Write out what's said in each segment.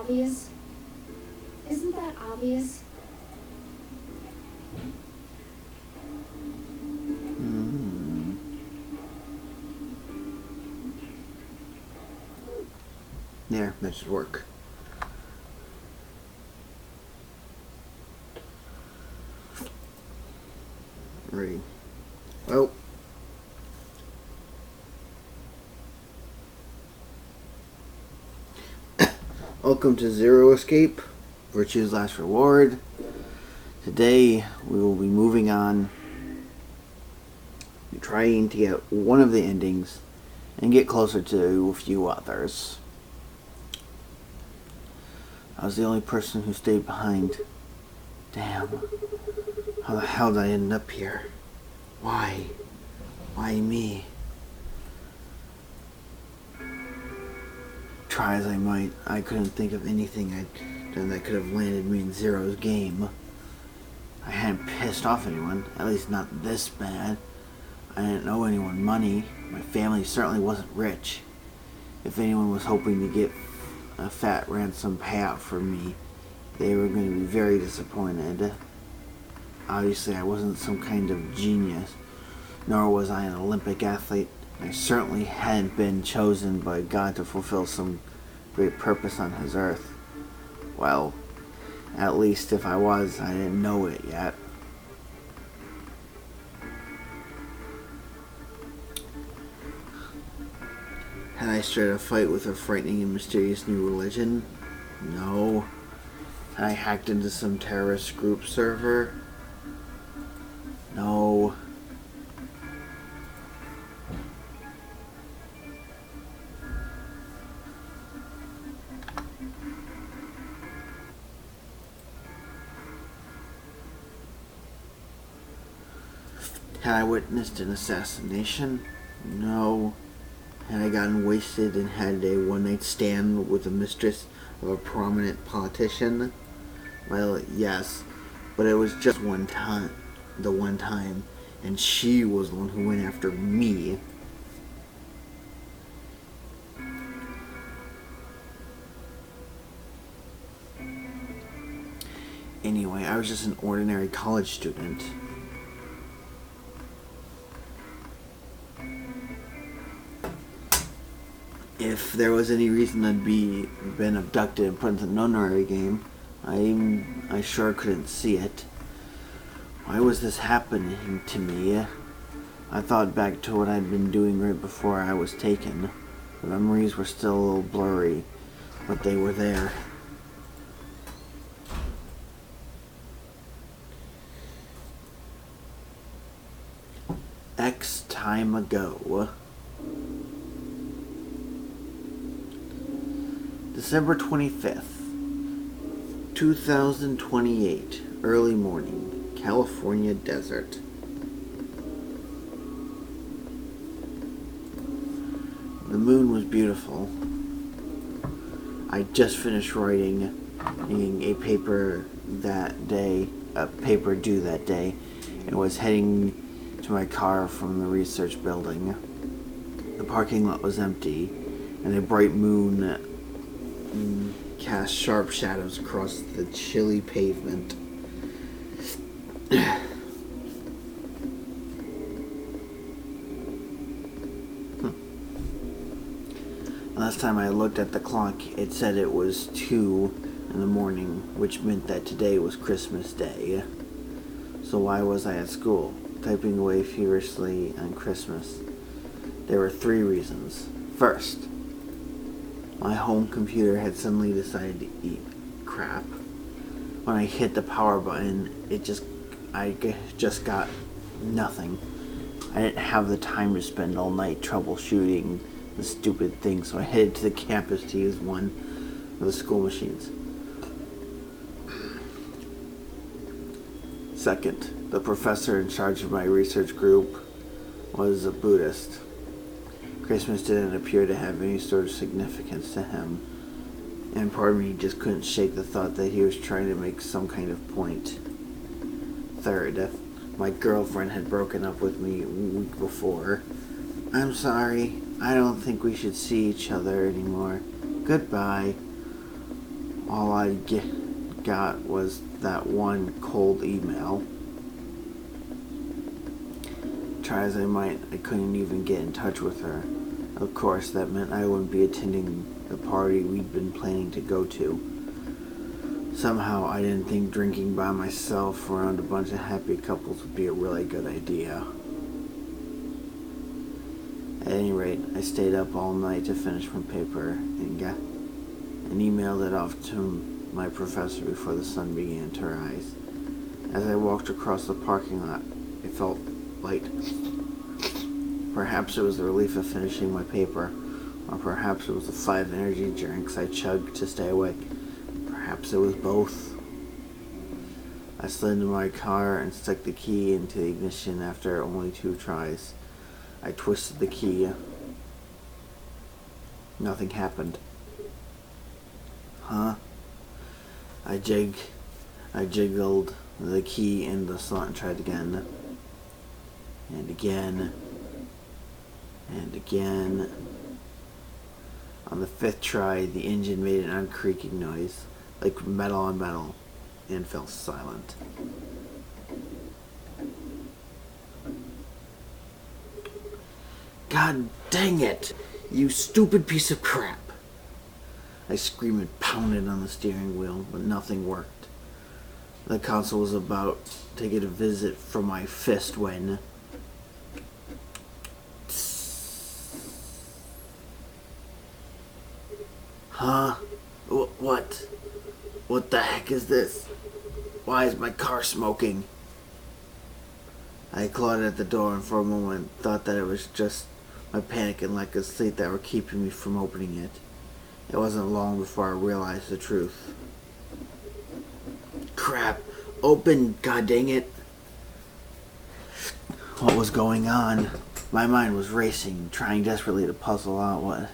obvious? Isn't that obvious? There, that should work. Ready. Well. Welcome to Zero Escape, Virtue's Last Reward. Today we will be moving on, trying to get one of the endings and get closer to a few others. I was the only person who stayed behind. Damn. How the hell did I end up here? Why? Why me? Try as I might, I couldn't think of anything I'd done that could have landed me in Zero's game. I hadn't pissed off anyone, at least not this bad. I didn't owe anyone money. My family certainly wasn't rich. If anyone was hoping to get a fat ransom payout for me, they were going to be very disappointed. Obviously, I wasn't some kind of genius, nor was I an Olympic athlete. I certainly hadn't been chosen by God to fulfill some great purpose on his earth. Well, at least if I was, I didn't know it yet. Had I started a fight with a frightening and mysterious new religion? No. Had I hacked into some terrorist group server? No. Had I witnessed an assassination? No. Had I gotten wasted and had a one-night stand with the mistress of a prominent politician? Well, yes, but it was just one time, and she was the one who went after me. Anyway, I was just an ordinary college student. If there was any reason I'd been abducted and put into the nunnery game, I sure couldn't see it. Why was this happening to me? I thought back to what I'd been doing right before I was taken. The memories were still a little blurry, but they were there. X time ago. December 25th, 2028, early morning, California desert. The moon was beautiful. I just finished writing a paper due that day, and was heading to my car from the research building. The parking lot was empty, and a bright moon cast sharp shadows across the chilly pavement. Last time I looked at the clock, it said it was 2 in the morning, which meant that today was Christmas Day. So why was I at school, typing away feverishly on Christmas? There were 3 reasons. First, my home computer had suddenly decided to eat crap. When I hit the power button, I just got nothing. I didn't have the time to spend all night troubleshooting the stupid thing, so I headed to the campus to use one of the school machines. Second, the professor in charge of my research group was a Buddhist. Christmas didn't appear to have any sort of significance to him, and part of me just couldn't shake the thought that he was trying to make some kind of point. Third, my girlfriend had broken up with me a week before. I'm sorry, I don't think we should see each other anymore. Goodbye. All I got was that one cold email. Try as I might, I couldn't even get in touch with her. Of course, that meant I wouldn't be attending the party we'd been planning to go to. Somehow, I didn't think drinking by myself around a bunch of happy couples would be a really good idea. At any rate, I stayed up all night to finish my paper and emailed it off to my professor before the sun began to rise. As I walked across the parking lot, it felt light. Perhaps it was the relief of finishing my paper, or perhaps it was the 5 energy drinks I chugged to stay awake. Perhaps it was both. I slid into my car and stuck the key into the ignition after only 2 tries. I twisted the key. Nothing happened. Huh? I jiggled the key in the slot and tried again. And again. And again. On the 5th try, the engine made an uncreaking noise, like metal on metal, and fell silent. God dang it! You stupid piece of crap! I screamed and pounded on the steering wheel, but nothing worked. The console was about to get a visit from my fist when... Huh? What? What the heck is this? Why is my car smoking? I clawed at the door and for a moment thought that it was just my panic and lack of sleep that were keeping me from opening it. It wasn't long before I realized the truth. Crap! Open, god dang it! What was going on? My mind was racing, trying desperately to puzzle out what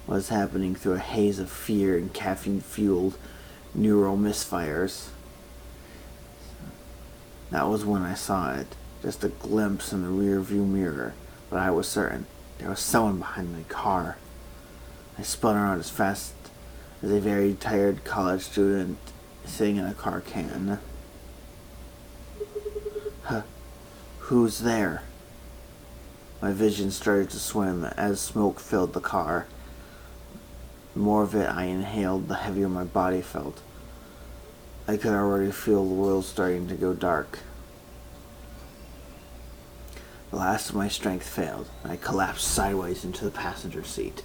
was happening through a haze of fear and caffeine-fueled neural misfires. That was when I saw it, just a glimpse in the rear-view mirror, but I was certain there was someone behind my car. I spun around as fast as a very tired college student sitting in a car can. Huh. Who's there? My vision started to swim as smoke filled the car. The more of it I inhaled, the heavier my body felt. I could already feel the world starting to go dark. The last of my strength failed, and I collapsed sideways into the passenger seat.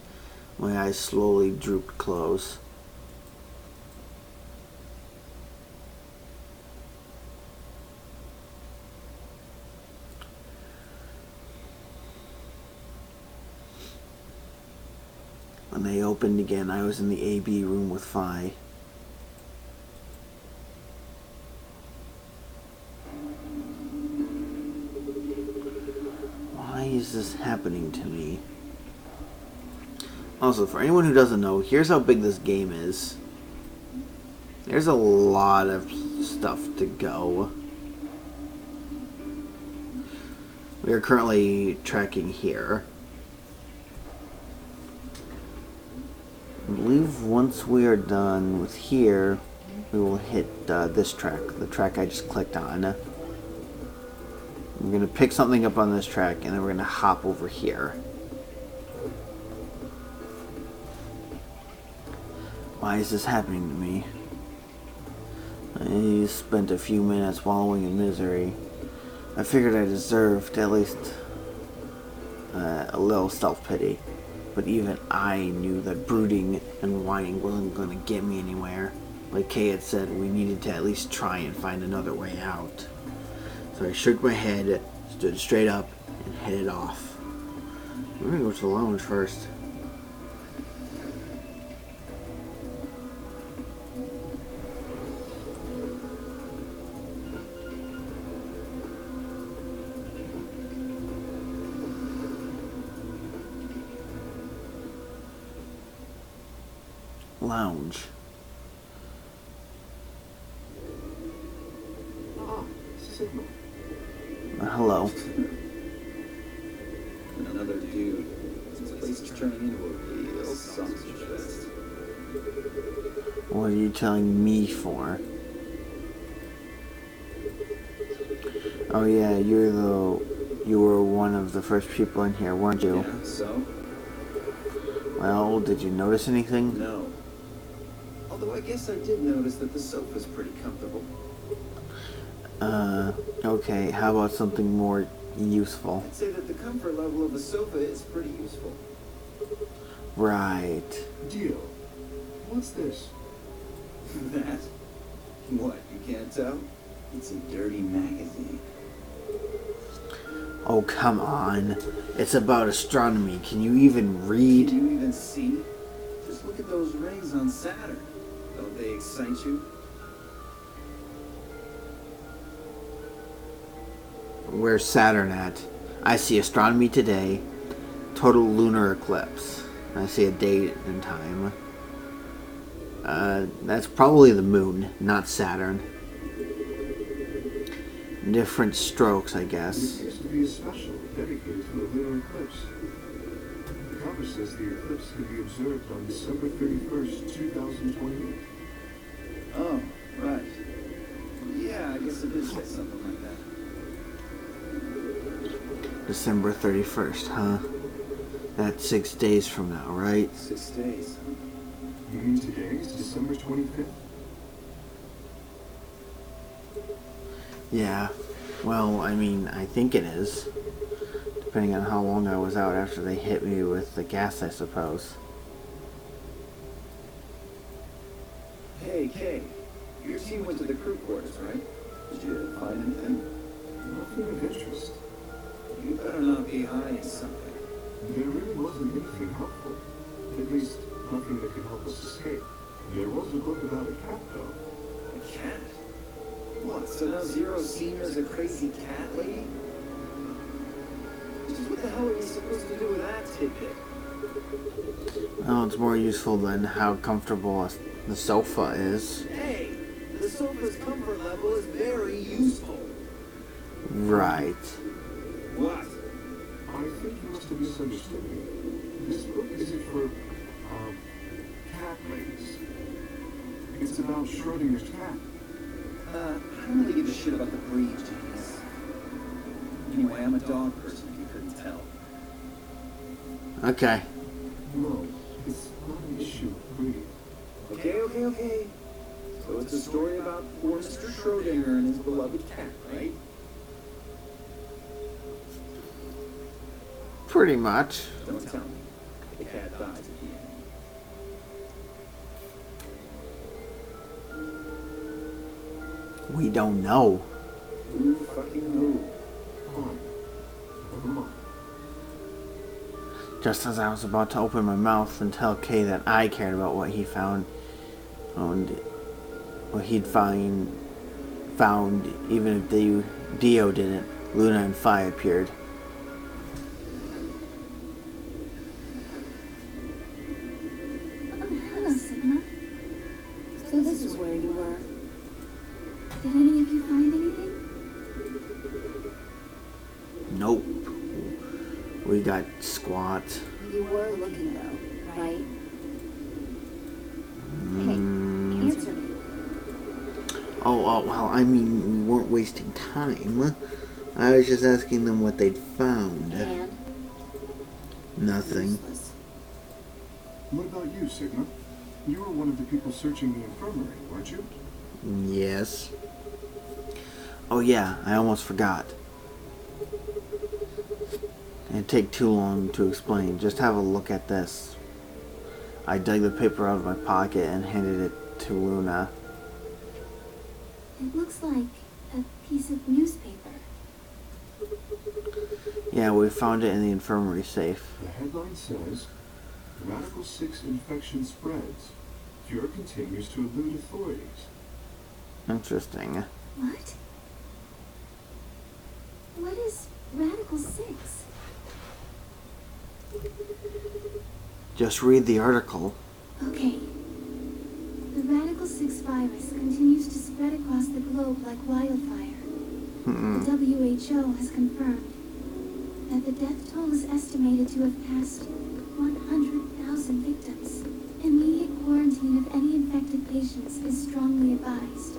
My eyes slowly drooped close. When they opened again, I was in the AB room with Phi. Why is this happening to me? Also, for anyone who doesn't know, here's how big this game is. There's a lot of stuff to go. We are currently tracking here. I believe once we are done with here, we will hit this track, the track I just clicked on. We're going to pick something up on this track, and then we're going to hop over here. Why is this happening to me? I spent a few minutes wallowing in misery. I figured I deserved at least a little self-pity. But even I knew that brooding and whining wasn't going to get me anywhere. Like Kay had said, we needed to at least try and find another way out. So I shook my head, stood straight up, and headed off. We're going to go to the lounge first. Lounge. Hello. Another dude. This place is turning into a real sausage fest. What are you telling me for? Oh yeah, you were one of the first people in here, weren't you? Yeah, so? Well, did you notice anything? No. Although I guess I did notice that the sofa's pretty comfortable. Okay, how about something more useful? I'd say that the comfort level of a sofa is pretty useful. Right. Dio, what's this? That? What, you can't tell? It's a dirty magazine. Oh, come on. It's about astronomy. Can you even read? Can you even see? Just look at those rings on Saturn. Don't they excite you? Where's Saturn at? I see astronomy today. Total lunar eclipse. I see a date and time. That's probably the moon, not Saturn. Different strokes, I There guess. seems to be a special dedicated to a lunar eclipse. The cover says the eclipse can be observed on December 31st, 2028. Oh, right. Yeah, I guess it did say something like that. December 31st, huh? That's 6 days from now, right? 6 days. You mean today is December 25th? Yeah. Well, I mean, I think it is. Depending on how long I was out after they hit me with the gas, I suppose. Hey, Kay. Your team went to the crew quarters, right? Did you find anything? Nothing of interest. You better not be hiding something. There really wasn't anything helpful. At least, nothing that could help us escape. There was a book about a cat, though. A cat? What, so now Zero Senior's a crazy cat lady? Just what the hell are we supposed to do with that tidbit? Well, it's more useful than how comfortable the sofa is. Hey, the sofa's comfort level is very useful. Right. What? I think you must have misunderstood me. This book isn't for, cat ladies. It's about Schrodinger's cat. I don't really give a shit about the breed, James. Anyway, I'm a dog person, if you couldn't tell. Okay. No, it's not an issue of breed. Okay. So it's a story about poor Mr. Schrodinger and his beloved cat, right? Pretty much. Don't tell me. The cat dies at the end. We don't know. Who fucking who? Fine. Never mind. Just as I was about to open my mouth and tell Kay that I cared about what he found, and what he'd found, even if Dio didn't, Luna and Phi appeared. Hello, Sigma. So this is where you were. Did any of you find anything? Nope. We got squat. You were looking, though, right? Hey, answer me. Oh, well, I mean, we weren't wasting time. I was just asking them what they'd found. And? Nothing. Useless. What about you, Sigma? You were one of the people searching the infirmary, weren't you? Yes. Oh yeah, I almost forgot. It'd take too long to explain. Just have a look at this. I dug the paper out of my pocket and handed it to Luna. It looks like a piece of newspaper. Yeah, we found it in the infirmary safe. The headline says, Radical 6 infection spreads. Cure continues to elude authorities. Interesting. What? What is Radical 6? Just read the article. Okay. The Radical 6 virus continues to spread across the globe like wildfire. The WHO has confirmed that the death toll is estimated to have passed 100,000 victims. Immediate quarantine of any infected patients is strongly advised.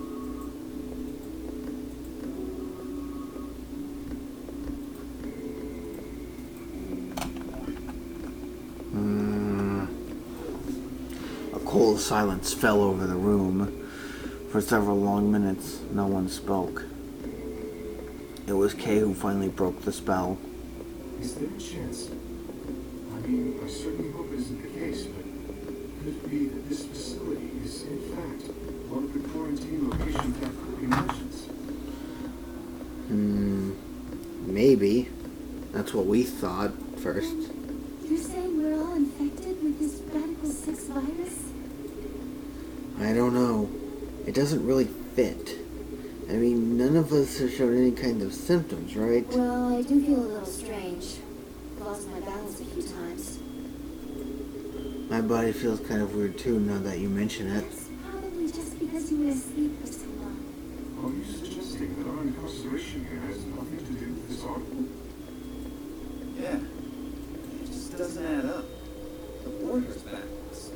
A cold silence fell over the room. For several long minutes, no one spoke. It was Kay who finally broke the spell. Is there a chance? I mean, I certainly hope it isn't the case, but could it be that this facility is, in fact, one of the quarantine location Captain mentions? Maybe. That's what we thought first. You're saying we're all infected with this Radical 6 virus? I don't know. It doesn't really fit. I mean, none of us have shown any kind of symptoms, right? Well, I do feel a little strange. Lost my balance a few times. My body feels kind of weird too now that you mention it. That's probably just because you were asleep for so long. Are you suggesting that our incarceration here has nothing to do with this article? Yeah. It just doesn't add up. The order's backwards.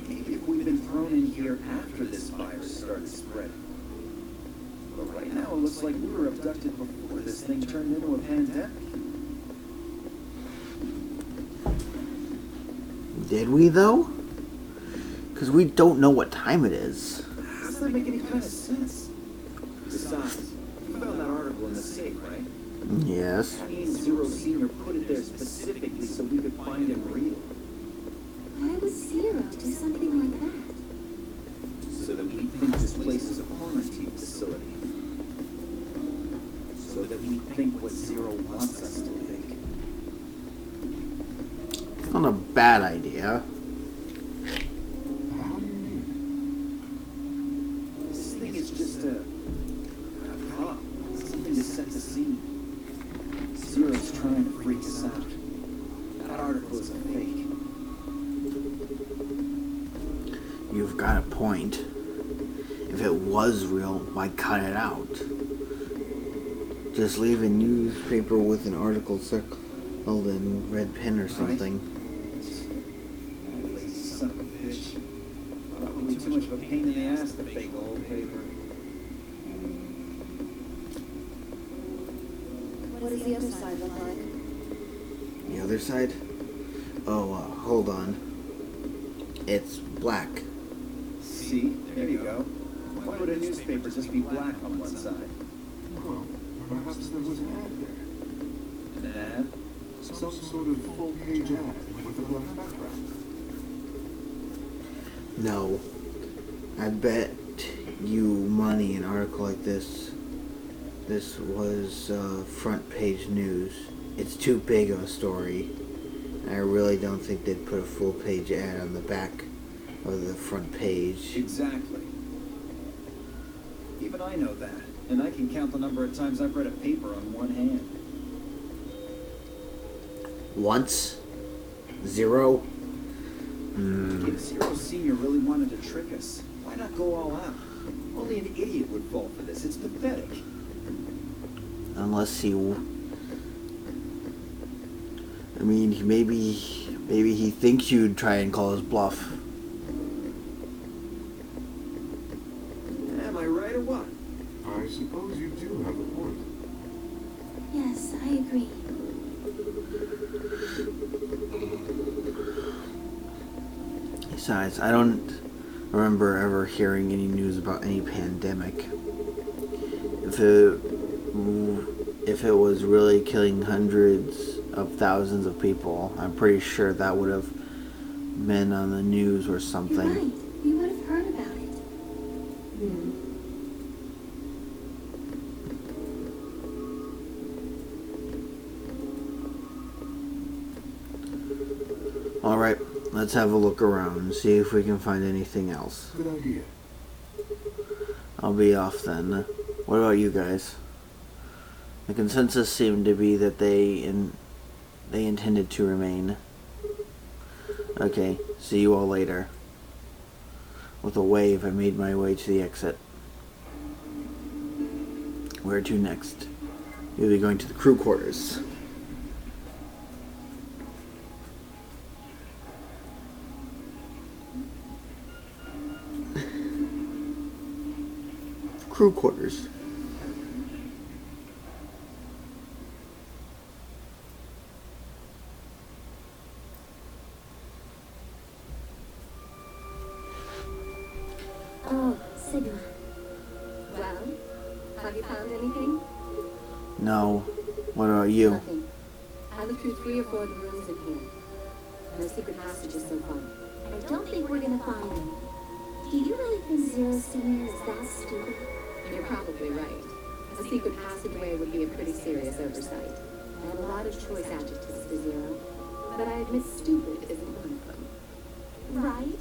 Maybe if we'd been thrown in here after this virus started spreading. But right now it looks like we were abducted before this thing turned into a pandemic. Did we, though? Because we don't know what time it is. How does that make any kind of sense? Besides, you found that article in the safe, right? Yes. That means Zero Senior put it there specifically so we could find and read it. Why would Zero do something like that? So that we think this place is a quarantine facility. So that we think what Zero wants us to think. It's not a bad idea. How do you mean? This thing is just a prop. Something to set the scene. Zero's trying to freak us out. That article is a fake. You've got a point. If it was real, why cut it out? Just leave a newspaper with an article circled in red pen or something. Lazy son of a bitch. Probably too much of a pain in the ass to fake old paper. What does the other side look like? The other side? Oh, hold on. It's black. See? There you go. Why would a newspaper just be black on one side? Well, perhaps there was an ad there. An ad? Some sort of full-page ad with a black background. No. I bet you money an article like this. This was front page news. It's too big of a story. I really don't think they'd put a full page ad on the back of the front page. Exactly. Even I know that. And I can count the number of times I've read a paper on one hand. Once? Zero? If Zero Senior really wanted to trick us, why not go all out? Only an idiot would fall for this. It's pathetic. Unless he... I mean, maybe he thinks you'd try and call his bluff. Am I right or what? I suppose you do have a point. Yes, I agree. Besides, I don't remember ever hearing any news about any pandemic. If it was really killing hundreds of thousands of people, I'm pretty sure that would have been on the news or something. You're right. We would have heard about it. Alright, let's have a look around and see if we can find anything else. Good idea. I'll be off then. What about you guys? The consensus seemed to be that they intended to remain. Okay, see you all later. With a wave, I made my way to the exit. Where to next? You'll be going to the crew quarters. crew quarters. Oh, Sigma. Well, have you found anything? No. What about you? Nothing. I looked through 3 or 4 of the rooms in here. No secret passages so far. I don't think we're gonna find them. Do you really think Zero Senior is that stupid? You're probably right. A secret passageway would be a pretty serious oversight. I have a lot of choice adjectives for Zero, but I admit stupid isn't one of them. Right?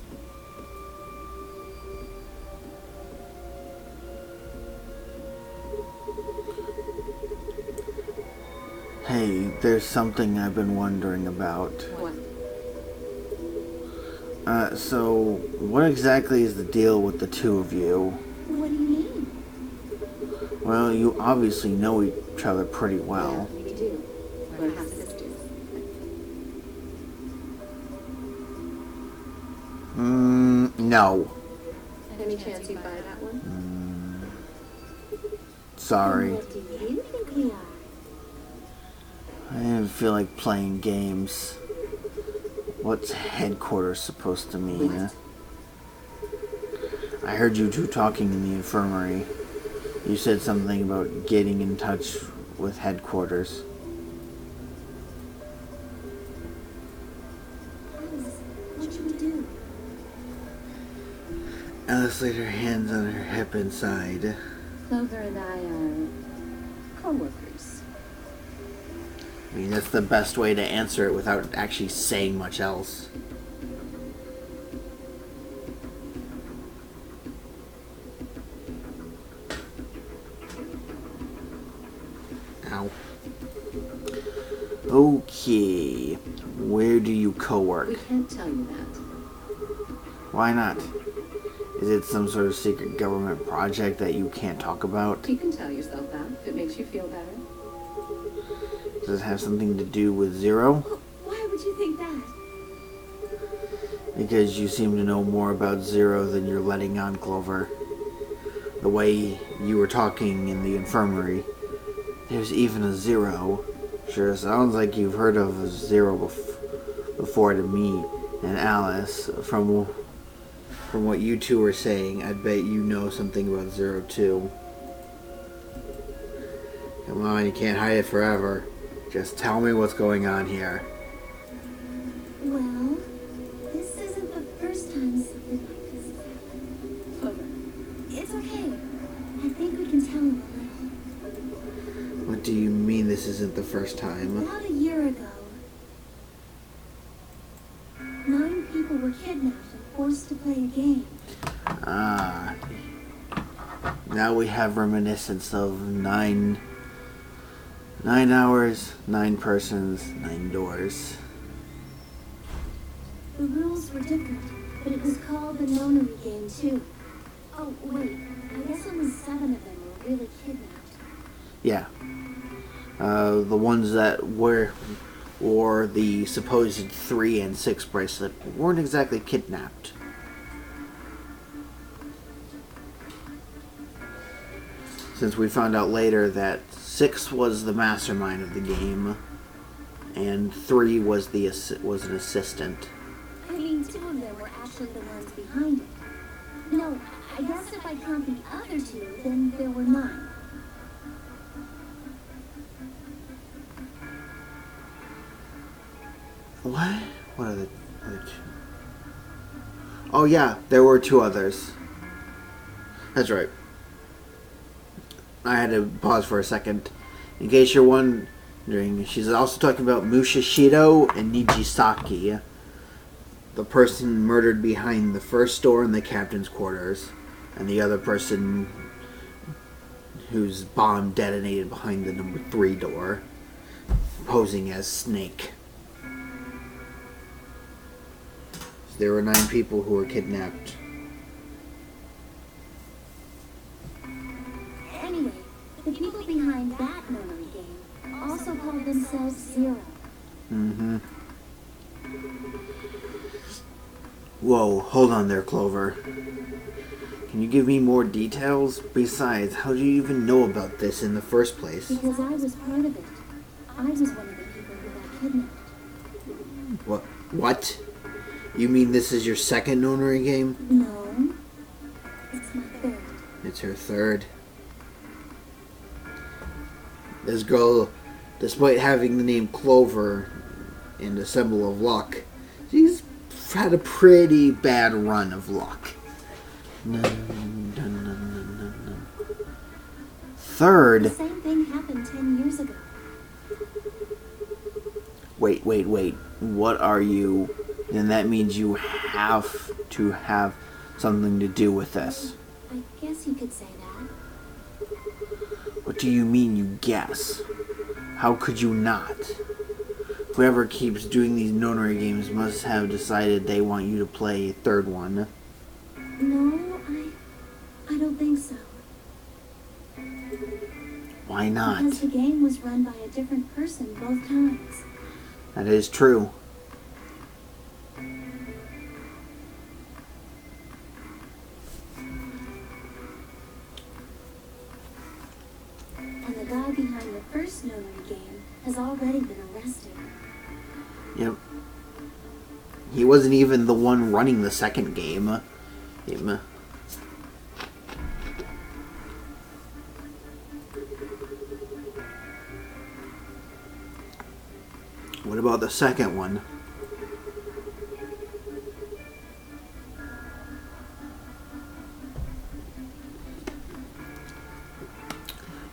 Hey, there's something I've been wondering about. What? So, what exactly is the deal with the two of you? What do you mean? Well, you obviously know each other pretty well. Yeah, we do. We're half sisters. No. Any chance you buy that one? Sorry. What do you think we are? I didn't feel like playing games. What's headquarters supposed to mean? I heard you two talking in the infirmary. You said something about getting in touch with headquarters. Alice, what should we do? Alice laid her hands on her hip and sighed. Clover and I are co-workers. I mean, that's the best way to answer it without actually saying much else. Ow. Okay. Where do you co-work? We can't tell you that. Why not? Is it some sort of secret government project that you can't talk about? You can tell yourself that if it makes you feel better. Does it have something to do with Zero? Why would you think that? Because you seem to know more about Zero than you're letting on, Clover. The way you were talking in the infirmary. There's even a Zero. Sure sounds like you've heard of a Zero before to me and Alice. From what you two were saying, I bet you know something about Zero too. Come on, you can't hide it forever. Just tell me what's going on here. Well, this isn't the first time something like this has happened. Clover. It's okay. I think we can tell him a little. What do you mean this isn't the first time? About a year ago, 9 people were kidnapped and forced to play a game. Ah. Now we have reminiscence of 9 hours, 9 persons, 9 doors. The rules were different, but it was called the Nonary game too. Oh, wait. I guess only 7 of them were really kidnapped. Yeah. The ones that wore the supposed 3 and 6 bracelet weren't exactly kidnapped. Since we found out later that 6 was the mastermind of the game, and 3 was an assistant. I mean, 2 of them were actually the ones behind it. No, I guess if I count the other 2, then there were 9. What? What are the other 2? Oh yeah, there were 2 others. That's right. I had to pause for a second. In case you're wondering, she's also talking about Mushishido and Nijisaki, the person murdered behind the first door in the captain's quarters, and the other person whose bomb detonated behind the number 3 door, posing as Snake. So there were 9 people who were kidnapped. Anyway, the people behind that memory game also called themselves Zero. Mm-hmm. Whoa, hold on there, Clover. Can you give me more details? Besides, how do you even know about this in the first place? Because I was part of it. I was one of the people who got kidnapped. What? You mean this is your second Nonary game? No. It's my third. It's her third. This girl, despite having the name Clover and a symbol of luck, she's had a pretty bad run of luck. Third? The same thing happened 10 years ago. Wait. What are you? Then that means you have to have something to do with this. I guess you could say that. What do you mean you guess? How could you not? Whoever keeps doing these Nonary games must have decided they want you to play a third one. No, I don't think so. Why not? Because the game was run by a different person both times. That is true. And the guy behind the first Nonary game has already been arrested. Yep. He wasn't even the one running the second game. What about the second one?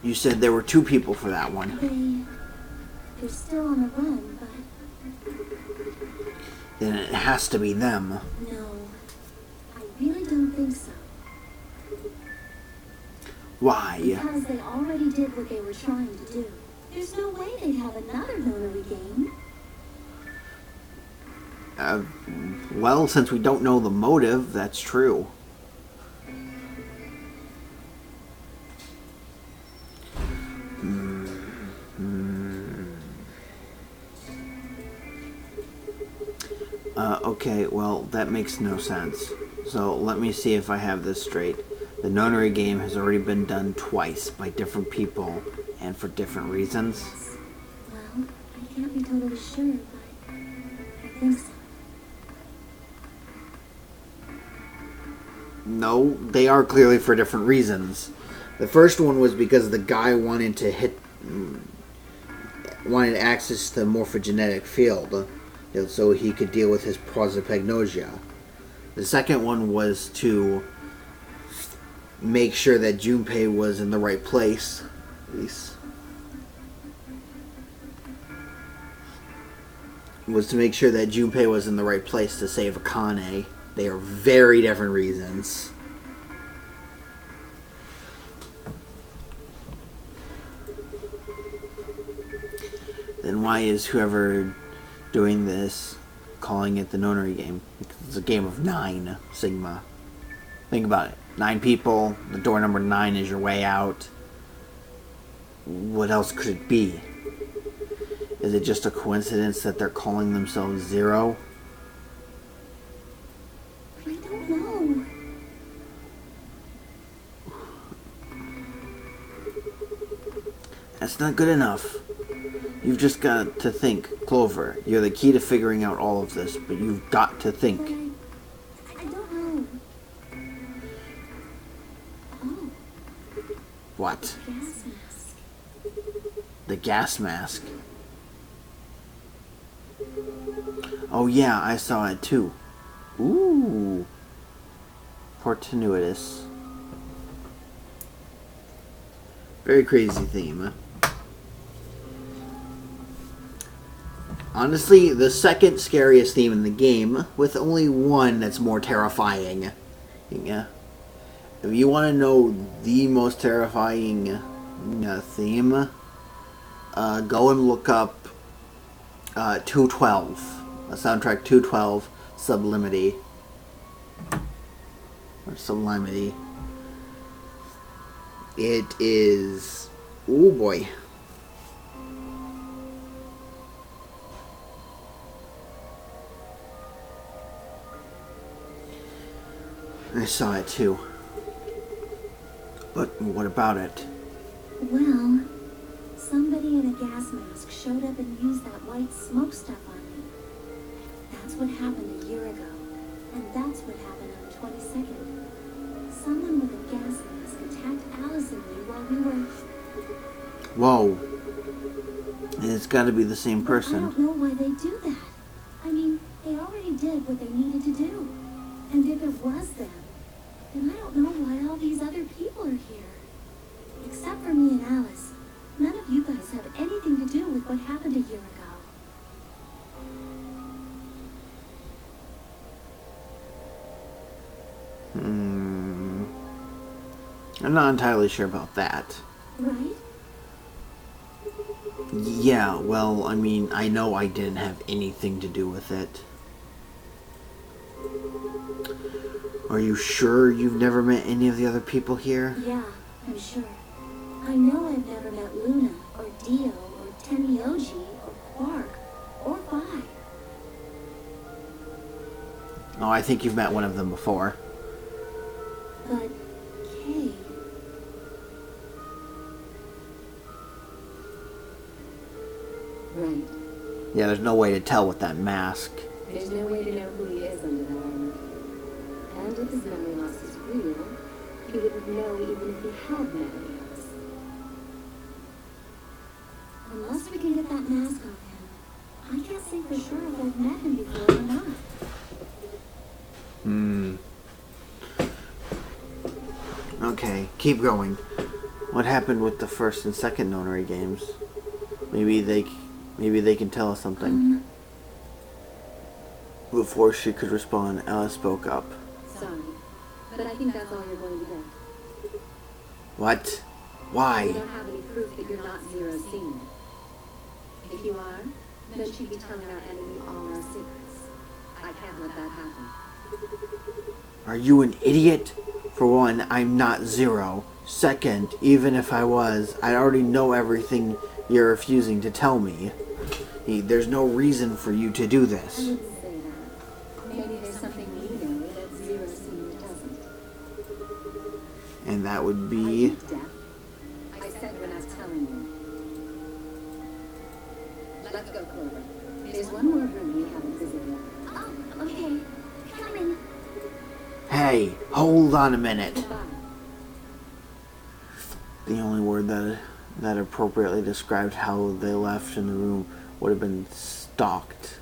You said there were two people for that one. They're still on the run, but... Then it has to be them. No, I really don't think so. Why? Because they already did what they were trying to do. There's no way they'd have another Nonary game. Well, since we don't know the motive, that's true. Okay, well, that makes no sense. So, let me see if I have this straight. The Nonary game has already been done twice by different people and for different reasons. Well, I can't be totally sure, but I think so. No, they are clearly for different reasons. The first one was because the guy wanted access to the morphogenetic field, so he could deal with his prosopagnosia. The second one was to make sure that Junpei was in the right place. At least was to make sure that Junpei was in the right place to save Akane. They are very different reasons. Then why is whoever doing this calling it the Nonary game? It's a game of 9 Sigma. Think about it. 9 people, the door number 9 is your way out. What else could it be? Is it just a coincidence that they're calling themselves Zero? I don't know. That's not good enough. You've just got to think, Clover. You're the key to figuring out all of this, but you've got to think. But I don't know. Oh, What? gas mask. The gas mask. Oh yeah, I saw it too. Ooh. Fortuitous. Very crazy theme. Honestly, the second scariest theme in the game, with only one that's more terrifying. Yeah. If you want to know the most terrifying theme, go and look up 212. Soundtrack 212, Sublimity. Or Sublimity. It is... oh boy. I saw it too. But what about it? Well, somebody in a gas mask showed up and used that white smoke stuff on me. That's what happened a year ago. And that's what happened on the 22nd. Someone with a gas mask attacked Alice and me while we were... Whoa. It's gotta be the same But I person. don't know why they do that. I mean, they already did what they needed to do. And if it was them, then I don't know why all these other people are here. Except for me and Alice. None of you guys have anything to do with what happened a year ago. I'm not entirely sure about that. Right? Yeah, well, I mean, I know I didn't have anything to do with it. Are you sure you've never met any of the other people here? Yeah, I'm sure. I know I've never met Luna, or Dio, or Tenmyoji, or Quark, or Vi. Oh, I think you've met one of them before. But Kay... Right. Yeah, there's no way to tell with that mask. There's no way to know who he is under that armor. And if his memory loss is real, he wouldn't know even if he had met any of us. Unless we can get that mask off him, I can't say for sure if I've met him before or not. Okay, keep going. What happened with the first and second nonary games? Maybe they can tell us something. Before she could respond, Alice spoke up. Sorry, but I think that's all you're going to get. What? We Why? don't have any proof that you're not Zero Senior. If you are, then she'd be telling our enemy all our secrets. I can't let that happen. Are you an idiot? For one, I'm not Zero. Second, even if I was, I already know everything you're refusing to tell me. There's no reason for you to do I this. wouldn't say that. Maybe there's something you know that Zero Senior doesn't. And that would Are be... you deaf? I said when I was telling you. Let's go, Clover. There's one more room we haven't visited yet. Oh, okay. Coming. Hey, hold on a minute. Goodbye. The only word that appropriately described how they left in the room would have been stalked.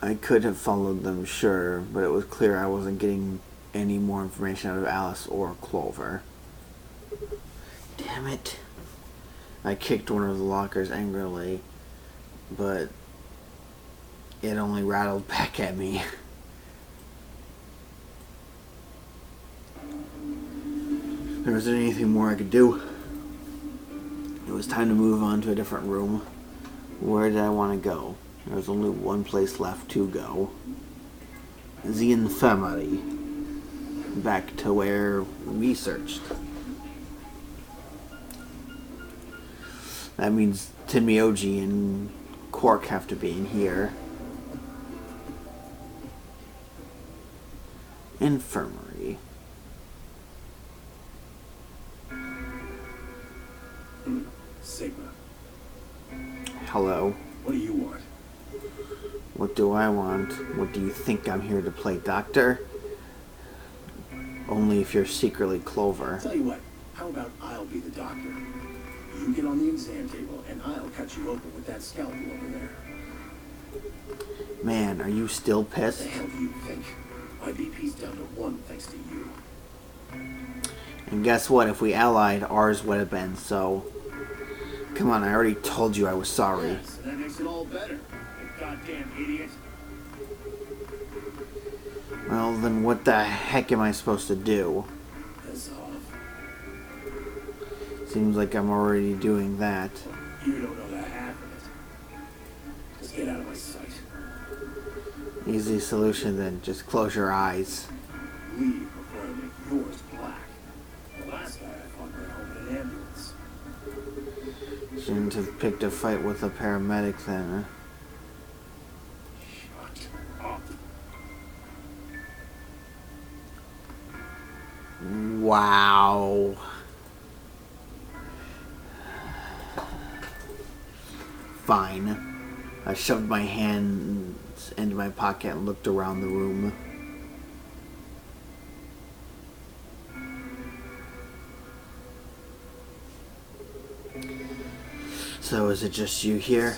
I could have followed them, sure, but it was clear I wasn't getting any more information out of Alice or Clover. Damn it. I kicked one of the lockers angrily, but it only rattled back at me. There wasn't anything more I could do. It was time to move on to a different room. Where did I want to go? There was only one place left to go. The infirmary. Back to where we searched. That means Tenmyoji and Quark have to be in here. Infirmary. Sigma, Hello. what do you want? What do I want? What do you think I'm here to play, Doctor? Only if you're secretly Clover. Tell you what, how about I'll be the doctor? You get on the exam table and I'll cut you open with that scalpel over there. Man, are you still What pissed? the hell do you think? My BP's down to 1 thanks to you. And guess what? If we allied, ours would have been, so... Come on, I already told you I was sorry. Yes, and that makes it all better. You goddamn idiot. Well, then what the heck am I supposed to do? Piss off. Seems like I'm already doing that. You don't know the half of it. Just get out of my sight. Easy solution then, just close your eyes. Leave before I make yours black. The last guy I fought went home in an ambulance. Shouldn't have picked a fight with a paramedic then. Wow. Fine. I shoved my hands into my pocket and looked around the room. So is it just you here?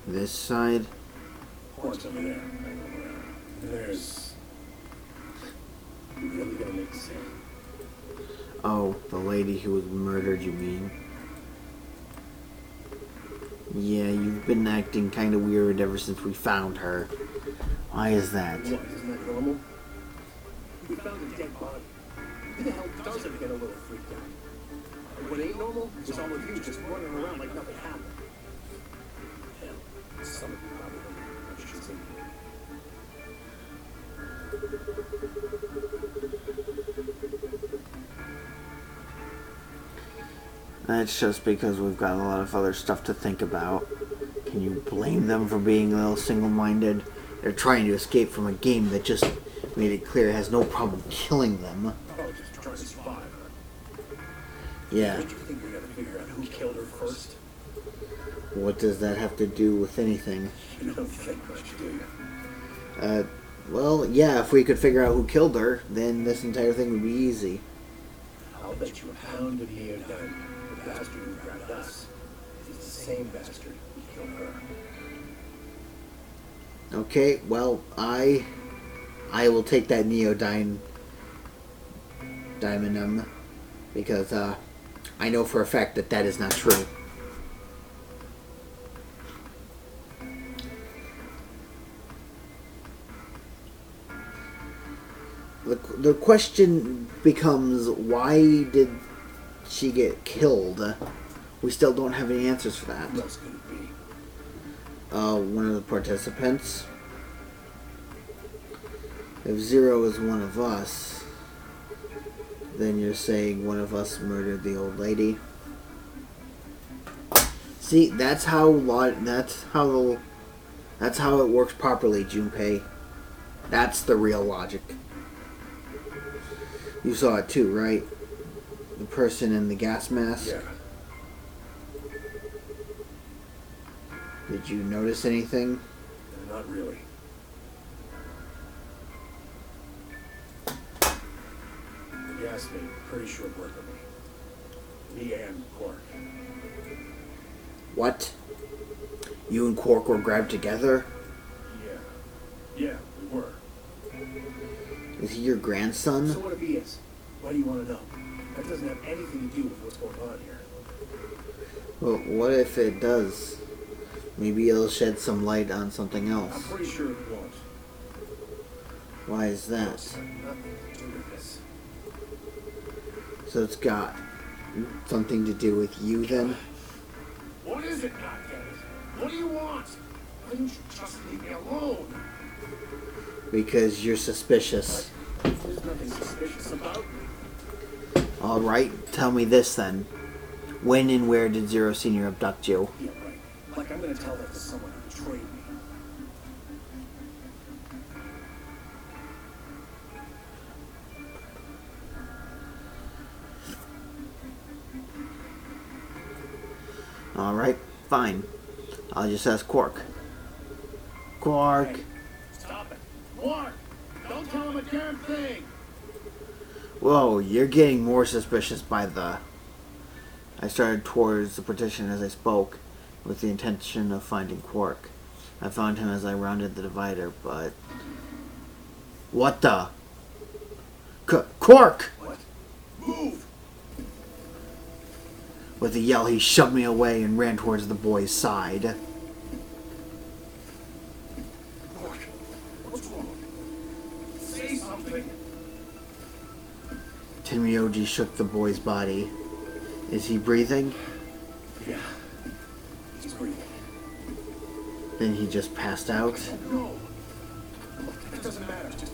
This side? Port's over there. There's... You really gonna make a scene? Oh, the lady who was murdered, you mean? Yeah, you've been acting kind of weird ever since we found her. Why is that? What, isn't that normal? We found a dead body. Who the hell doesn't get a little freaked out? And what ain't normal is all of you just running around like nothing happened. Hell, some of you probably don't know what she's in here. That's just because we've got a lot of other stuff to think about. Can you blame them for being a little single-minded? They're trying to escape from a game that just made it clear it has no problem killing them. Oh, just trying to survive, huh? Yeah. Don't you think we gotta figure out who killed her first? What does that have to do with anything? You don't think much, do you? Well, yeah, if we could figure out who killed her, then this entire thing would be easy. I'll bet you a pound of neodymium. The bastard who grabbed us is the same bastard who killed her. Okay, well, I will take that neodymium because I know for a fact that that is not true. The question becomes, why did she get killed? We still don't have any answers for that. Who else could it be? One of the participants. If Zero is one of us, then you're saying one of us murdered the old lady. See, that's how it works properly, Junpei. That's the real logic. You saw it too, right? The person in the gas mask? Yeah. Did you notice anything? Not really. The gas made pretty short work of me. Me and Quark. What? You and Quark were grabbed together? Yeah, we were. Is he your grandson? So what if he is? Why do you want to know? That doesn't have anything to do with what's going on here. Well, what if it does? Maybe it'll shed some light on something I'm else. pretty sure it won't. Why is that? Nothing to do with this. So it's got something to do with you then? What is it, goddammit? What do you want? Why don't you just leave me alone? Because you're suspicious. There's nothing suspicious about me. Alright, tell me this then. When and where did Zero Senior abduct you? Yeah, right. Like I'm gonna tell that to someone who betrayed me. Alright, fine. I'll just ask Quark. Quark! Hey, stop it. Quark! Don't tell him a damn thing! Whoa, you're getting more suspicious by the... I started towards the partition as I spoke, with the intention of finding Quark. I found him as I rounded the divider, but... What the? Quark! What? Move! With a yell, he shoved me away and ran towards the boy's side. Quark, what's wrong? Say something! Tenryoji shook the boy's body. Is he breathing? Yeah. He's breathing. Then he just passed out. No! Look, it doesn't matter. Just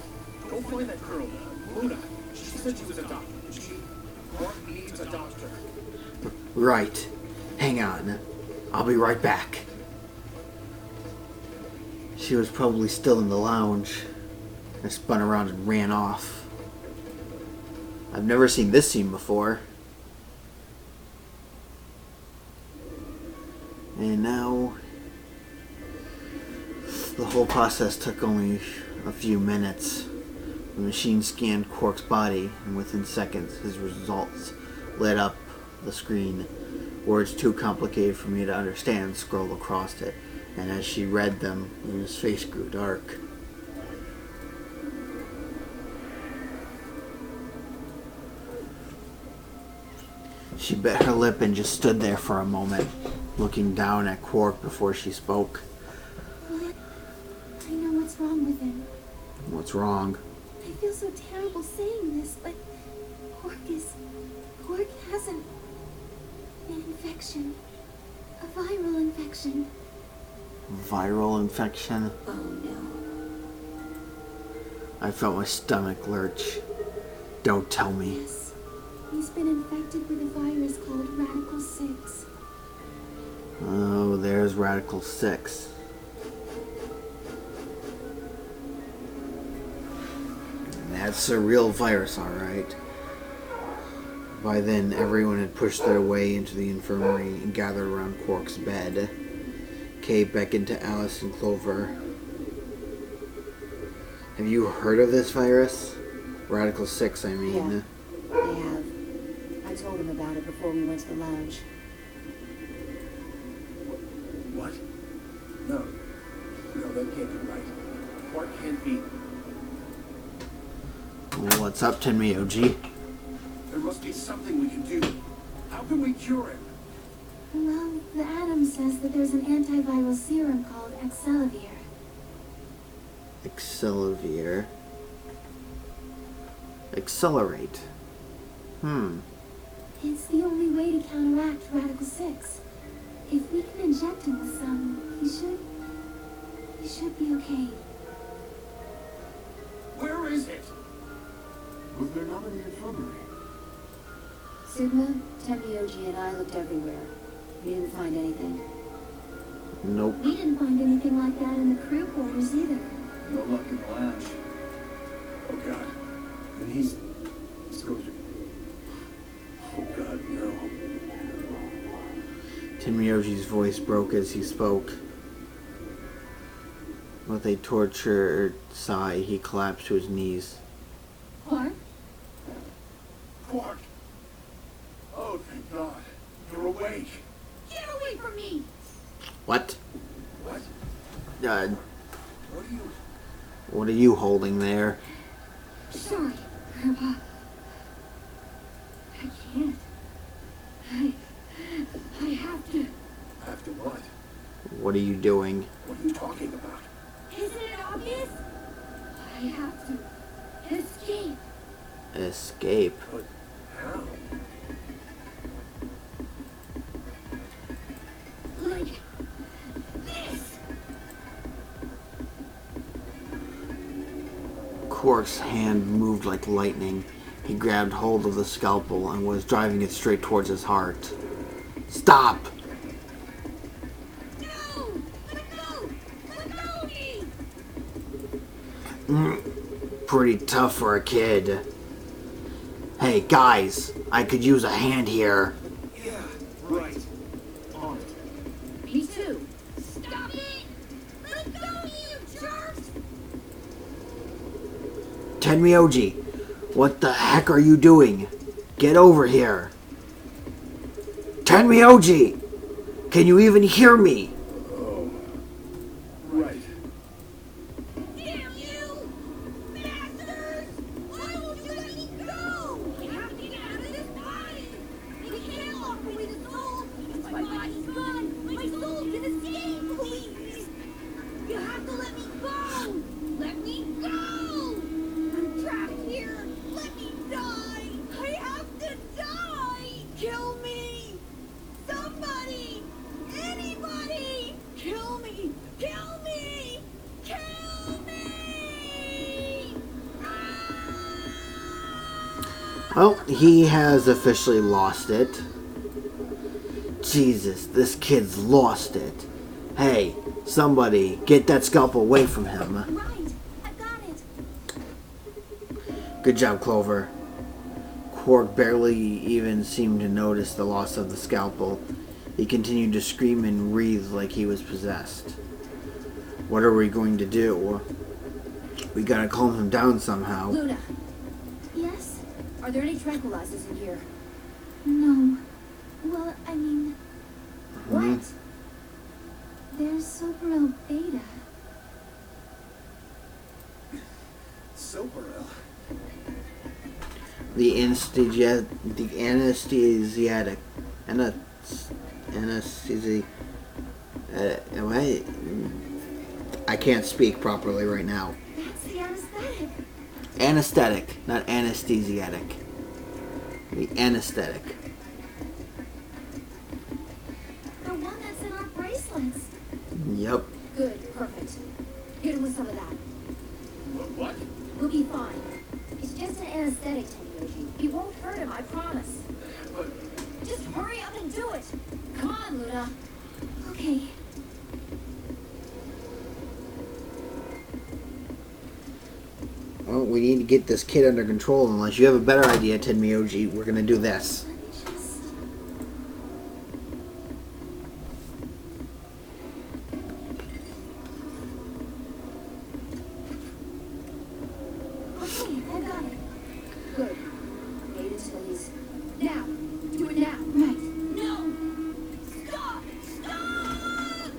go find that girl, Luna. She said she was a doctor. Quark needs a doctor. Right. Hang on. I'll be right back. She was probably still in the lounge. I spun around and ran off. I've never seen this scene before. And now, the whole process took only a few minutes. The machine scanned Quark's body, and within seconds, his results lit up the screen. Words too complicated for me to understand scrolled across it, and as she read them, his face grew dark. She bit her lip and just stood there for a moment, looking down at Quark before she spoke. I know what's wrong with him. What's wrong? I feel so terrible saying this, but Quark has an infection. A viral infection. Viral infection? Oh no. I felt my stomach lurch. Don't tell me. Yes. He's been infected with a virus called Radical 6. Oh, there's Radical 6. That's a real virus, alright. By then, everyone had pushed their way into the infirmary and gathered around Quark's bed. Kay beckoned to Alice and Clover. Have you heard of this virus? Radical 6, I mean. Yeah, I have. I told him about it before we went to the lounge. What? No. No, that can't be right. Quark can't be... What's up, Tenmi OG? There must be something we can do. How can we cure him? Well, the Atom says that there's an antiviral serum called Accelavir. Accelavir. Accelerate. It's the only way to counteract Radical 6. If we can inject him with some, he should be okay. Where is it? Was there not in the infirmary? Sigma, Temioji, and I looked everywhere. We didn't find anything. Nope. We didn't find anything like that in the crew quarters either. No luck in the lounge. Oh God. And he's going to... Oh God, no. Tenmyoji's voice broke as he spoke. With a tortured sigh, he collapsed to his knees. Quark? Quark! Oh, thank God. You're awake. Get away from me! What? What? Uh, What are you... what are you holding there? Sorry, Grandpa. I can't. I have to. After what? What are you doing? What are you talking about? Isn't it obvious? I have to escape. Escape? But how? Like this. Quark's hand moved like lightning. He grabbed hold of the scalpel and was driving it straight towards his heart. Stop! No! Let go! Let go of me! Pretty tough for a kid. Hey, guys, I could use a hand here. Yeah, right. On it. Me too. Stop it! Let go, you jerks! Tenmyoji, what the heck are you doing? Get over here. Tenmyoji! Can you even hear me? Oh. Right. Damn you! Bastards! Why won't you let me go? We have to get out of this body! We can't lock away the soul! It's my body's gone! My soul can escape! Please! You have to let me go! Let me go! I'm trapped here! Let me die! I have to die! Kill me! Somebody! Anybody! Kill me! Kill me! Kill me! Well, he has officially lost it. Jesus, this kid's lost it. Hey, somebody, get that scalpel away from him. Right! I got it! Good job, Clover. Quark barely even seemed to notice the loss of the scalpel. He continued to scream and writhe like he was possessed. What are we going to do? We gotta calm him down somehow. Luna, Yes? are there any tranquilizers in here? No. Well, I mean, What? there's Soparel Beta. Soparel. The anesthesia, what? I can't speak properly right now. That's the anesthetic. Anesthetic, not anesthesiatic. The anesthetic. The one that's in our bracelets. Yep. Good, perfect. Hit him with some of that. What? We'll be fine. It's just an anesthetic, Tenyoji. It won't hurt him, I promise. But Just hurry up and do it. Come on, Luna. Okay. Well, we need to get this kid under control. Unless you have a better idea, Tenmyoji, we're gonna do this. Let me just... Okay, I got it. Good. Made it till he's... Now! Do it now! Right. No! Stop! Stop!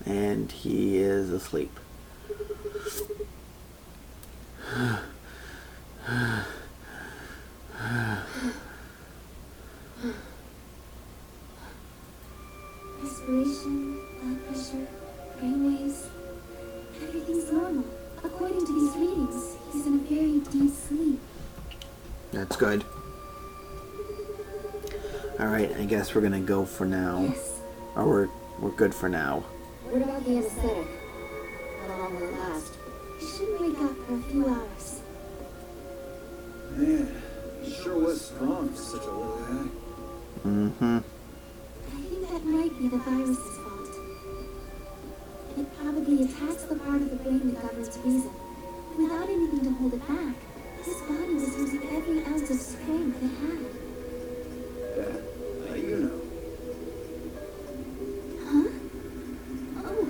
And he is asleep. Respiration, blood pressure, brainwaves. Everything's normal. According to these readings, he's in a very deep sleep. That's good. Alright, I guess we're gonna go for now. Yes. Or we're good for now. What about the anesthetic? How long will it last? He should wake up for a few hours. man, he sure was strong for such a little guy. Mm-hmm. I think that might be the virus's fault. It probably attacks the part of the brain that governs reason. Without anything to hold it back, his body was using every ounce of strength it had. That, how do you know? Huh? Oh,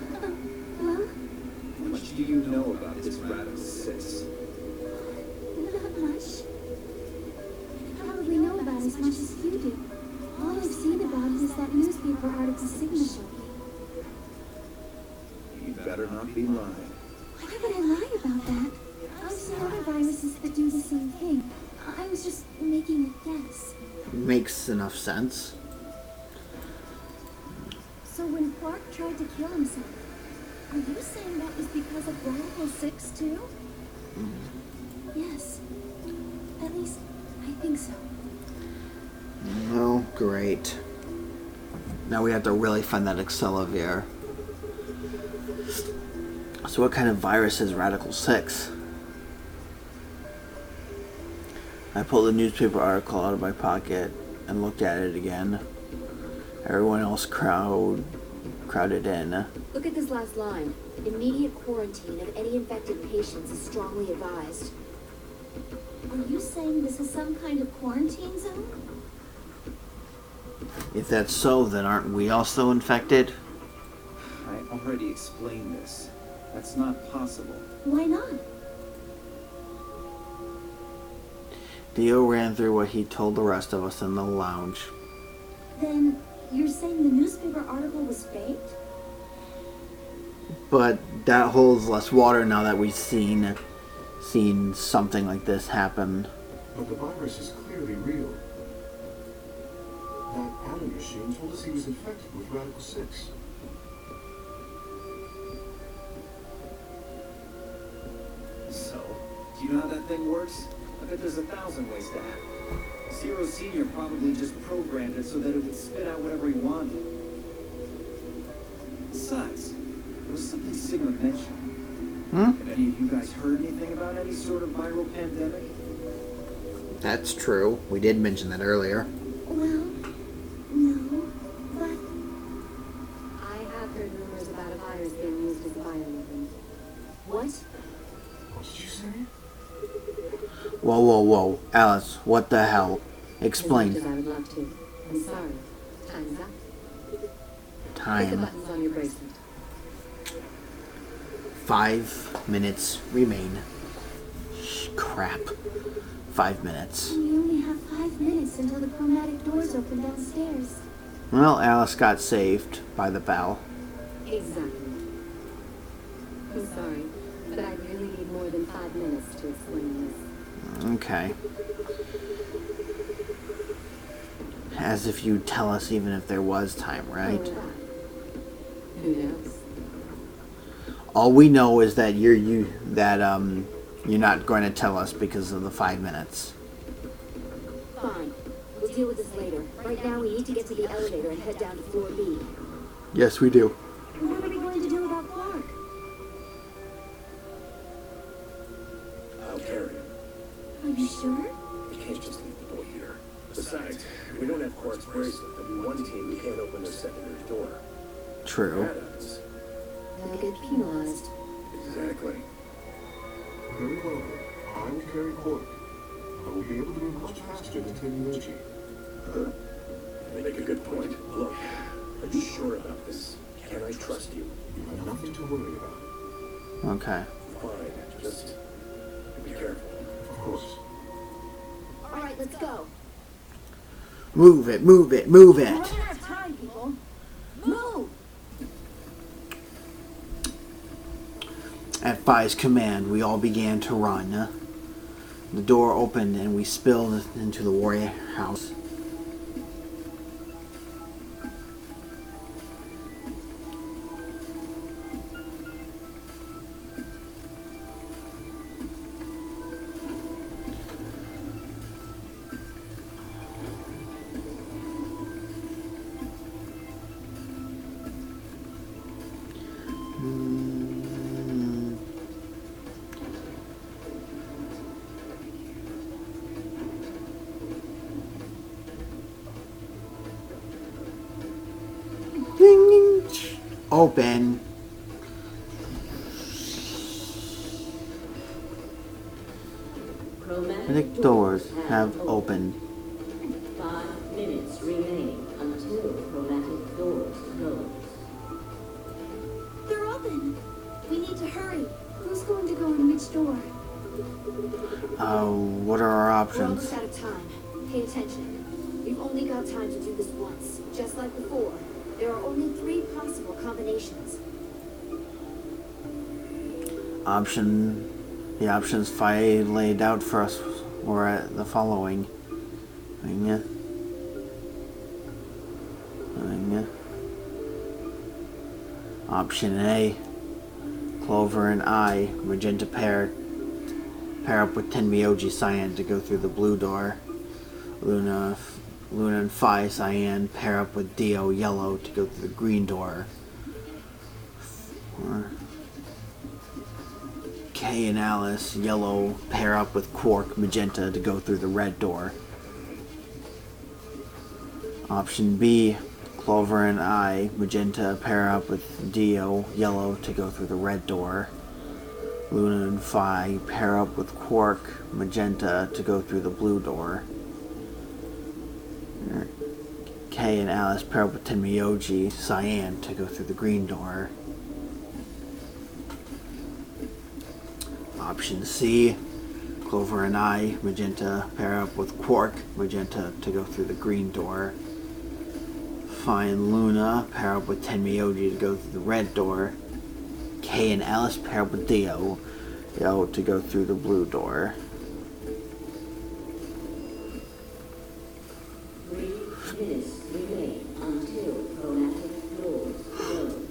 well, How much do you know about this Radical 6? not much. I probably know about as much as you do. All I've seen about it is that newspaper article Sigma showed me. You better not be lying. Why would I lie about that? I've seen other viruses that do the same thing. I was just making a guess. Makes enough sense. So when Clark tried to kill himself, are you saying that was because of Radical 6 too? Yes. At least, I think so. Oh, great. Now we have to really find that Accelavir. So what kind of virus is Radical 6? I pulled the newspaper article out of my pocket and looked at it again. Everyone else crowded in. Look at this last line. Immediate quarantine of any infected patients is strongly advised. Are you saying this is some kind of quarantine zone? If that's so, then aren't we also infected? I already explained this. That's not possible. Why not? Dio ran through what he told the rest of us in the lounge. Then you're saying the newspaper article was faked? But that holds less water now that we've seen something like this happen. But the virus is clearly real. That Adam machine told us he was infected with Radical 6. So, do you know how that thing works? I bet there's 1,000 ways to hack. Zero Senior probably just programmed it so that it would spit out whatever he wanted. Besides, there was something Sigma mentioned. Have any of you guys heard anything about any sort of viral pandemic? That's true. We did mention that earlier. Well, no, but Whoa, whoa, whoa. Alice, what the hell? As Explain. much as I would love to. I'm sorry. Time's up. Hit the Time. buttons on your bracelet. 5 minutes remain. Crap. 5 minutes. We only have 5 minutes until the chromatic doors open downstairs. Well, Alice got saved by the bell. Exactly. I'm sorry, but I really need more than 5 minutes to explain this. Okay. As if you'd tell us even if there was time, right? Who knows? All we know is that you're not going to tell us because of the 5 minutes. Fine. We'll deal with this later. Right now, we need to get to the elevator and head down to floor B. Yes, we do. What are we going to do about Clark? I'll carry him. Are you sure? We can't just leave the boy here. Besides, we don't have Quark's bracelet. There'll be one team who can't open their secondary door. True. Badass. They'll get penalized. Exactly. Very well. I will carry Quark. I will be able to move much faster than Tenyoji. You make a good point. Look, are you sure about this? Can I trust you? You have nothing to worry about. Okay. Fine. Just be careful. Of course. All right, let's go. Move it, move it, move We're it. running out of time, people. Move! At Phi's command, we all began to run. The door opened and we spilled into the warrior house. Open. The doors have opened. 5 minutes remain until chromatic doors close. They're open. We need to hurry. Who's going to go in which door? What are our We're options? almost out of time. Pay attention. We've only got time to do this once, just like before. There are only 3 possible combinations. The options Phi laid out for us were the following. Option A, Clover and I, Magenta pair up with Tenmyoji Cyan to go through the blue door. Luna and Phi Cyan pair up with Dio Yellow to go through the green door. Or Kay and Alice Yellow pair up with Quark Magenta to go through the red door. Option B, Clover and I Magenta pair up with Dio Yellow to go through the red door. Luna and Phi pair up with Quark Magenta to go through the blue door. Kay and Alice pair up with Tenmyoji Cyan to go through the green door. Option C, Clover and I Magenta pair up with Quark Magenta to go through the green door. Phi and Luna pair up with Tenmyoji to go through the red door. Kay and Alice pair up with Dio to go through the blue door. 3 minutes remain until chromatic doors close.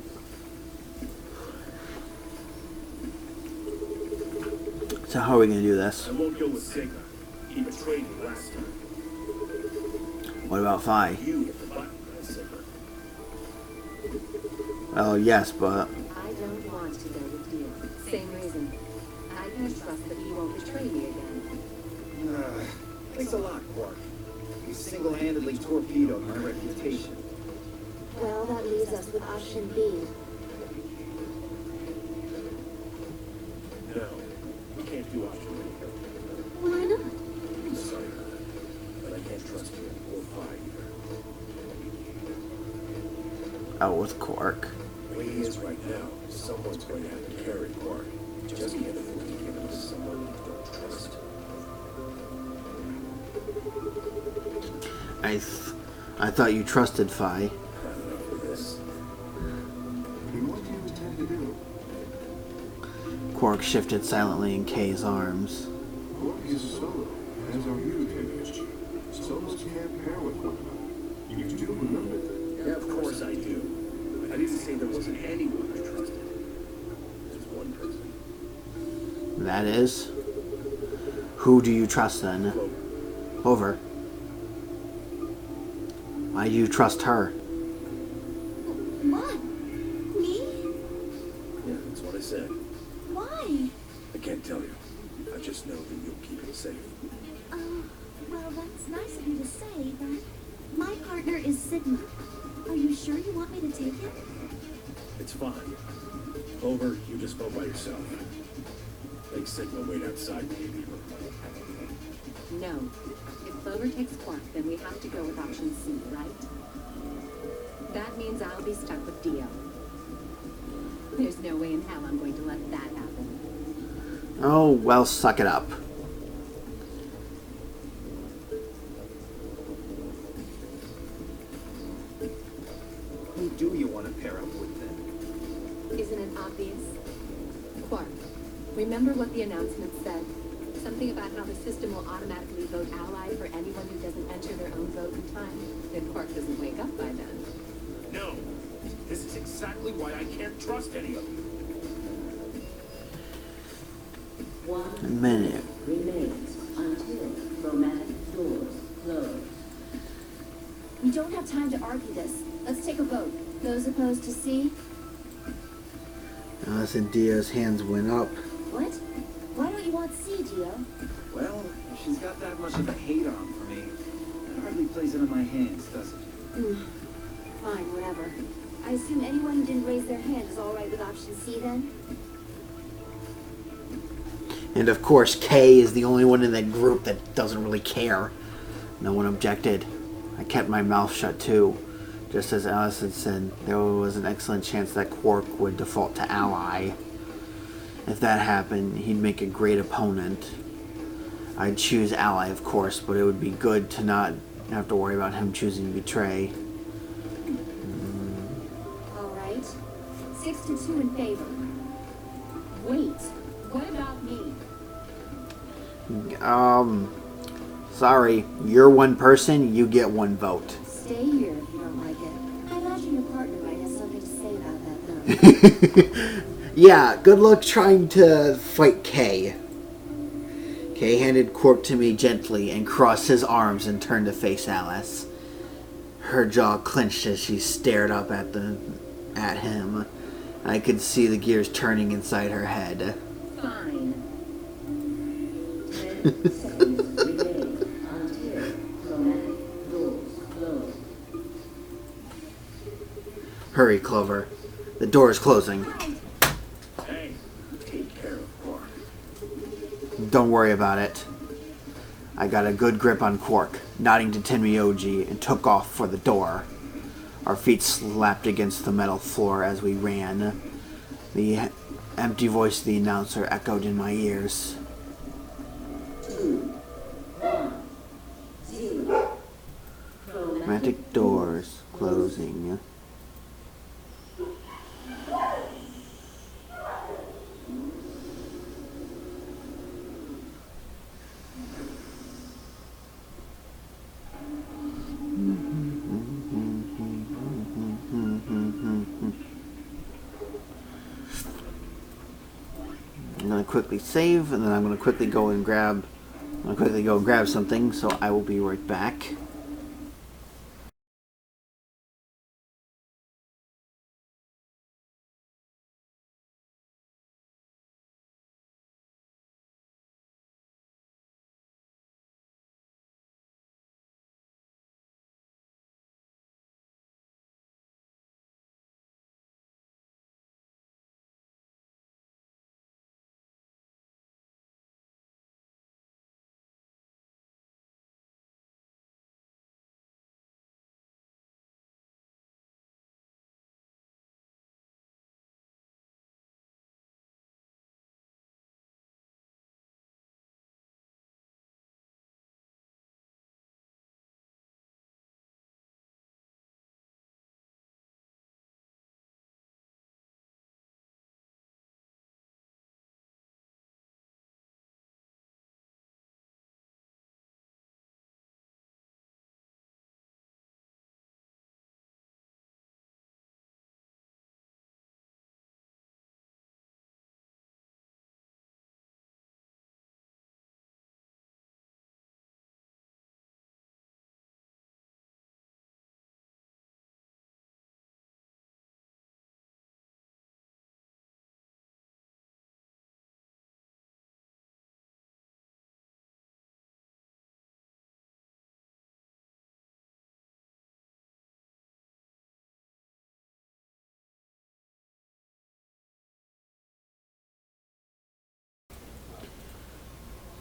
So how are we going to do this? I won't go with Sega. He betrayed me last time. What about Phi? You hit the button, Sega. Well, yes, but I don't want to go with you. Same reason. I can trust that you won't betray me again. Thanks a lot, Quark. You single-handedly torpedoed my reputation. Well, that leaves us with option B. No, we can't do option B. Why not? Oh, with Quark. The way he is right now, someone's going to have to carry Quark. You just can't afford to give him to someone you don't trust. I thought you trusted Phi. Not enough of this. And what do you intend to do? Quark shifted silently in Kay's arms. Quark is a solo, as are you, Tennichi. Solos can't pair with one another. You do remember that? Yeah, of course I do. I didn't say there wasn't anyone I trusted. Just one person. That is? Who do you trust then? Clover. Clover. Why do you trust her? What? Me? Yeah, that's what I said. Why? I can't tell you. I just know that you'll keep him safe. Well, that's nice of you to say, but my partner is Sigma. Are you sure you want me to take him? It's fine. Clover, you just go by yourself. Make Sigma wait outside the AV room. No. If Clover takes Quark, then we have to go with option C, right? That means I'll be stuck with Dio. There's no way in hell I'm going to let that happen. Oh, well, suck it up. Who do you want to pair up with then? Isn't it obvious? Quark. Remember what the announcement said? Something about how the system will automatically vote ally for anyone who doesn't enter their own vote in time. If Quark doesn't wake up by then. No. This is exactly why I can't trust any of you. 1 minute remains until chromatic doors close. We don't have time to argue this. Let's take a vote. Those opposed to C? Alice and Dio's hands went up. What? Why don't you want C, Dio? Well, if she's got that much of a hate on for me, that hardly plays into my hands, does it? Fine, whatever. I assume anyone who didn't raise their hand is all right with option C then? And of course, Kay is the only one in that group that doesn't really care. No one objected. I kept my mouth shut too. Just as Alice had said, there was an excellent chance that Quark would default to ally. If that happened, he'd make a great opponent. I'd choose ally, of course, but it would be good to not have to worry about him choosing betray. All right. 6 to 2 in favor. Wait, what about me? Sorry, you're one person, you get one vote. Stay here if you don't like it. I imagine your partner might have something to say about that, though. Yeah, good luck trying to fight Kay. Kay handed Quark to me gently and crossed his arms and turned to face Alice. Her jaw clenched as she stared up at him. I could see the gears turning inside her head. Fine. 10 seconds remain until chromatic doors close. Hurry, Clover. The door is closing. Hey, take care of Quark. Don't worry about it. I got a good grip on Quark, nodding to Tenryoji, and took off for the door. Our feet slapped against the metal floor as we ran. The empty voice of the announcer echoed in my ears. 2, 1, 0. Chromatic doors closing. I'm going to quickly save, and then I'm going to quickly go and grab something, so I will be right back.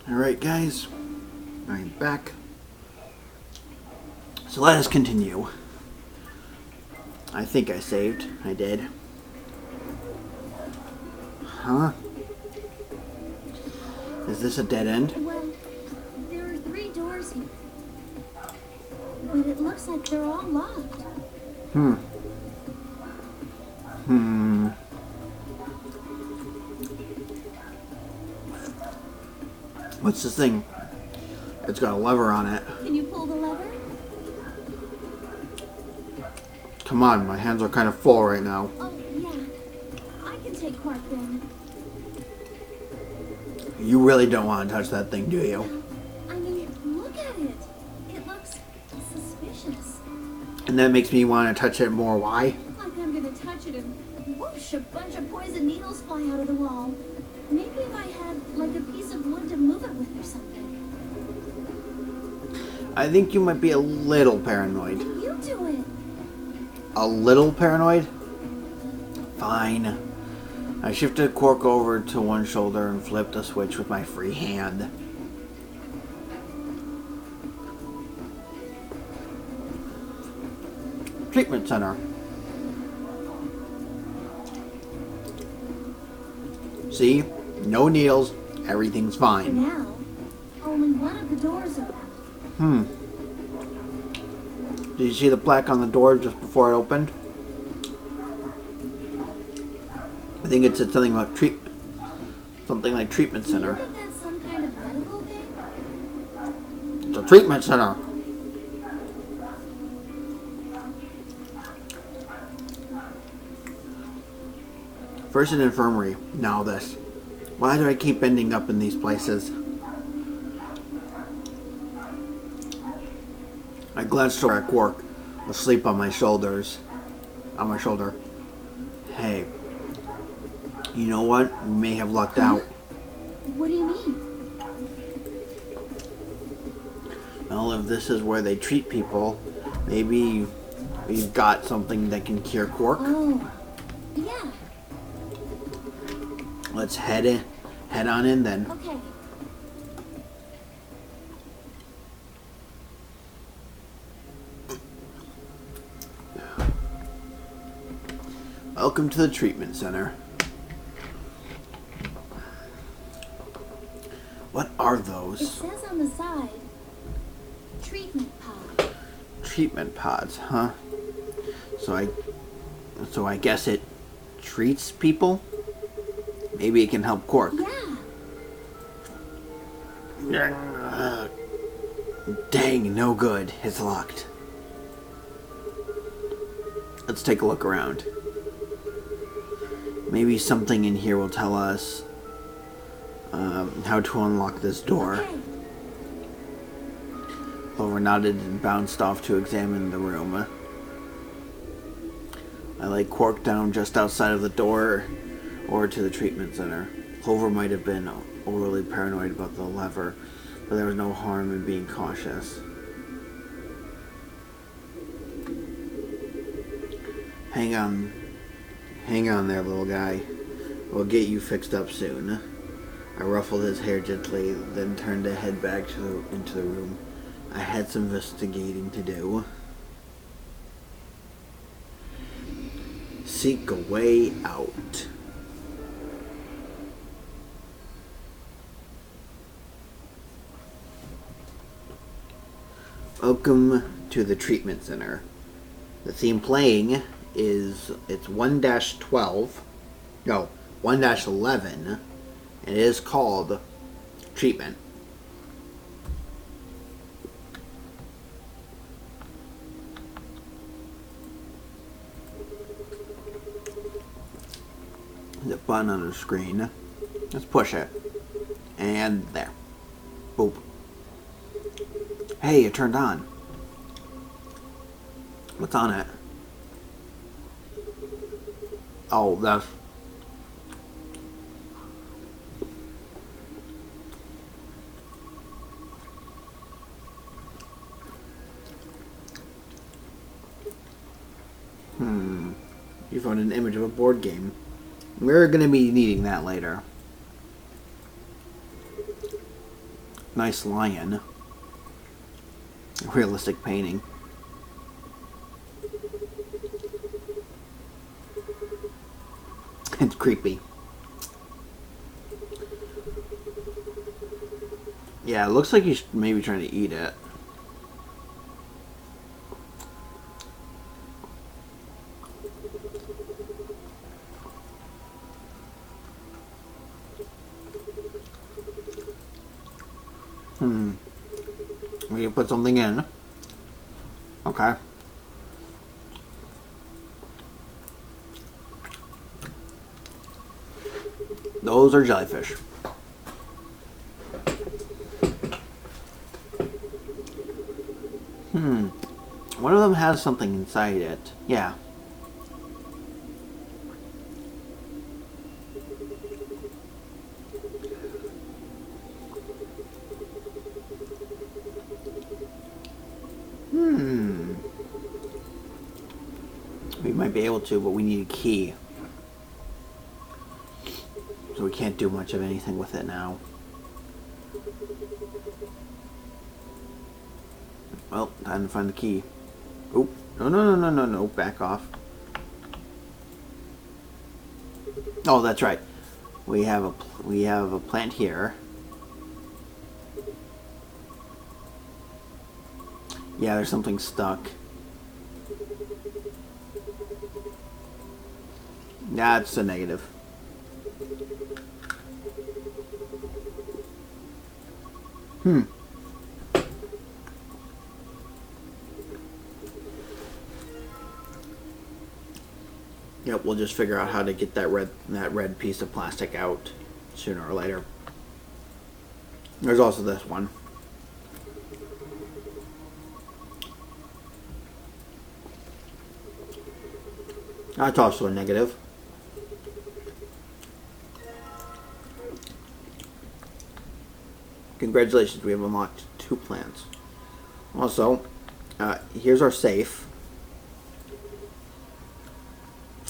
Alright, guys. I'm back. So let us continue. I think I saved. I did. Huh? Is this a dead end? Well, there are 3 doors here. But it looks like they're all locked. What's this thing? It's got a lever on it. Can you pull the lever? Come on, my hands are kind of full right now. Oh, yeah. I can take Quark then. You really don't want to touch that thing, do you? I mean, look at it. It looks suspicious. And that makes me want to touch it more. Why? Like I'm gonna touch it and whoosh, a bunch of poison needles fly out of the wall. Maybe if I had, like, a piece of wood to move it with or something. I think you might be a little paranoid. You do it. A little paranoid? Fine. I shifted Quark over to one shoulder and flipped a switch with my free hand. Treatment center. See? No needles. Everything's For fine. now, only one of the doors open. Did you see the plaque on the door just before it opened? I think it said something about something like treatment Do you center. think that's some kind of medical thing? It's a treatment center. First an infirmary, now this. Why do I keep ending up in these places? I glanced over at Quark, asleep on my shoulder. Hey, you know what? We may have lucked out. What do you mean? Well, if this is where they treat people, maybe we've got something that can cure Quark. Oh, yeah. Let's head on in then. Okay. Welcome to the treatment center. What are It those? says on the side, treatment pod. Treatment pods, huh? So I guess it treats people? Maybe it can help Quark. Yeah. Dang, no good. It's locked. Let's take a look around. Maybe something in here will tell us how to unlock this door. Okay. Clover nodded and bounced off to examine the room. I laid Quark down just outside of the door or to the treatment center. Clover might have been overly paranoid about the lever, but there was no harm in being cautious. Hang on there, little guy. We'll get you fixed up soon. I ruffled his hair gently, then turned to head back into the room. I had some investigating to do. Seek a way out. Welcome to the treatment center. The theme playing is it's 1-11, and it is called Treatment. The button on the screen. Let's push it. And there. Boop. Hey, it turned on. What's on it? Oh, that's... You found an image of a board game. We're going to be needing that later. Nice lion. Realistic painting. It's creepy. Yeah, it looks like he's maybe trying to eat it. We can put something in. Okay. Those are jellyfish. One of them has something inside it. Yeah. We might be able to, but we need a key. So we can't do much of anything with it now. Well, time to find the key. Oop. No. Back off. Oh, that's right. We have a plant here. Yeah, there's something stuck. That's a negative. Yep, we'll just figure out how to get that red piece of plastic out sooner or later. There's also this one. That's also a negative. Congratulations, we have unlocked 2 plants. Also, here's our safe.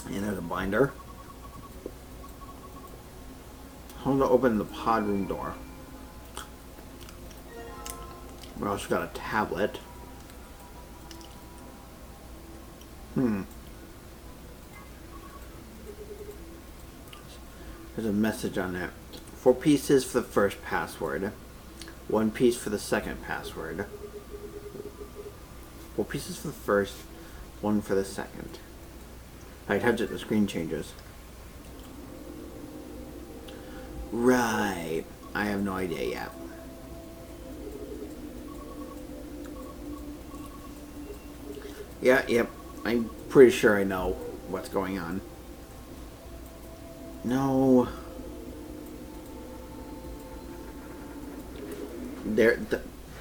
And there's a binder. Hold to open the pod room door. We also got a tablet. There's a message on it. 4 pieces for the first password. 1 piece for the second password. 4 pieces for the first, 1 for the second. If I touch it, the screen changes. Right. I have no idea yet. Yep. I'm pretty sure I know what's going on. No.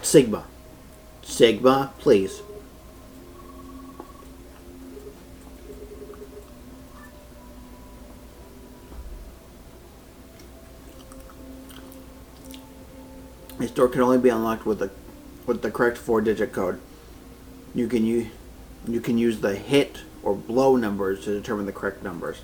Sigma. Sigma, please. This door can only be unlocked with the correct 4-digit code. You can use the hit or blow numbers to determine the correct numbers.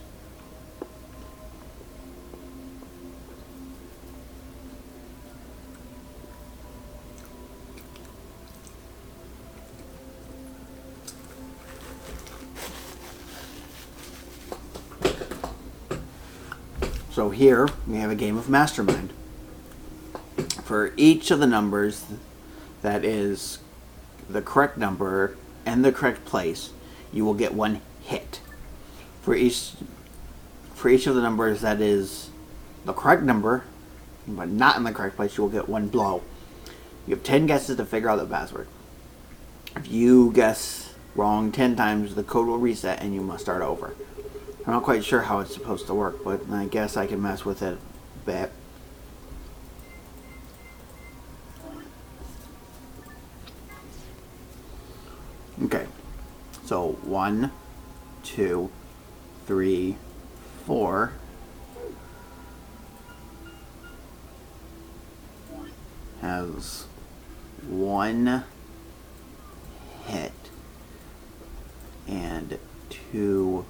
So here we have a game of Mastermind. For each of the numbers that is the correct number and the correct place, you will get 1 hit. For each of the numbers that is the correct number but not in the correct place, you will get 1 blow. You have 10 guesses to figure out the password. If you guess wrong 10 times, the code will reset and you must start over. I'm not quite sure how it's supposed to work, but I guess I can mess with it a bit. Okay, so 1, 2, 3, 4. Has 1 hit and 2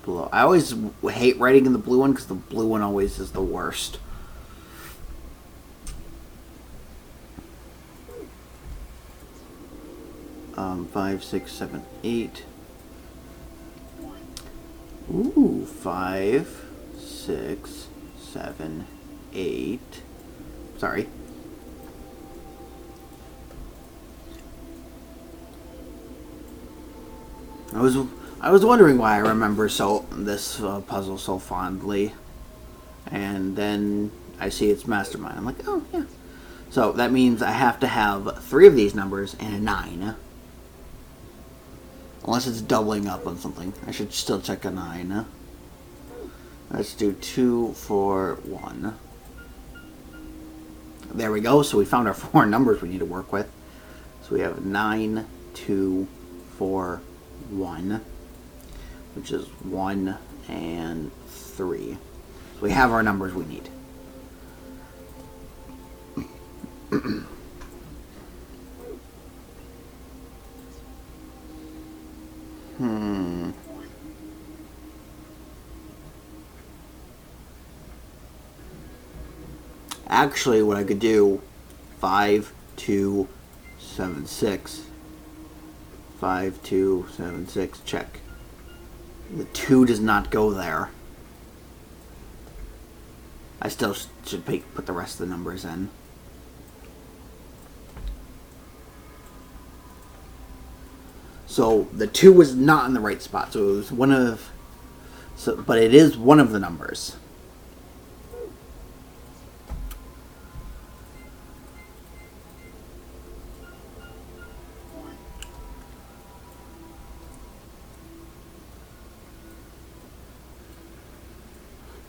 blow. I always hate writing in the blue one because the blue one always is the worst. 5, 6, 7, 8. Ooh, 5, 6, 7, 8. Sorry. I was wondering why I remember this puzzle so fondly, and then I see it's Mastermind. I'm like, oh yeah. So that means I have to have 3 of these numbers and a 9. Unless it's doubling up on something. I should still check a 9. Let's do 2, 4, 1. There we go. So we found our 4 numbers we need to work with. So we have 9, 2, 4, 1. Which is 1 and 3. So we have our numbers we need. Actually, what I could do, 5, 2, 7, 6. 5, 2, 7, 6, check. The 2 does not go there. I still should put the rest of the numbers in. So the 2 was not in the right spot. So it was one of... but it is one of the numbers.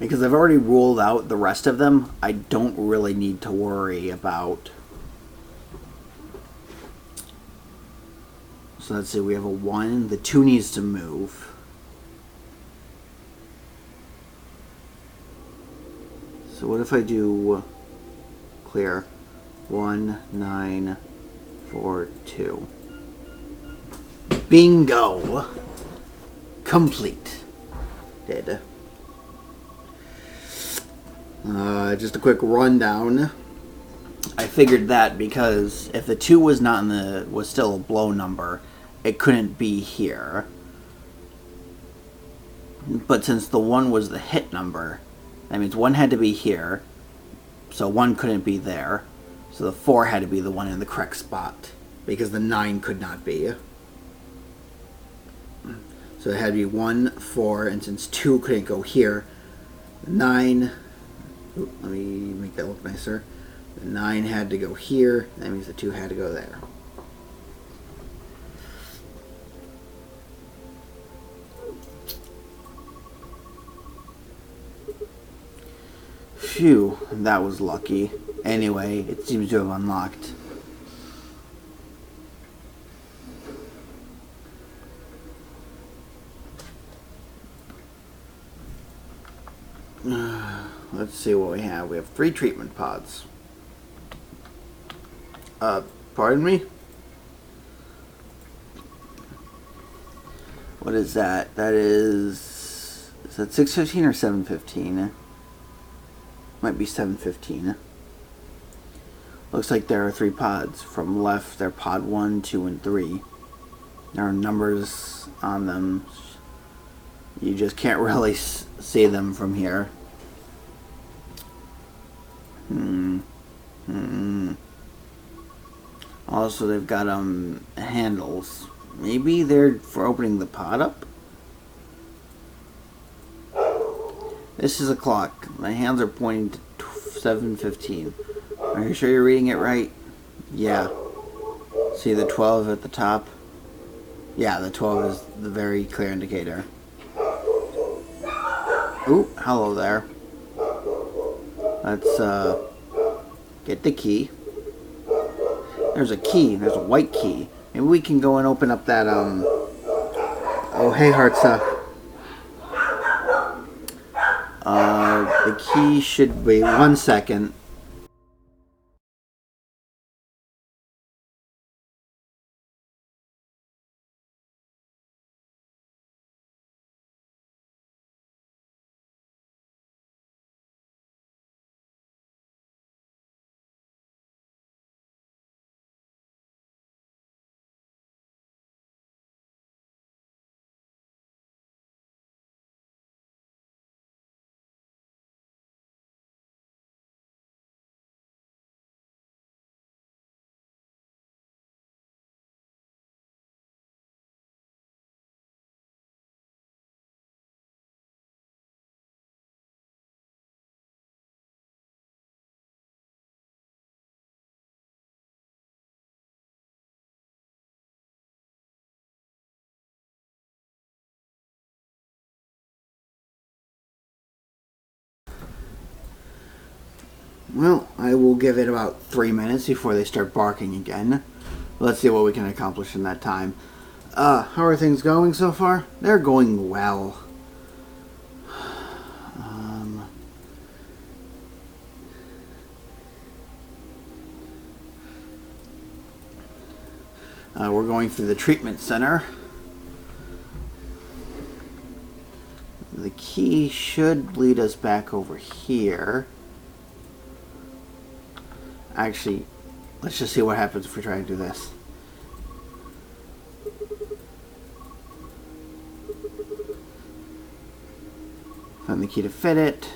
Because I've already ruled out the rest of them, I don't really need to worry about... So let's see, we have a 1. The 2 needs to move. So what if I do clear 1, 9, 4, 2. Bingo! Complete. Did. Just a quick rundown. I figured that because if the 2 was not was still a blow number, it couldn't be here. But since the 1 was the hit number, that means 1 had to be here, so 1 couldn't be there. So the 4 had to be the one in the correct spot, because the 9 could not be. So it had to be 1, 4, and since 2 couldn't go here, 9... Ooh, let me make that look nicer. The 9 had to go here, that means the 2 had to go there. Phew, that was lucky. Anyway, it seems to have unlocked. Let's see what we have. We have 3 treatment pods. Pardon me? What is that? That is that 615 or 715? Might be 715. Looks like there are 3 pods. From left, they're pod 1, 2, and 3. There are numbers on them. You just can't really see them from here. Also, they've got handles. Maybe they're for opening the pod up? This is a clock. My hands are pointing to 7:15. Are you sure you're reading it right? Yeah. See the 12 at the top? Yeah, the 12 is the very clear indicator. Ooh, hello there. Let's get the key. There's a key. There's a white key. Maybe we can go and open up that oh, hey, Heartsa. The key should be 1 second. Well, I will give it about 3 minutes before they start barking again. Let's see what we can accomplish in that time. How are things going so far? They're going well. We're going through the treatment center. The key should lead us back over here. Actually, let's just see what happens if we try to do this. Find the key to fit it.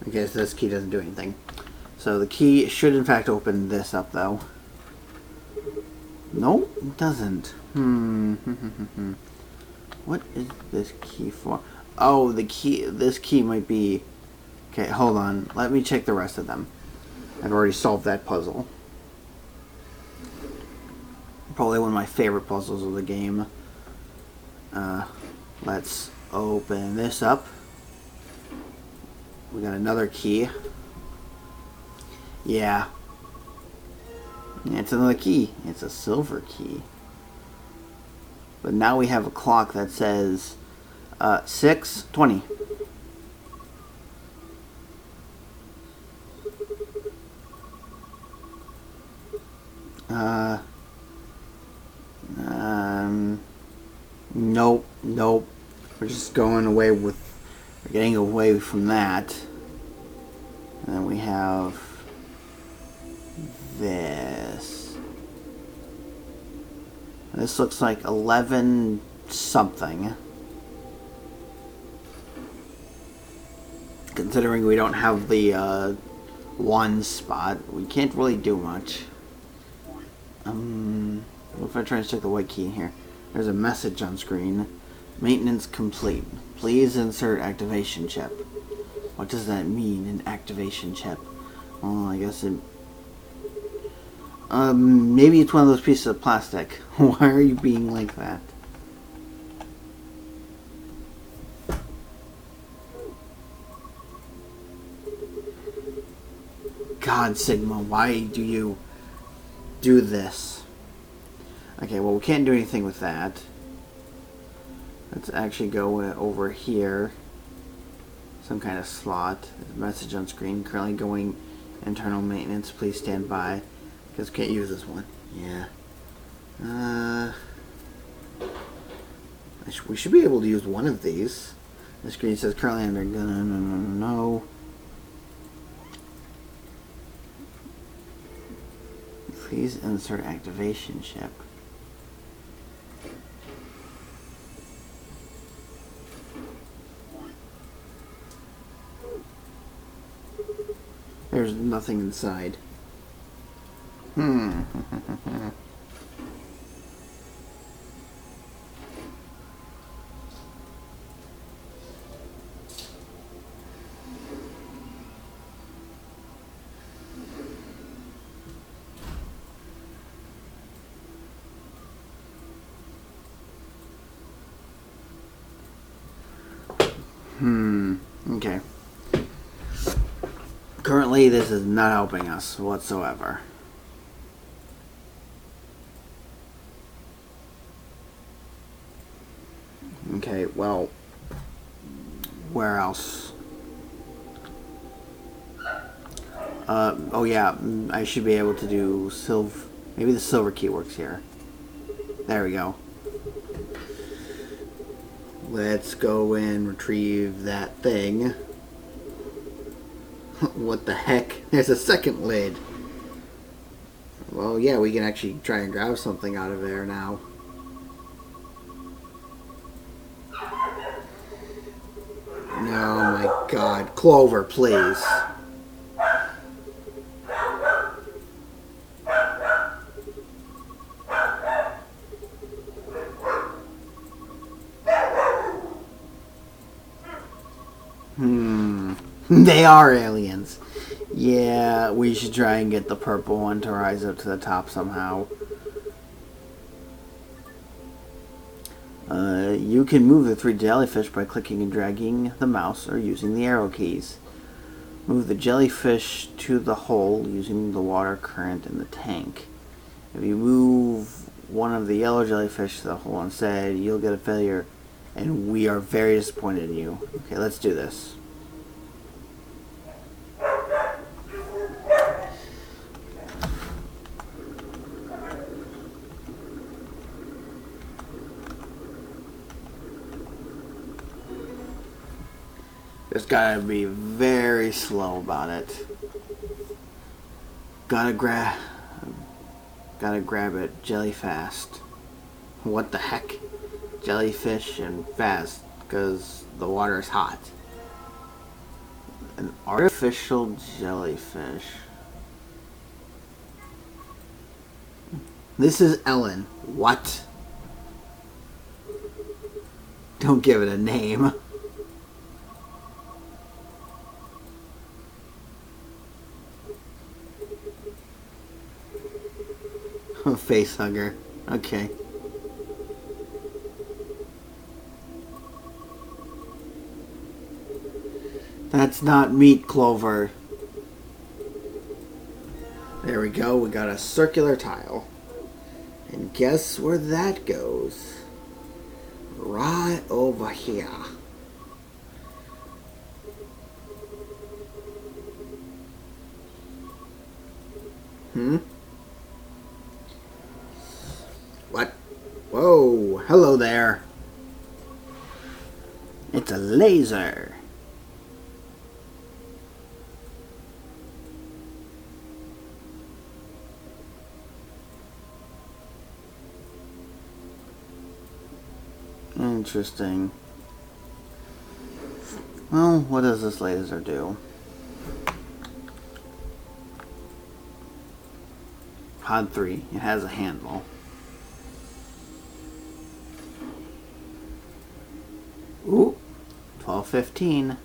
I guess this key doesn't do anything. So the key should in fact open this up though. Nope, it doesn't. What is this key for? Oh, the key, this key might be... Okay, hold on. Let me check the rest of them. I've already solved that puzzle. Probably one of my favorite puzzles of the game. Let's open this up. We got another key. Yeah. It's another key. It's a silver key. But now we have a clock that says 6:20. Nope. We're just going away with, we're getting away from that. And then we have this. This looks like 11 something. Considering we don't have the one spot, we can't really do much. What if I try to stick the white key in here? There's a message on screen. Maintenance complete. Please insert activation chip. What does that mean, an activation chip? Well, I guess it... maybe it's one of those pieces of plastic. Why are you being like that? God, Sigma, why do you do this? Okay, well, we can't do anything with that. Let's actually go over here. Some kind of slot. Message on screen. Currently going internal maintenance. Please stand by. Because we can't use this one. Yeah. We should be able to use one of these. The screen says currently under... No. Please insert activation chip. There's nothing inside. Okay. Currently, this is not helping us whatsoever. Okay, well, where else? Oh yeah, I should be able to do silver. Maybe the silver key works here. There we go. Let's go and retrieve that thing. What the heck? There's a second lid. Well, yeah, we can actually try and grab something out of there now. Oh my god. Clover, please. They are aliens. Yeah, we should try and get the purple one to rise up to the top somehow. You can move the 3 jellyfish by clicking and dragging the mouse or using the arrow keys. Move the jellyfish to the hole using the water current in the tank. If you move one of the yellow jellyfish to the hole instead, you'll get a failure, and we are very disappointed in you. Okay, let's do this. Just gotta be very slow about it. Gotta grab it jelly fast. What the heck? Jellyfish and fast, because the water is hot. An artificial jellyfish. This is Ellen. What? Don't give it a name. Face hugger. Okay. That's not meat, Clover. There we go. We got a circular tile. And guess where that goes? Right over here. What? Whoa, hello there. It's a laser. Interesting. Well, what does this laser do? Pod 3. It has a handle. Ooh, 12:15.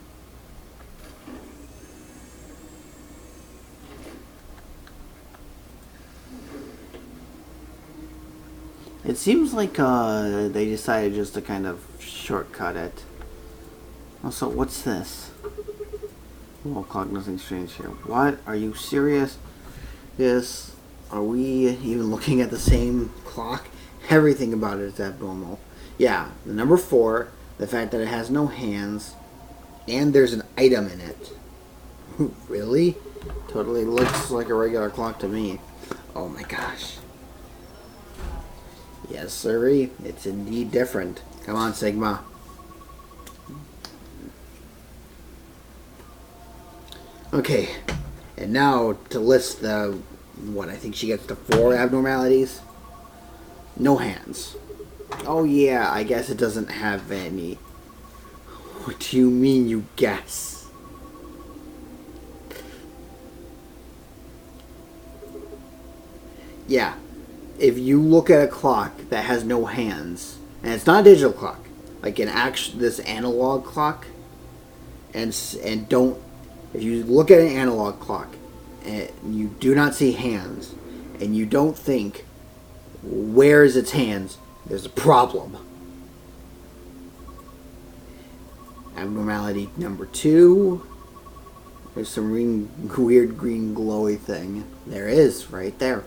It seems like they decided just to kind of shortcut it. Also, what's this? Wall clock, nothing strange here. What? Are you serious? Yes. Are we even looking at the same clock? Everything about it is abnormal. Yeah, the number 4. The fact that it has no hands, and there's an item in it. Really? Totally looks like a regular clock to me. Oh my gosh. Yes, sirree. It's indeed different. Come on, Sigma. Okay. And now to list the, what, I think she gets to 4 abnormalities. No hands. Oh yeah, I guess it doesn't have any. What do you mean you guess? Yeah, if you look at a clock that has no hands, and it's not a digital clock, like this analog clock, and don't, if you look at an analog clock and you do not see hands, and you don't think, where is its hands? There's a problem. Abnormality number 2. There's some weird green glowy thing. There is, right there.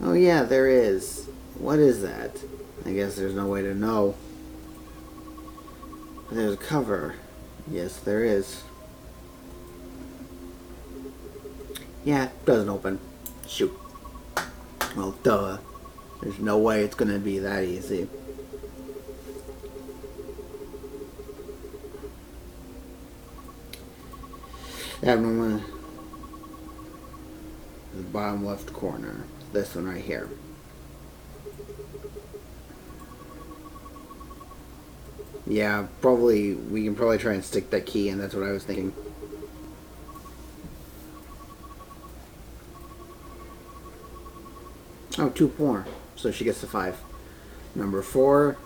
Oh yeah, there is. What is that? I guess there's no way to know. But there's a cover. Yes, there is. Yeah, it doesn't open. Shoot. Well, duh. There's no way it's gonna be that easy. Abnormal. The bottom left corner. This one right here. Yeah, probably, we can probably try and stick that key in, that's what I was thinking. Oh, 2 more. So she gets to 5. Number 4.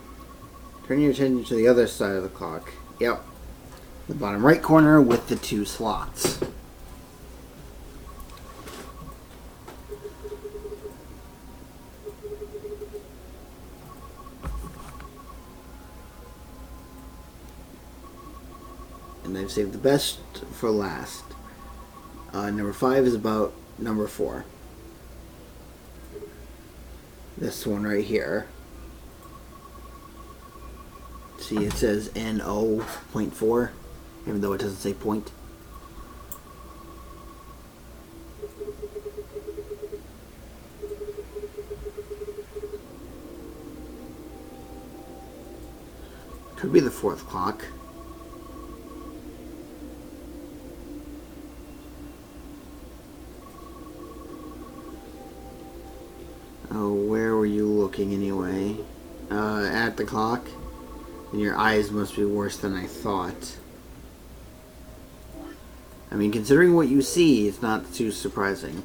Turn your attention to the other side of the clock. Yep. The bottom right corner with the 2 slots. and I've saved the best for last. Number 5 is about number 4. This one right here. See, it says NO.4, even though it doesn't say point. Could be the 4th clock. Oh, where were you looking anyway? At the clock? And your eyes must be worse than I thought. I mean, considering what you see, it's not too surprising.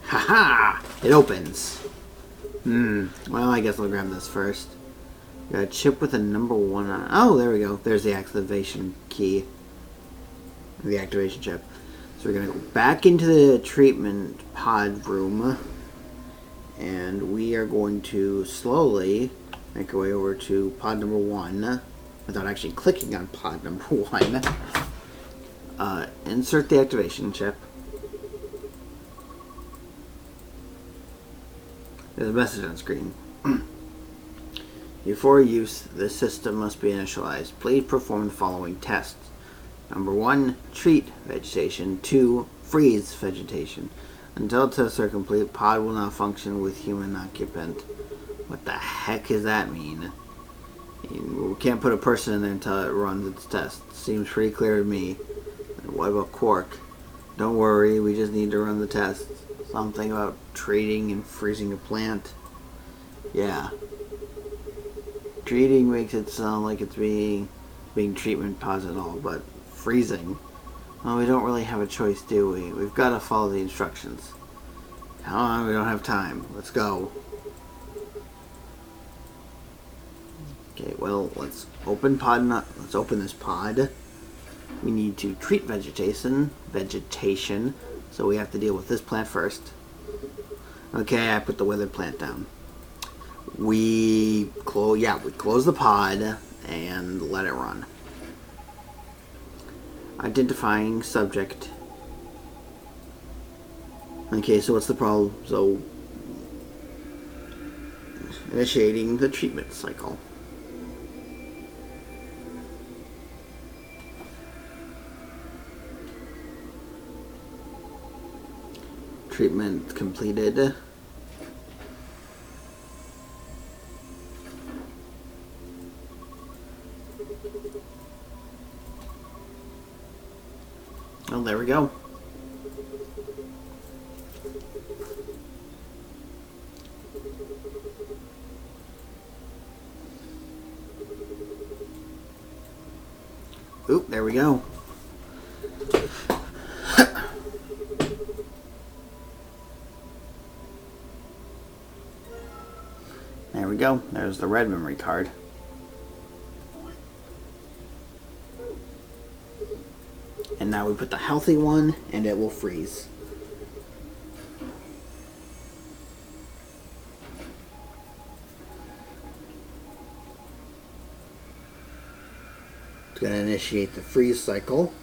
Haha! It opens! Well, I guess I'll grab this first. Got a chip with a number 1 on it. Oh, there we go. There's the activation key. The activation chip. So we're going to go back into the treatment pod room. And we are going to slowly make our way over to pod number 1. Without actually clicking on pod number 1. Insert the activation chip. There's a message on screen. Before use, the system must be initialized. Please perform the following tests. Number 1, treat vegetation. 2, freeze vegetation. Until tests are complete, pod will not function with human occupant. What the heck does that mean? We can't put a person in there until it runs its test. Seems pretty clear to me. And what about Quark? Don't worry, we just need to run the test. Something about treating and freezing a plant. Yeah. Treating makes it sound like it's being treatment pods and all, but freezing? Well, we don't really have a choice, do we? We've got to follow the instructions. Come on, we don't have time. Let's go. Okay, well, let's open this pod. We need to treat vegetation, so we have to deal with this plant first. Okay, I put the withered plant down. We close the pod and let it run. Identifying subject. Okay, so what's the problem? So, initiating the treatment cycle. Treatment completed. Oh, there we go. Oop, there we go. There we go. There's the red memory card. And now we put the healthy one, and it will freeze. It's going to initiate the freeze cycle.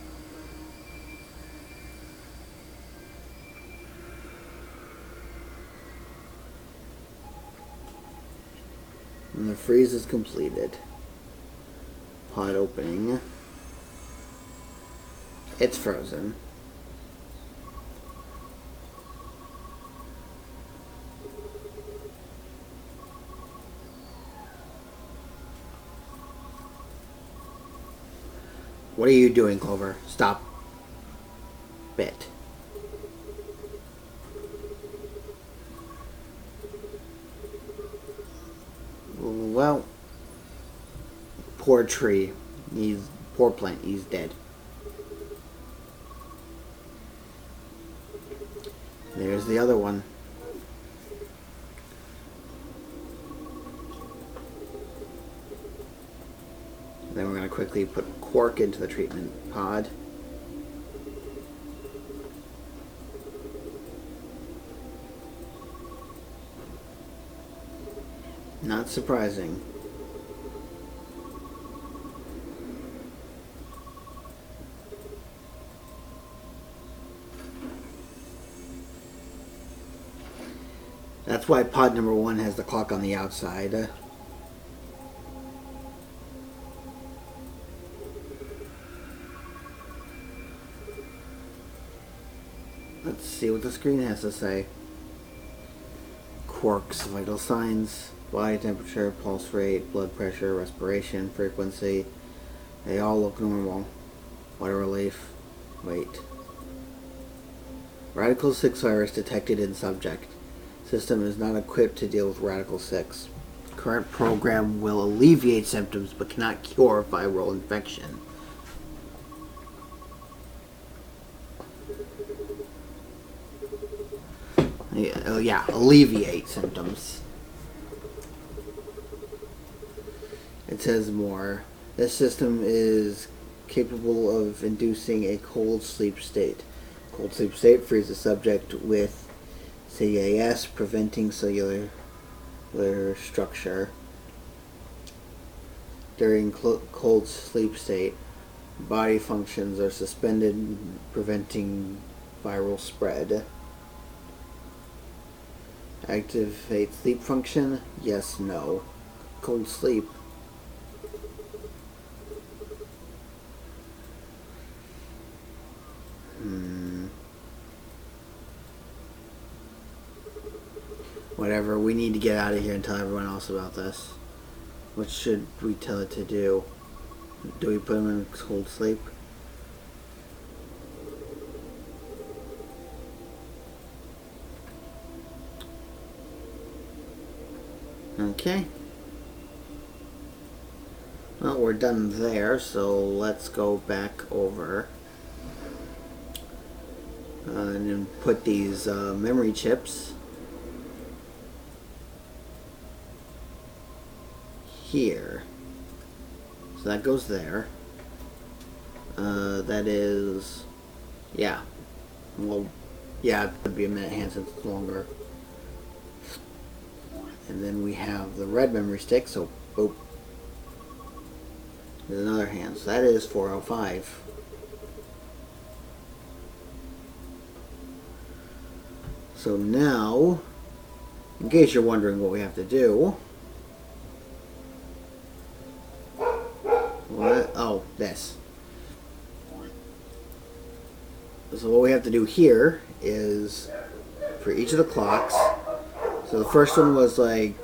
And the freeze is completed. Pod opening. It's frozen. What are you doing, Clover? Stop. Bit. Well, poor tree. Poor plant. He's dead. There's the other one. Then we're going to quickly put Quark into the treatment pod. Not surprising. That's why pod number 1 has the clock on the outside. Let's see what the screen has to say. Quarks, vital signs, body temperature, pulse rate, blood pressure, respiration, frequency. They all look normal. Water relief. Wait. Radical 6 virus detected in subject. System is not equipped to deal with Radical 6. Current program will alleviate symptoms but cannot cure viral infection. Yeah, alleviate symptoms. It says more. This system is capable of inducing a cold sleep state. Cold sleep state frees the subject with CAS, preventing cellular structure. During cold sleep state, body functions are suspended, preventing viral spread. Activate sleep function? Yes, no. Cold sleep. Whatever, we need to get out of here and tell everyone else about this. What should we tell it to do? Do we put them in cold sleep? Okay. Well, we're done there, so let's go back over and then put these memory chips here. So that goes there. That is, yeah. Well, yeah, it could be a minute hand since it's longer. And then we have the red memory stick, so boop. There's another hand, so that is 405. So now, in case you're wondering what we have to do, what? Oh, this. So what we have to do here is, for each of the clocks, so the first one was like,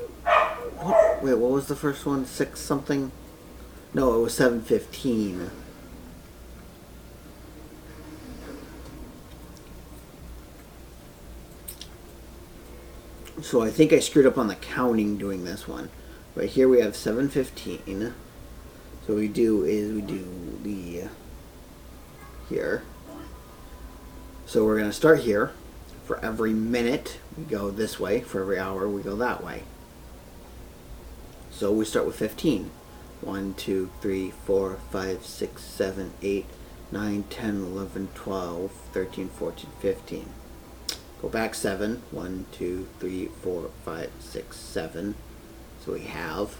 what was the first one? 6 something? No, it was 7:15. So I think I screwed up on the counting doing this one. But here we have 7:15. So what we do is we do the here. So we're going to start here. For every minute, we go this way. For every hour, we go that way. So we start with 15. 1, 2, 3, 4, 5, 6, 7, 8, 9, 10, 11, 12, 13, 14, 15. Go back 7. 1, 2, 3, 4, 5, 6, 7. So we have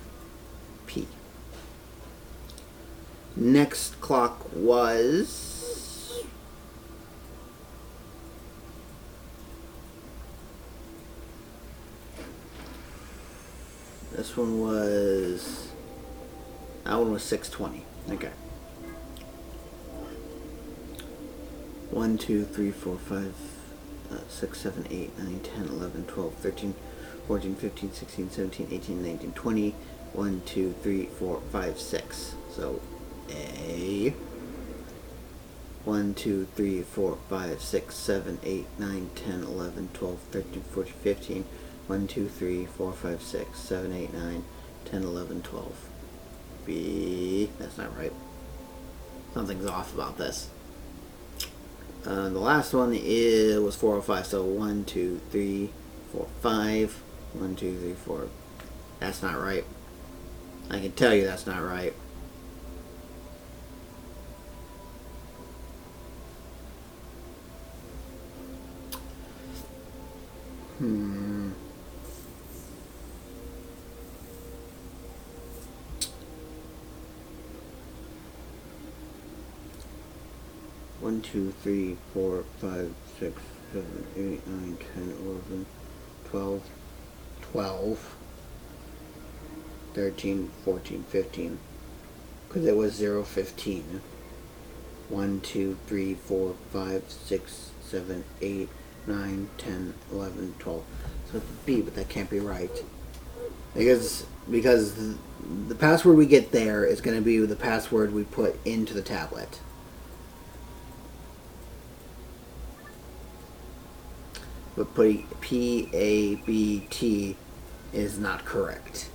P. Next clock was... This one was... That one was 6:20. Okay. 1, 2, 3, 4, 5, 6, 7, 8, 9, 10, 11, 12, 13, 14, 15, 16, 17, 18, 19, 20. 1, 2, 3, 4, 5, 6. So A. 1, 2, 3, 4, 5, 6, 7, 8, 9, 10, 11, 12, 13, 14, 15. 1, 2, 3, 4, 5, 6, 7, 8, 9, 10, 11, 12. B. That's not right. Something's off about this. The last one was 405. So 1, 2, 3, 4, 5. 1, 2, 3, 4. That's not right. I can tell you that's not right. Hmm. 1, 2, 3, 4, 5, 6, 7, 8, 9, 10, 11, 12, 12, 13, 14, 15. Because it was 0, 15. 1, 2, 3, 4, 5, 6, 7, 8, 9, 10, 11, 12. So it's B, but that can't be right. Because the password we get there is going to be the password we put into the tablet. But putting PABT is not correct.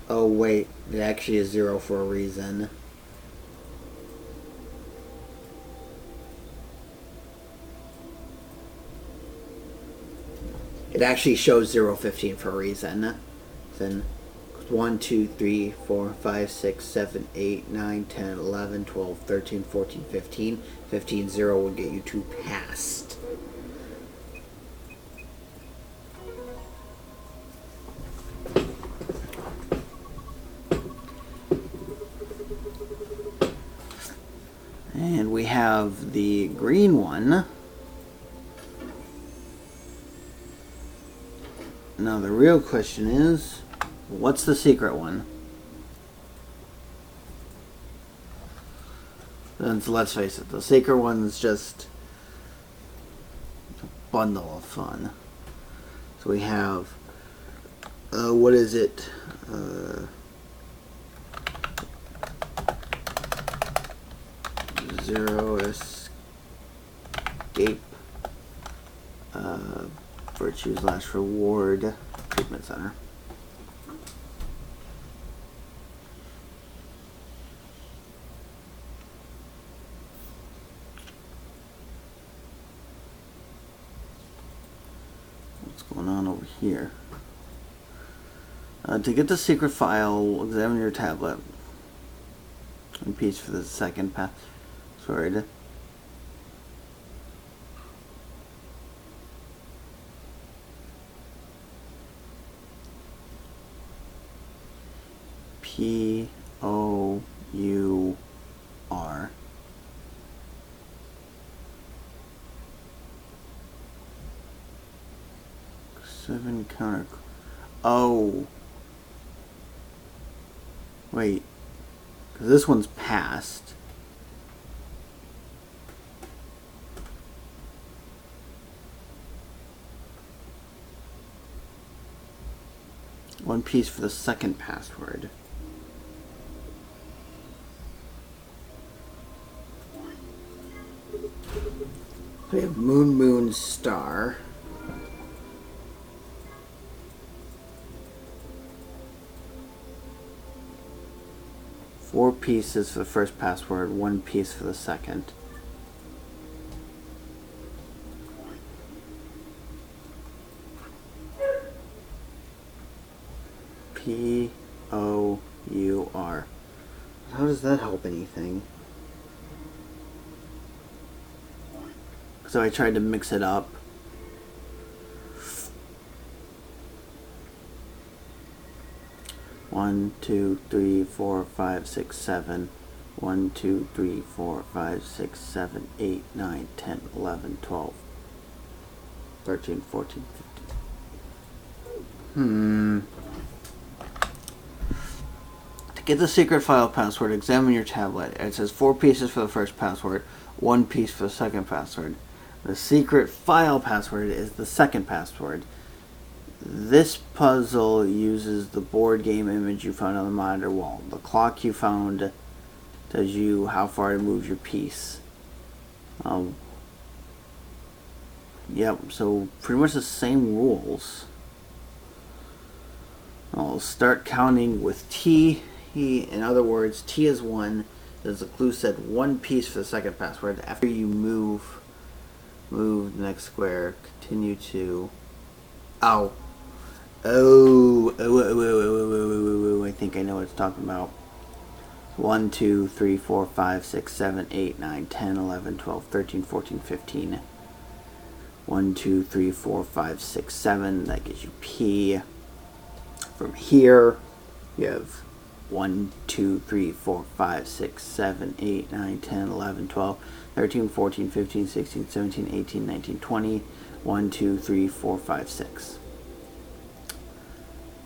Oh wait, it actually is 0 for a reason. It actually shows 0, 15 for a reason. Then 1, 2, 3, 4, 5, 6, 7, 8, 9, 10, 11, 12, 13, 14, 15. 15, 0 will get you to past. And we have the green one. Now the real question is, what's the secret one? And so let's face it, the secret one's just a bundle of fun. So we have, what is it? Zero escape. Virtue's last reward. Treatment center. What's going on over here? To get the secret file, examine your tablet. One piece for the second password. P-O-U-R. Seven counter. Oh. Wait. Because this one's passed. One piece for the second password. So we have Moon, Moon, Star. Four pieces for the first password, one piece for the second. P-O-U-R. How does that help anything? So I tried to mix it up. One, two, three, four, five, six, seven. 1, 2, 3, 4, 5, 6, 7, 8, 9, 10, 11, 12, 13, 14, 15. To get the secret file password, examine your tablet. It says 4 pieces for the first password, 1 piece for the second password. The secret file password is the second password. This puzzle uses the board game image you found on the monitor wall. The clock you found tells you how far to move your piece. Yep, so pretty much the same rules. I'll start counting with T. In other words, T is 1. As the clue said, 1 piece for the second password. After you move the next square, continue to... I think I know what it's talking about. 1, 2, 3, 4, 5, 6, 7, 8, 9, 10, 11, 12, 13, 14, 15. 1, 2, 3, 4, 5, 6, 7. That gives you P. From here, you have 1, 2, 3, 4, 5, 6, 7, 8, 9, 10, 11, 12, 13, 14, 15, 16, 17, 18, 19, 20. 1, 2, 3, 4, 5, 6.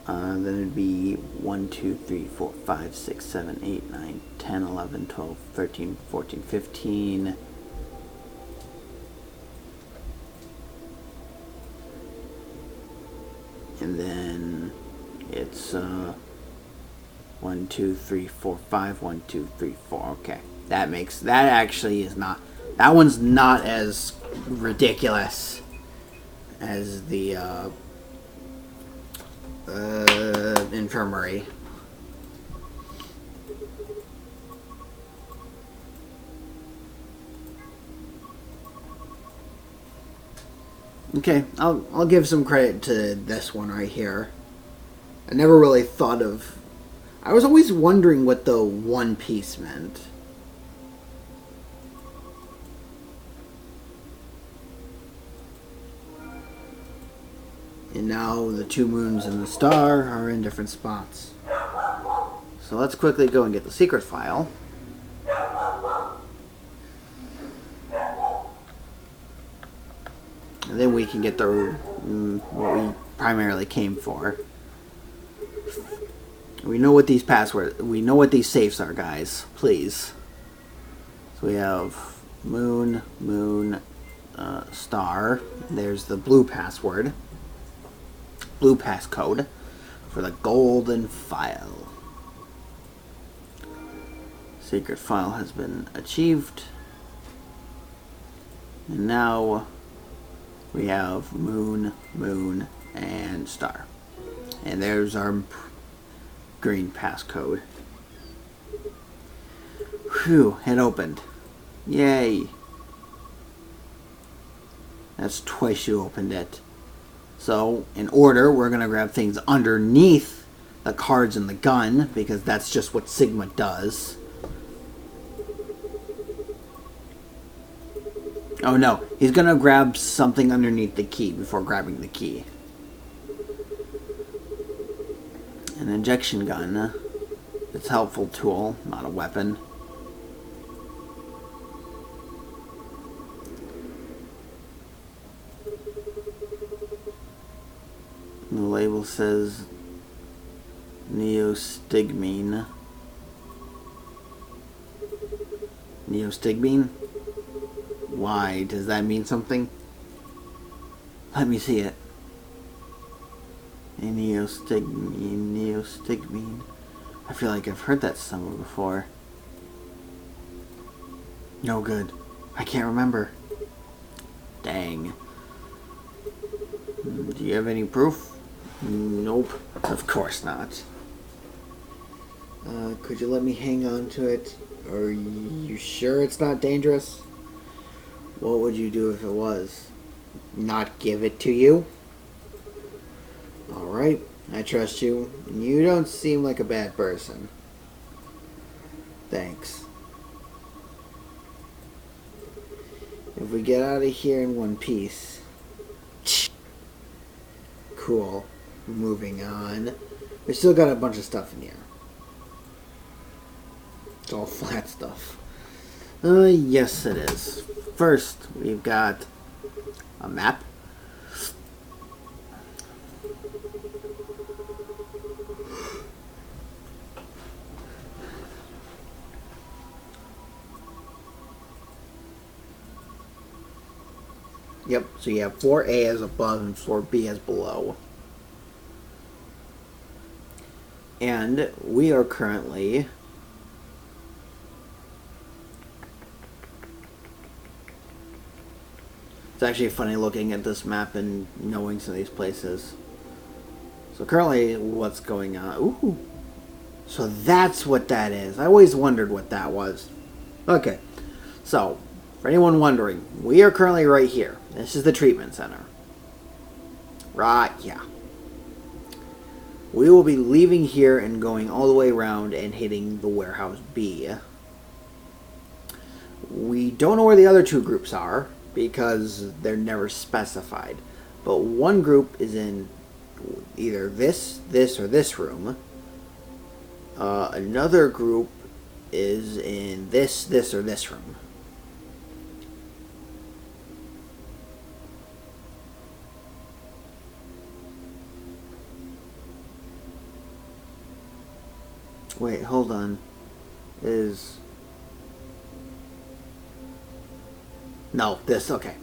Then it'd be 1, 2, 3, 4, 5, 6, 7, 8, 9, 10, 11, 12, 13, 14, 15. And then it's 1, 2, 3, 4, 5, 1, 2, 3, 4. Okay. That actually is not, that one's not as ridiculous as the infirmary. Okay, I'll give some credit to this one right here. I never really thought of, I was always wondering what the one piece meant. And now the 2 moons and the star are in different spots. So let's quickly go and get the secret file. And then we can get the what we primarily came for. We know what these passwords, we know what these safes are, guys. Please. So we have moon, star. There's the blue password. Blue passcode for the golden file. Secret file has been achieved. And now we have moon, and star. And there's our green passcode. Whew, it opened. Yay. That's twice you opened it. So, in order, we're going to grab things underneath the cards and the gun, because that's just what Sigma does. Oh no, he's going to grab something underneath the key before grabbing the key. An injection gun. It's a helpful tool, not a weapon. The label says neostigmine. Neostigmine? Why? Does that mean something? Let me see it. Neostigmine. I feel like I've heard that somewhere before. No good. I can't remember. Dang. Do you have any proof? Nope. Of course not. Could you let me hang on to it? Are you sure it's not dangerous? What would you do if it was? Not give it to you? Alright, I trust you. You don't seem like a bad person. Thanks. If we get out of here in one piece... Cool. Moving on. We still got a bunch of stuff in here. It's all flat stuff. Yes it is. First, we've got a map. Yep, so you have floor A as above and floor B as below. And we are currently... It's actually funny looking at this map and knowing some of these places. So currently, what's going on? Ooh. So that's what that is. I always wondered what that was. Okay. So, for anyone wondering, we are currently right here. This is the treatment center. Right, yeah. We will be leaving here and going all the way around and hitting the warehouse B. We don't know where the other 2 groups are. because they're never specified. But one group is in either this, or this room. Another group is in this, or this room. Wait, hold on. No, this, okay.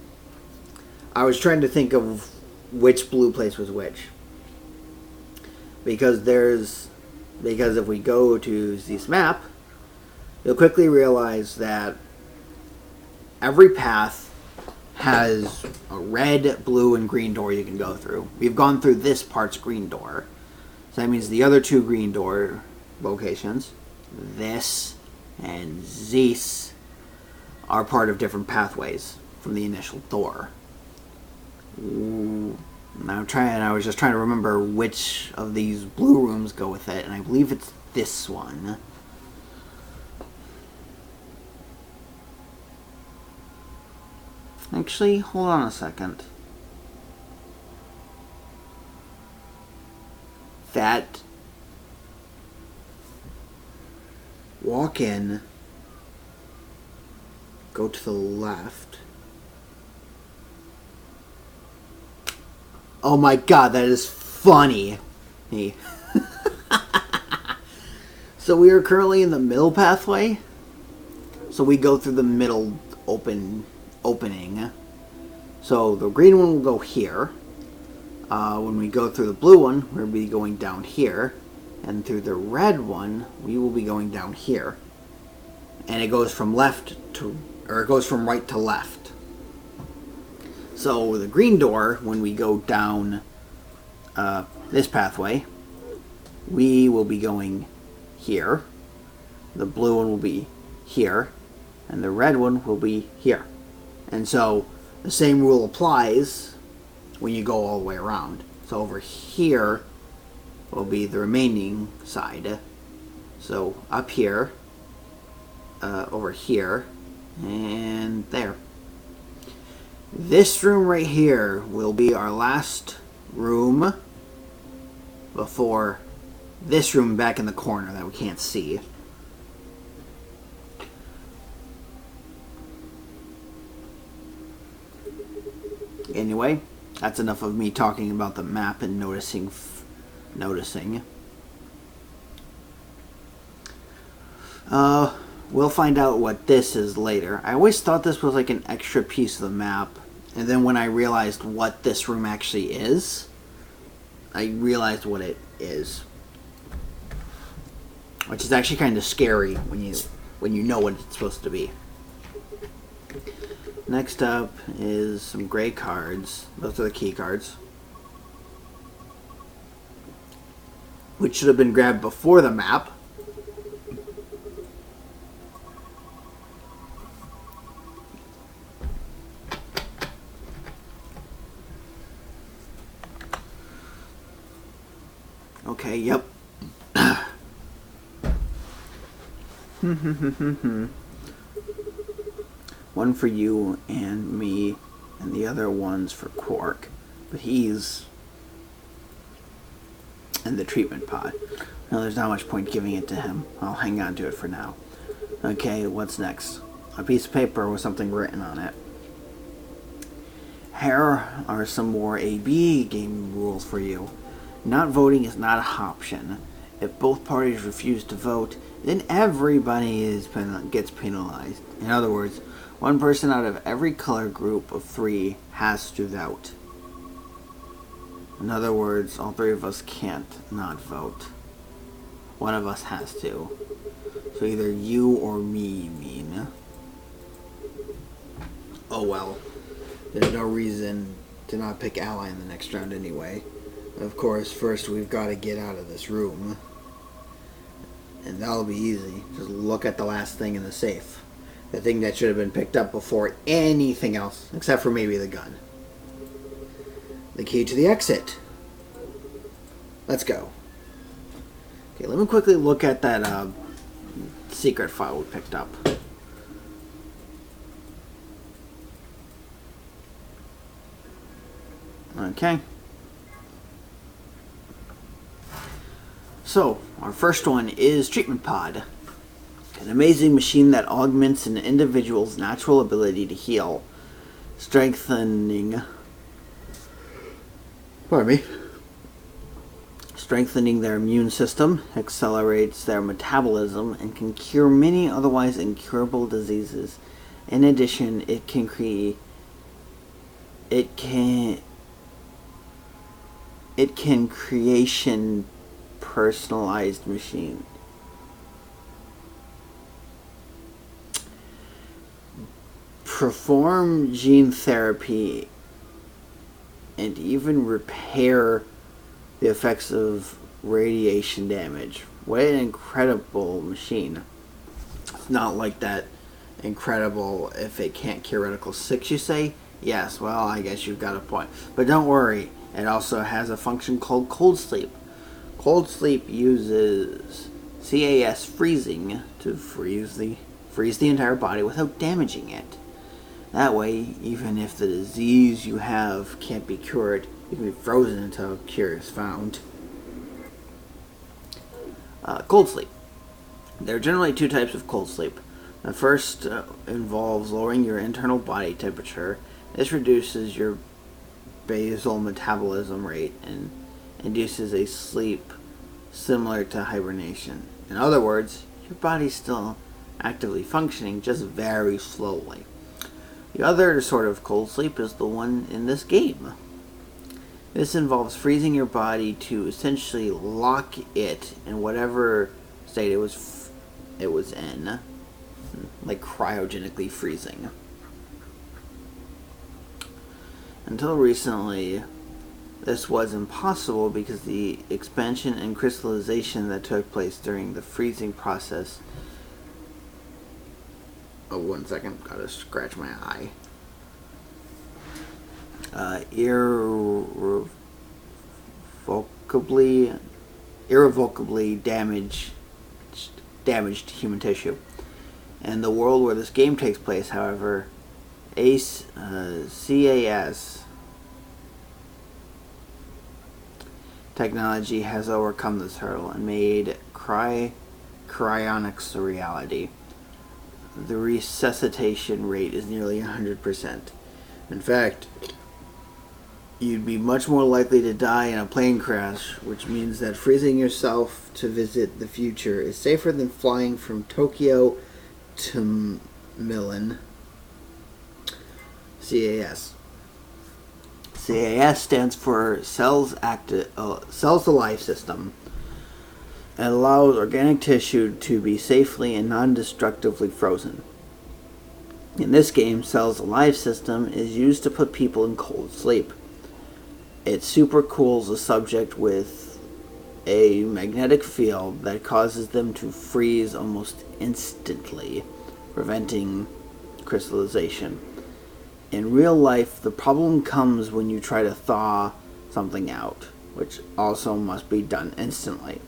I was trying to think of which blue place was which. Because if we go to this map, you'll quickly realize that every path has a red, blue, and green door you can go through. We've gone through this part's green door. So that means the other two green door locations, this and this, are part of different pathways from the initial door. I was just trying to remember which of these blue rooms go with it, and I believe it's this one. Actually, hold on a second. That walk in, go to the left. Oh my god, that is funny. Hey. So we are currently in the middle pathway. So we go through the middle opening. So the green one will go here. When we go through the blue one, we'll be going down here. And through the red one, we will be going down here. And it goes from right to left. So the green door, when we go down this pathway, we will be going here. The blue one will be here. And the red one will be here. And so the same rule applies when you go all the way around. So over here will be the remaining side. So up here, over here, and there. This room right here will be our last room before this room back in the corner that we can't see. Anyway, that's enough of me talking about the map and noticing. We'll find out what this is later. I always thought this was like an extra piece of the map, and then when I realized what this room actually is, I realized what it is. Which is actually kind of scary when you know what it's supposed to be. Next up is some gray cards. Those are the key cards, which should have been grabbed before the map. Okay, yep. One for you and me, and the other one's for Quark. But he's in the treatment pod. No, there's not much point giving it to him. I'll hang on to it for now. Okay, what's next? A piece of paper with something written on it. Here are some more AB game rules for you. Not voting is not an option. If both parties refuse to vote, then everybody gets penalized. In other words, one person out of every color group of 3 has to vote. In other words, all 3 of us can't not vote. One of us has to. So either you or me, you mean. Oh well. There's no reason to not pick ally in the next round anyway. Of course, first we've got to get out of this room. And that'll be easy. Just look at the last thing in the safe. The thing that should have been picked up before anything else, except for maybe the gun. The key to the exit. Let's go. Okay, let me quickly look at that secret file we picked up. Okay. So, our first one is Treatment Pod. An amazing machine that augments an individual's natural ability to heal, strengthening their immune system, accelerates their metabolism, and can cure many otherwise incurable diseases. In addition, it can creation personalized machine. Perform gene therapy and even repair the effects of radiation damage. What an incredible machine. It's not like that incredible if it can't cure Reticle 6, you say? Yes, well, I guess you've got a point. But don't worry, it also has a function called cold sleep. Cold sleep uses CAS freezing to freeze the entire body without damaging it. That way, even if the disease you have can't be cured, you can be frozen until a cure is found. Cold sleep. There are generally two types of cold sleep. The first involves lowering your internal body temperature. This reduces your basal metabolism rate and induces a sleep similar to hibernation. In other words, your body's still actively functioning, just very slowly. The other sort of cold sleep is the one in this game. This involves freezing your body to essentially lock it in whatever state it was in, like cryogenically freezing. Until recently, this was impossible because the expansion and crystallization that took place during the freezing process. Oh, 1 second, gotta scratch my eye. Irrevocably damaged human tissue. In the world where this game takes place, however, CAS technology has overcome this hurdle and made cryonics a reality. The resuscitation rate is nearly 100%. In fact, you'd be much more likely to die in a plane crash, which means that freezing yourself to visit the future is safer than flying from Tokyo to Milan. CAS. CAS stands for Cells Alive System. It allows organic tissue to be safely and non-destructively frozen. In this game, Cells Alive System is used to put people in cold sleep. It super cools the subject with a magnetic field that causes them to freeze almost instantly, preventing crystallization. In real life, the problem comes when you try to thaw something out, which also must be done instantly.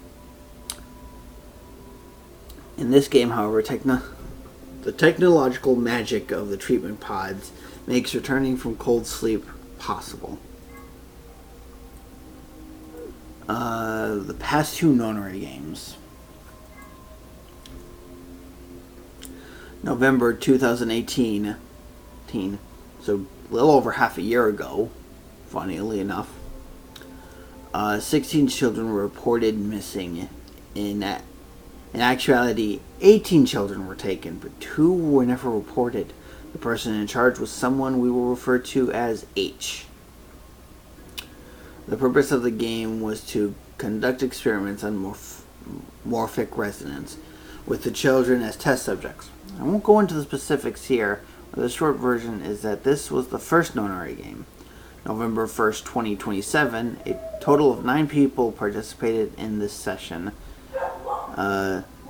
In this game, however, the technological magic of the treatment pods makes returning from cold sleep possible. The past two Nonary games. November 2018, so a little over half a year ago, funnily enough, 16 children were reported missing. In actuality, 18 children were taken, but 2 were never reported. The person in charge was someone we will refer to as H. The purpose of the game was to conduct experiments on morphic resonance with the children as test subjects. I won't go into the specifics here, but the short version is that this was the first Nonary game. November 1st, 2027, a total of 9 people participated in this session.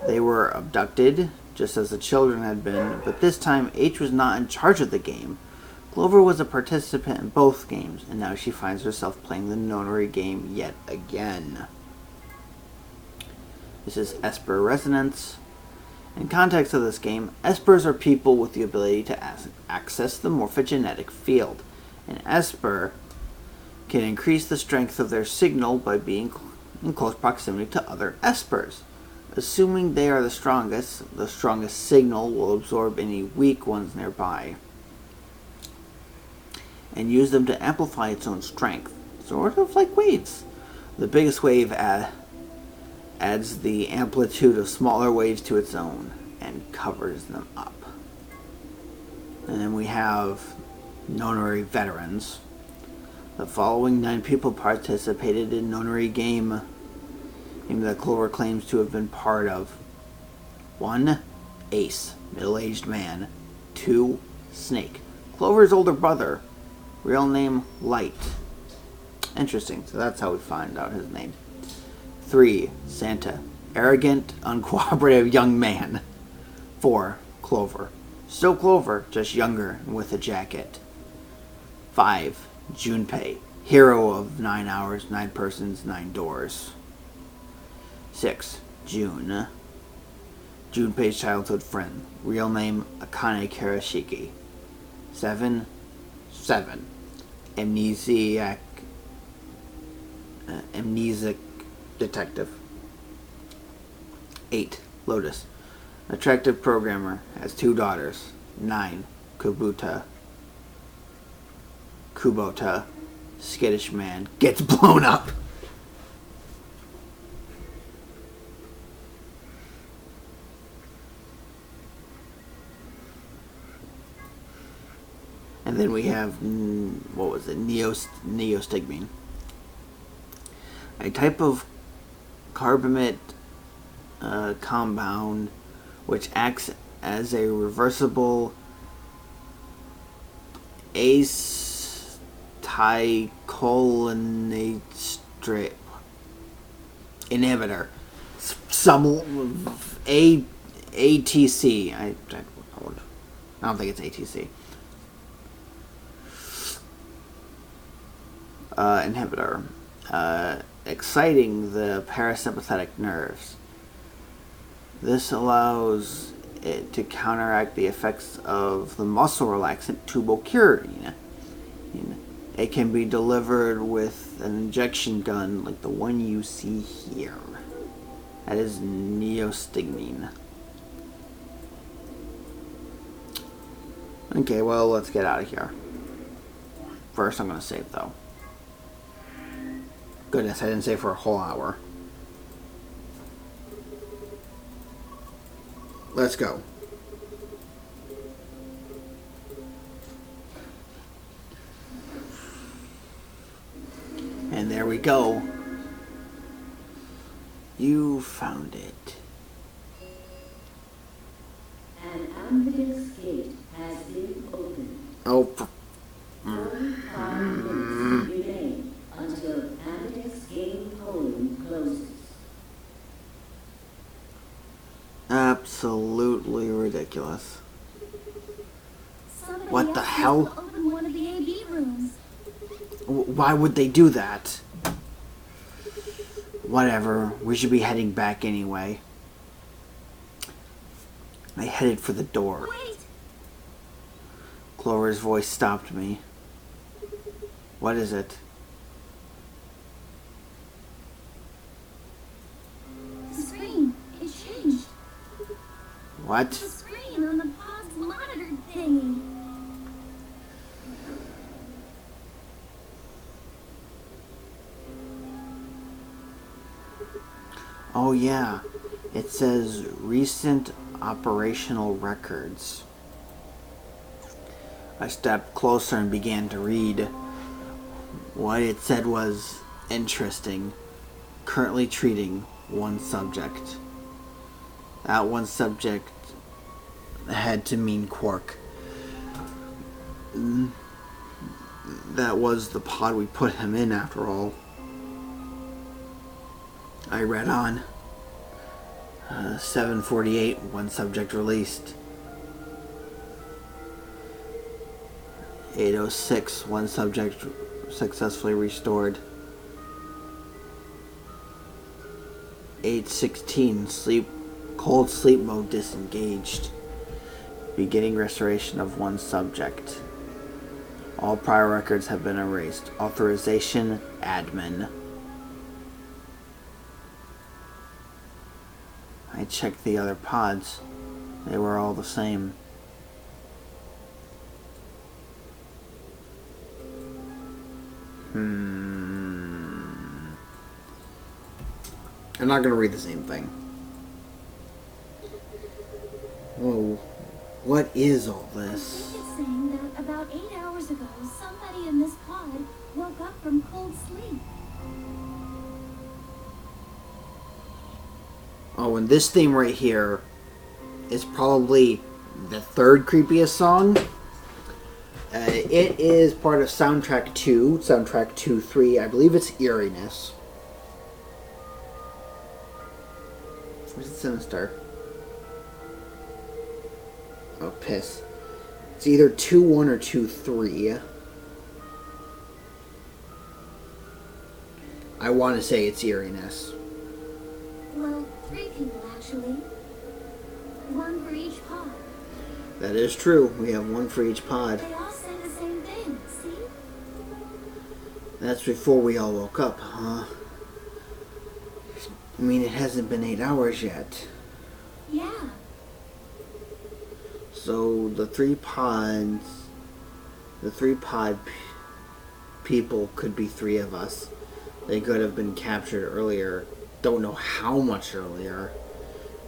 They were abducted, just as the children had been, but this time H was not in charge of the game. Clover was a participant in both games, and now she finds herself playing the Nonary game yet again. This is Esper Resonance. In context of this game, Espers are people with the ability to access the morphogenetic field. An Esper can increase the strength of their signal by being in close proximity to other espers. Assuming they are the strongest signal will absorb any weak ones nearby and use them to amplify its own strength, sort of like waves. The biggest wave adds the amplitude of smaller waves to its own and covers them up. And then we have Nonary veterans. The following 9 people participated in Nonary game that Clover claims to have been part of. 1. Ace, middle-aged man. 2. Snake, Clover's older brother. Real name, Light. Interesting, so that's how we find out his name. 3. Santa, arrogant, uncooperative young man. 4. Clover, still Clover, just younger and with a jacket. 5. Junpei, hero of 9 hours, 9 persons, 9 doors. 6. June, Junpei's childhood friend. Real name, Akane Karashiki. 7. Amnesiac detective. 8. Lotus, attractive programmer, has 2 daughters. 9. Kubota, skittish man, gets blown up. And then we have, neostigmine. A type of carbamate compound which acts as a reversible acetylcholinate inhibitor. ATC. I don't think it's ATC. Inhibitor. Exciting the parasympathetic nerves. This allows it to counteract the effects of the muscle relaxant tubocurin. It can be delivered with an injection gun like the one you see here. That is neostigmine. Okay, well, let's get out of here. First, I'm going to save, though. Goodness, I didn't save for a whole hour. Let's go. And there we go. You found it. An ambulance gate has been opened. Oh, 45 minutes remain until ambulance game polling closes. Absolutely ridiculous. Somebody What the asked hell? us to open one of the AV rooms. Why would they do that? Whatever, we should be heading back anyway. I headed for the door. Wait! Clover's voice stopped me. What is it? The screen. It changed. What? The screen on the paused monitor thingy. Oh yeah, it says recent operational records. I stepped closer and began to read. What it said was interesting. Currently treating one subject. That one subject had to mean Quark. That was the pod we put him in after all. I read on. 7:48, one subject released. 8:06, one subject successfully restored. 8:16, cold sleep mode disengaged. Beginning restoration of one subject. All prior records have been erased. Authorization admin. I checked the other pods. They were all the same. I'm not gonna read the same thing. Whoa. What is all this? It's saying that about 8 hours ago, somebody in this pod woke up from cold sleep. Oh, and this theme right here is probably the third creepiest song. It is part of soundtrack 2, soundtrack 2-3. I believe it's Eeriness. Where's the Sinister? Oh, piss. It's either 2-1 or 2-3. I want to say it's Eeriness. Well, 3 people actually. 1 for each pod. That is true. We have 1 for each pod. They all say the same thing, see? That's before we all woke up, huh? I mean, it hasn't been 8 hours yet. Yeah. So the 3 pods, people could be 3 of us. They could have been captured earlier. Don't know how much earlier.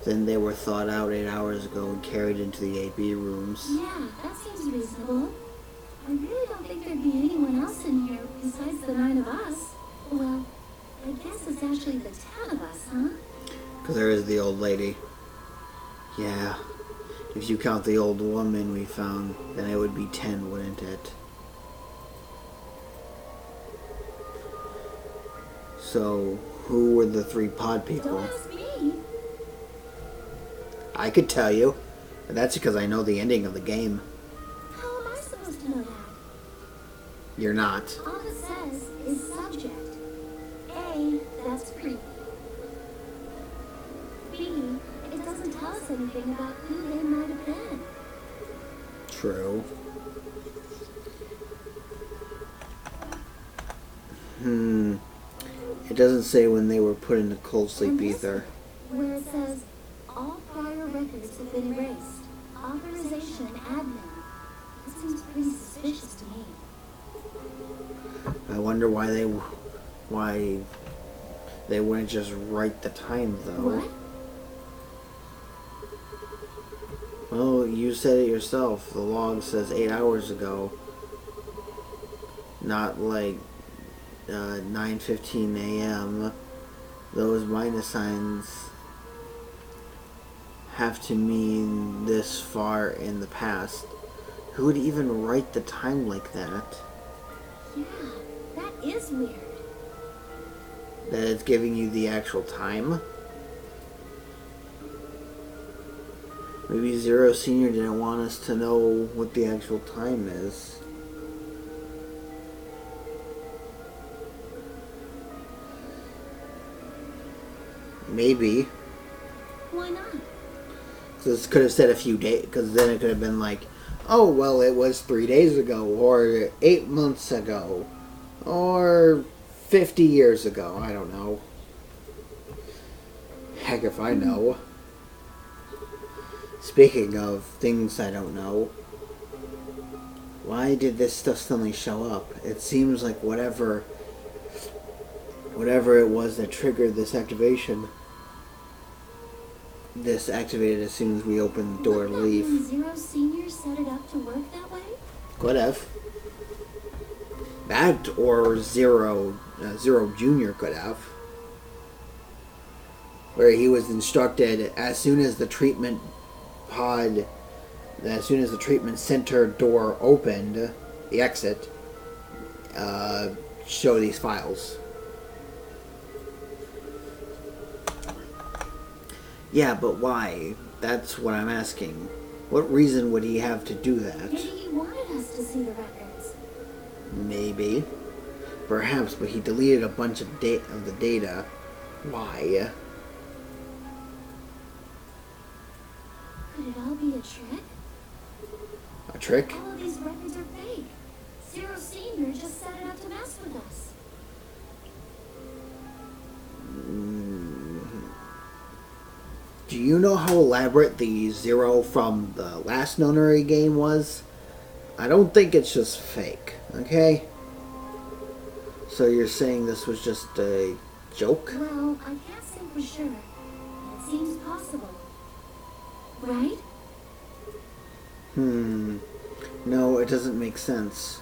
Then they were thawed out 8 hours ago and carried into the AB rooms. Yeah, that seems reasonable. I really don't think there'd be anyone else in here besides the 9 of us. Well, I guess it's actually the 10 of us, huh? Because there is the old lady. Yeah. If you count the old woman we found, then it would be 10, wouldn't it? So, who were the 3 pod people? Don't ask me. I could tell you. And that's because I know the ending of the game. How am I supposed to know that? You're not. All it says is subject. A, that's creepy. B, it doesn't tell us anything about who they might have been. True. It doesn't say when they were put into cold sleep And this either. Where it says, all prior records have been erased. Authorization admin. It seems pretty suspicious to me. I wonder why they wouldn't just write the time though. What? Well, you said it yourself. The log says 8 hours ago. Not like 9:15 a.m. Those minus signs have to mean this far in the past. Who would even write the time like that? Yeah, that is weird. That it's giving you the actual time? Maybe Zero Senior didn't want us to know what the actual time is. Maybe. Why not? Because it could have said a few days, because then it could have been like, oh, well, it was 3 days ago, or 8 months ago, or 50 years ago. I don't know. Heck if I know. Speaking of things I don't know, why did this stuff suddenly show up? It seems like whatever it was that triggered this activation, this activated as soon as we opened the door to Would that mean leave. Zero Senior set it up to work that way? Could have. That or Zero Junior could have. Where he was instructed as soon as the treatment center door opened, the exit, show these files. Yeah, but why? That's what I'm asking. What reason would he have to do that? Maybe he wanted us to see the records. Maybe. Perhaps, but he deleted a bunch of the data. Why? Could it all be a trick? A trick? All of these records are fake. Zero Junior just set it up to mess with us. Do you know how elaborate the Zero from the last Nonary game was? I don't think it's just fake, okay? So you're saying this was just a joke? Well, I can't say for sure. It seems possible. Right? No, it doesn't make sense.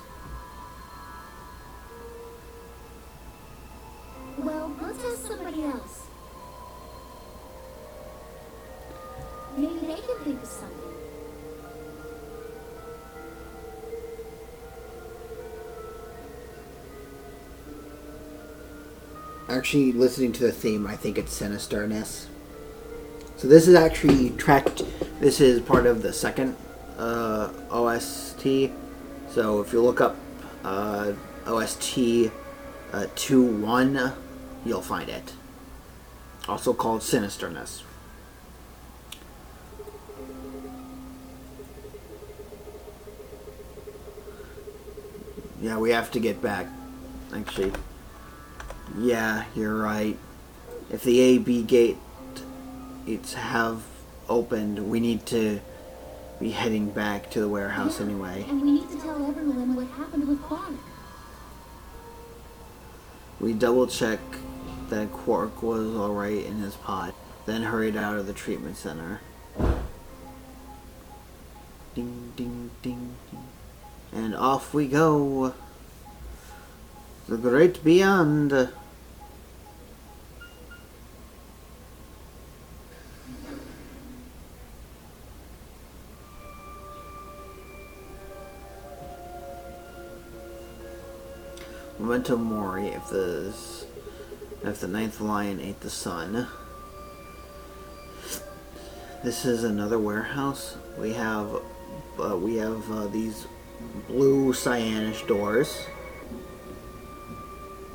Well, let's ask somebody else. Maybe they can think of something. Actually, listening to the theme, I think it's Sinisterness. So this is actually this is part of the second OST. So if you look up OST 2.1, you'll find it. Also called Sinisterness. Yeah, we have to get back. Actually, yeah, you're right. If the A-B gate have opened, we need to be heading back to the warehouse anyway. And we need to tell everyone what happened with Quark. We double-check that Quark was alright in his pod, then hurried out of the treatment center. Ding, ding, ding, ding. And off we go. The great beyond. Memento Mori, if the ninth lion ate the sun. This is another warehouse. We have these blue cyanish doors,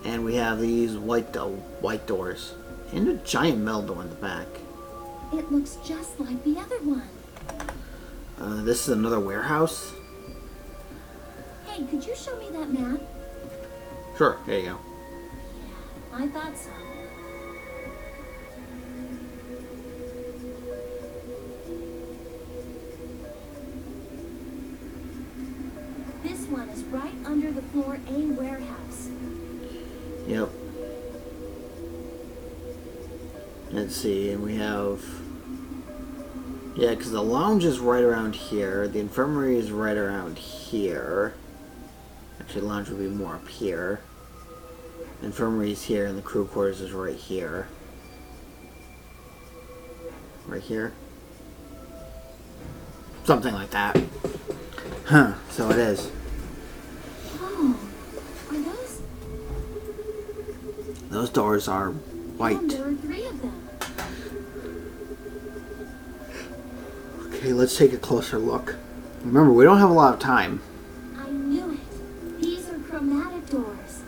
and we have these white doors, and a giant metal door in the back. It looks just like the other one. This is another warehouse. Hey, could you show me that map? Sure, there you go. Yeah, I thought so. This one is right under the floor A warehouse. Yep. Let's see, and we have... Yeah, because the lounge is right around here. The infirmary is right around here. Actually, the lounge would be more up here. Infirmary is here, and the crew quarters is right here. Right here? Something like that. Huh, so it is. Oh, are those? Those doors are white. Yeah, there are 3 of them. Okay, let's take a closer look. Remember, we don't have a lot of time. I knew it. These are chromatic doors.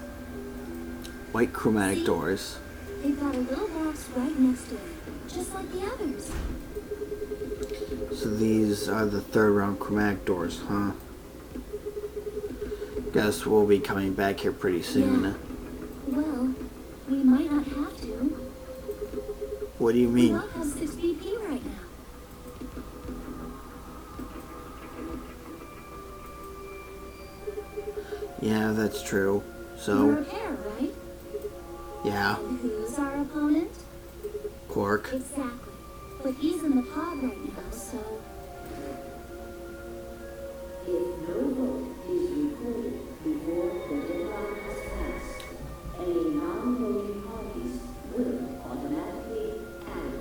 White chromatic See? doors. They've got a little box right next to it, just like the others. So these are the third round chromatic doors, huh? Guess we'll be coming back here pretty soon. Yeah. Well, we might not have to. What do you The mean? log has 6 BP right now. Yeah, that's true. We're So, repair, right? yeah, And who's our opponent? Quark. Exactly. But he's in the pod right now, so... If no vote is recorded before the deadline has passed, any non-voting parties will automatically add.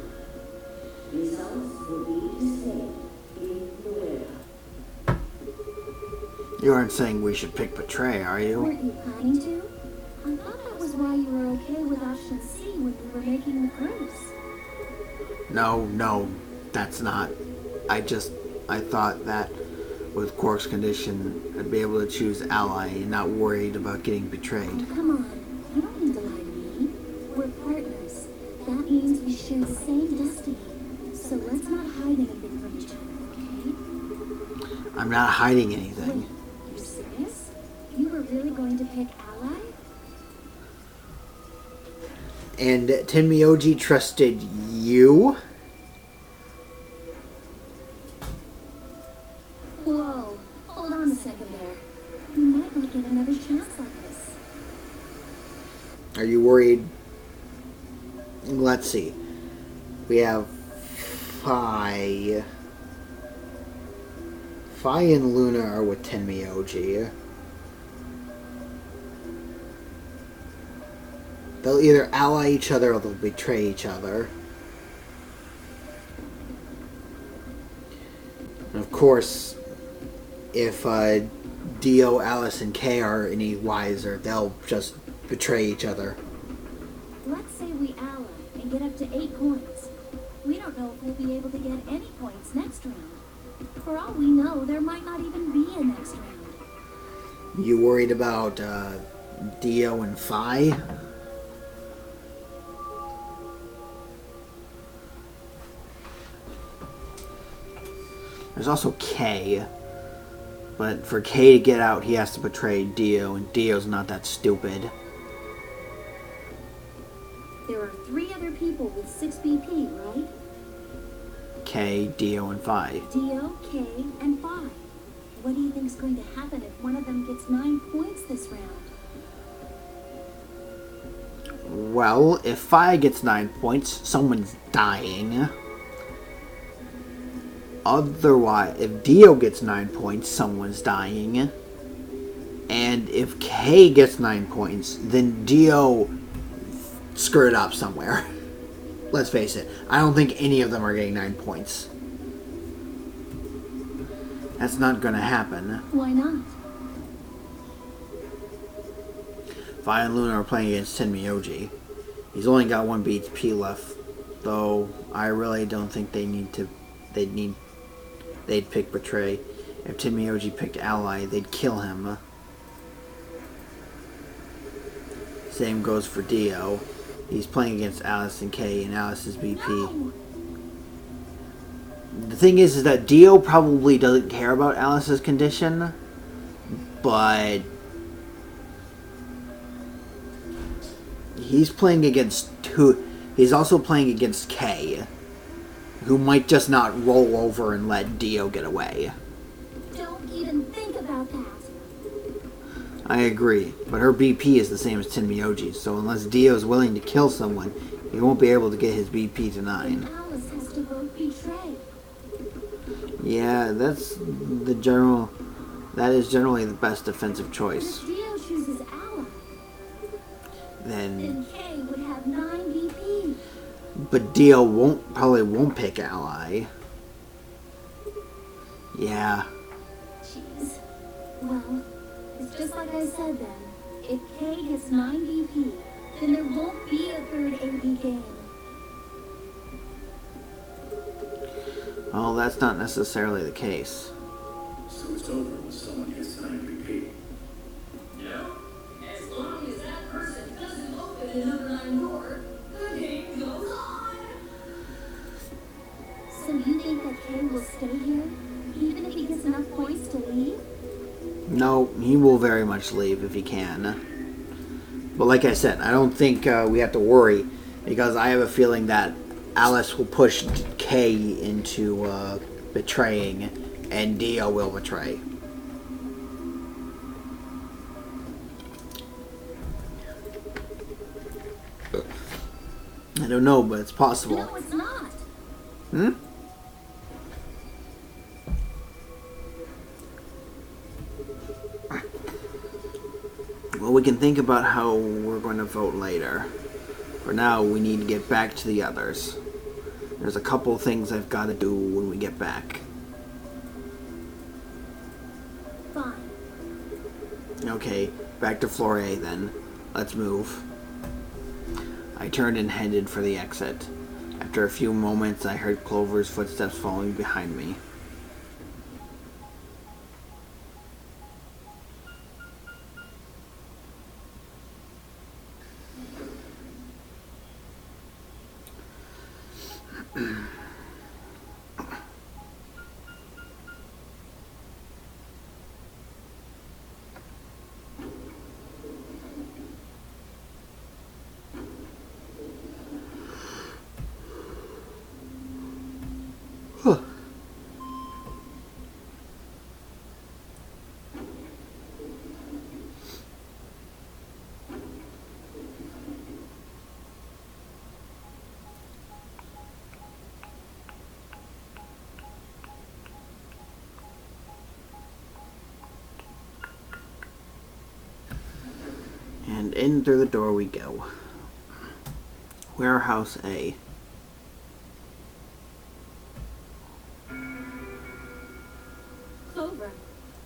Results will be displayed in the warehouse. You aren't saying we should pick Betray, are you? Weren't you planning to? I thought that was why you were okay with option C when we were making the cruise. No, that's not. I thought that with Quark's condition, I'd be able to choose ally and not worried about getting betrayed. Oh, come on. You don't need to lie to me. We're partners. That means we share the same destiny. So let's not hide anything from each other, okay? I'm not hiding anything. Wait, you're serious? You were really going to pick Ally? And Tenmyoji trusted you? Whoa, hold on a second there. You might not get another chance like this. Are you worried? Let's see. We have Fi. Fi and Luna are with Tenmyoji. They'll either ally each other or they'll betray each other. And of course, if Dio, Alice, and Kay are any wiser, they'll just betray each other. Let's say we ally and get up to 8 points. We don't know if we'll be able to get any points next round. For all we know, there might not even be a next round. You worried about Dio and Fi? There's also Kay. But for Kay to get out, he has to betray Dio, and Dio's not that stupid. There are 3 other people with 6 BP, right? Kay, Dio, and Fi. Dio, Kay, and Fi. What do you think's going to happen if one of them gets 9 points this round? Well, if Fi gets 9 points, someone's dying. Otherwise, if Dio gets 9 points, someone's dying. And if Kay gets 9 points, then Dio screwed up somewhere. Let's face it. I don't think any of them are getting 9 points. That's not going to happen. Why not? Fi and Luna are playing against Tenmyoji. He's only got 1 BP left, though I really don't think they'd pick Betray. If Tenmyoji picked Ally, they'd kill him. Same goes for Dio. He's playing against Alice and Kay, and Alice's BP. No. The thing is that Dio probably doesn't care about Alice's condition, but he's playing against he's also playing against Kay, who might just not roll over and let Dio get away. Don't even think about that. I agree, but her BP is the same as Tenmyoji's, so unless Dio's willing to kill someone, he won't be able to get his BP to 9. Then Alice has to vote betray. Yeah, that is generally the best defensive choice. If Dio chooses Ally, Then, Kay would have 9 BP. but Dio probably won't pick Ally. Yeah. Jeez. Well, it's just like I said then. If Kay gets 9 BP, then there won't be a third AB game. Well, that's not necessarily the case. So it's over when someone gets 9 BP. No. As long as that person doesn't open another 9 door, the game goes on. So you think that Kay will stay here, even if he gets enough points to leave? No, he will very much leave if he can. But like I said, I don't think we have to worry, because I have a feeling that Alice will push Kay into betraying, and Dio will betray. I don't know, but it's possible. No, it's not. Hmm? Well, we can think about how we're going to vote later. For now, we need to get back to the others. There's a couple things I've got to do when we get back. Fine. Okay, back to floor A then. Let's move. I turned and headed for the exit. After a few moments, I heard Clover's footsteps following behind me. Huh. And in through the door we go. Warehouse A. Clover.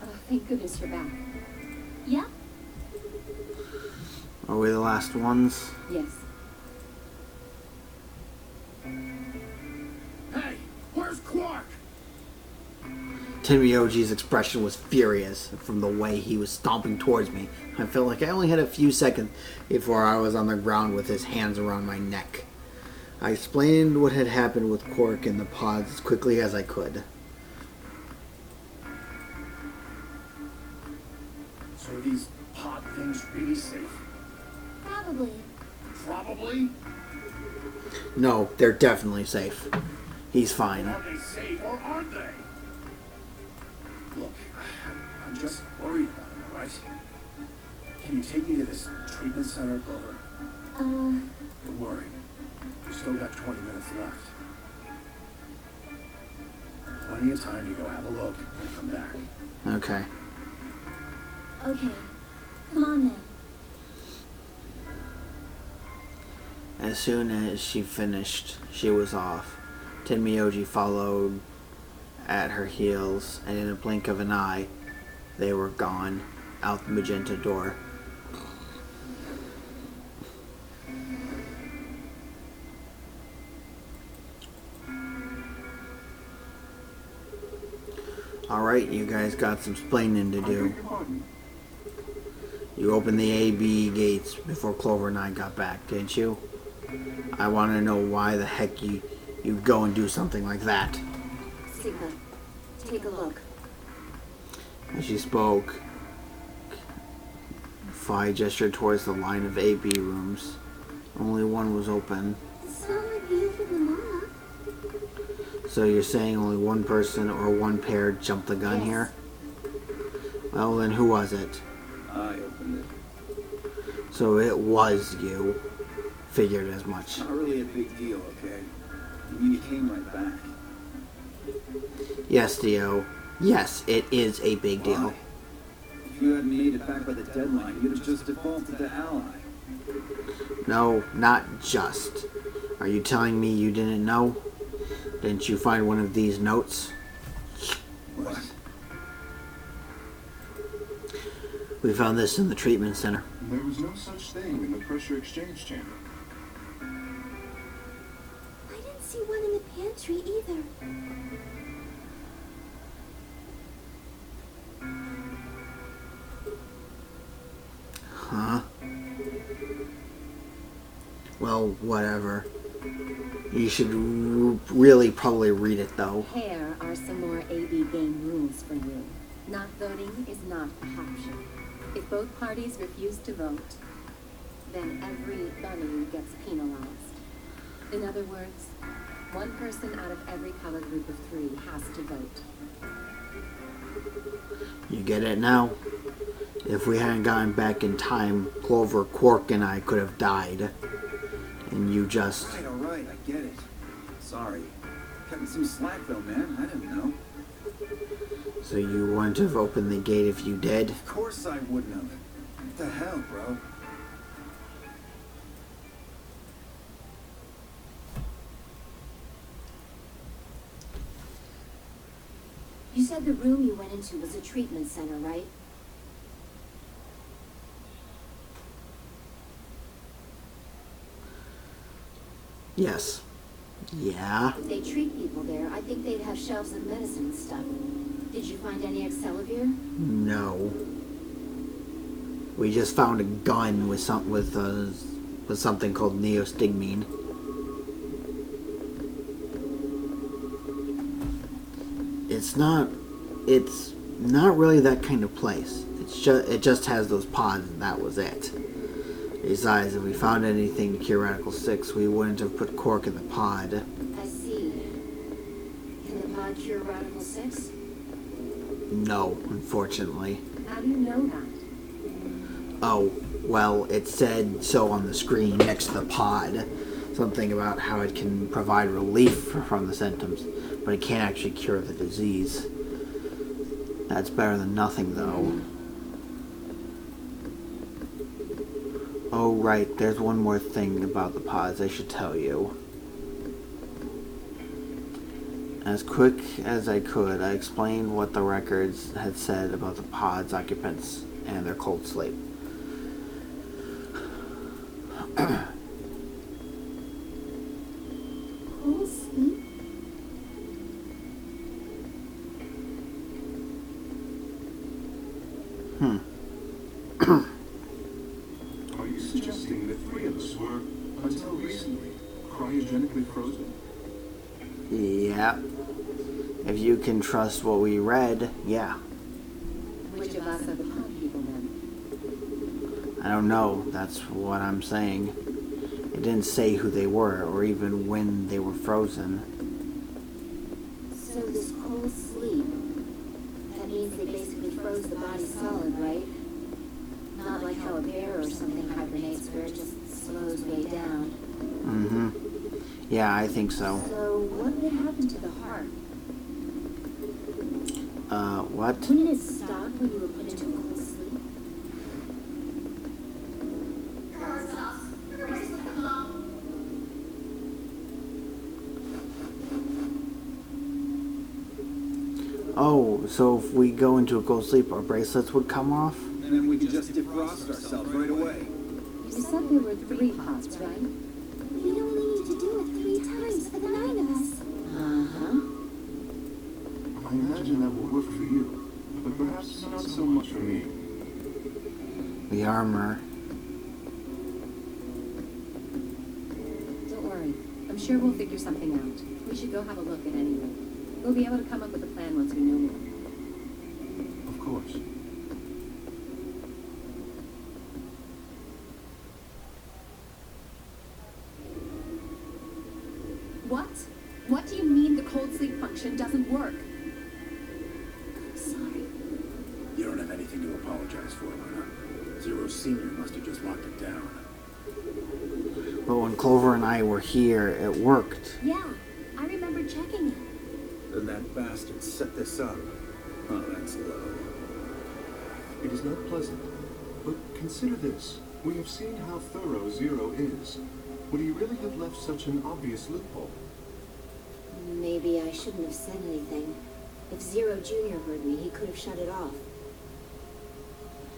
Oh, thank goodness you're back. Yeah? Are we the last ones? Yes. Hey, where's Quark? Tenryoji's expression was furious from the way he was stomping towards me. I felt like I only had a few seconds before I was on the ground with his hands around my neck. I explained what had happened with Quark and the pods as quickly as I could. So are these pod things really safe? Probably. Probably. No, they're definitely safe. He's fine. Are they safe or aren't they? Look, I'm just worried about him, all right? Can you take me to this treatment center, Clover? Don't worry. We've still got 20 minutes left. Plenty of time to go have a look and come back. Okay. Okay. Come on then. As soon as she finished, she was off. Tenryoji followed at her heels, and in a blink of an eye, they were gone out the magenta door. Alright, you guys got some explaining to do. You opened the AB gates before Clover and I got back, didn't you? I want to know why the heck you go and do something like that. Sigma, take a look. As she spoke, Phi gestured towards the line of AB rooms. Only one was open. It's not like we opened them all. So you're saying only one person or one pair jumped the gun Yes. here? Well, then who was it? I opened it. So it was you. Figured as much. Not really a big deal, okay? I mean, you came right back. Yes, Dio. Yes, it is a big deal. Why? If you hadn't made it back by the deadline, you'd have just defaulted to ally. No, not just. Are you telling me you didn't know? Didn't you find one of these notes? What? We found this in the treatment center. There was no such thing in the pressure exchange chamber. I didn't see one in the pantry either. Huh? Well, whatever. You should really probably read it, though. Here are some more AB game rules for you. Not voting is not an option. If both parties refuse to vote, then every bunny gets penalized. In other words, one person out of every color group of 3 has to vote. You get it now? If we hadn't gotten back in time, Clover, Quark, and I could have died. And you just... All right, I get it. Sorry. Cutting some slack though, man. I didn't know. So you wouldn't have opened the gate if you did? Of course I wouldn't have. What the hell, bro? You said the room you went into was a treatment center, right? Yes. Yeah? If they treat people there, I think they'd have shelves of medicine and stuff. Did you find any Excelivir? No. We just found a gun with something called neostigmine. It's not really that kind of place. It just has those pods and that was it. Besides, if we found anything to cure Radical 6, we wouldn't have put Quark in the pod. I see. And the pod cure Radical 6? No, unfortunately. How do you know that? Oh, well, it said so on the screen next to the pod. Something about how it can provide relief from the symptoms, but it can't actually cure the disease. That's better than nothing, though. Oh, right, there's one more thing about the pods I should tell you. As quick as I could, I explained what the records had said about the pod's occupants and their cold sleep. Cold sleep? Are you suggesting the three of us were, until recently, cryogenically frozen? Yeah. If you can trust what we read, yeah. Which of us are the pod people then? I don't know. That's what I'm saying. It didn't say who they were or even when they were frozen. So this cold sleep, that means they basically froze the body solid, right? Not like how a bear or something hibernates where it just slows way down. Mm-hmm. Yeah, I think so. So what would happen to the heart? What? Wouldn't it stop when you were put into a cold sleep? Oh, so if we go into a cold sleep, our bracelets would come off? And then we could just defrost ourselves right away. You said there were 3 pods, right? We only need to do it 3 times for the 9 of us. Uh-huh. I imagine that will work for you, but perhaps not so much for me. The armor. Don't worry. I'm sure we'll figure something out. We should go have a look at any rate. We'll be able to come up with a plan once we know more. Of course. What? What do you mean the cold sleep function doesn't work? I'm sorry. You don't have anything to apologize for, Luna. Zero Senior must have just locked it down. But when Clover and I were here, it worked. Yeah, I remember checking it. Then that bastard set this up. Oh, that's low. It is not pleasant, but consider this. We have seen how thorough Zero is. Would he really have left such an obvious loophole? Maybe I shouldn't have said anything. If Zero Jr. heard me, he could have shut it off.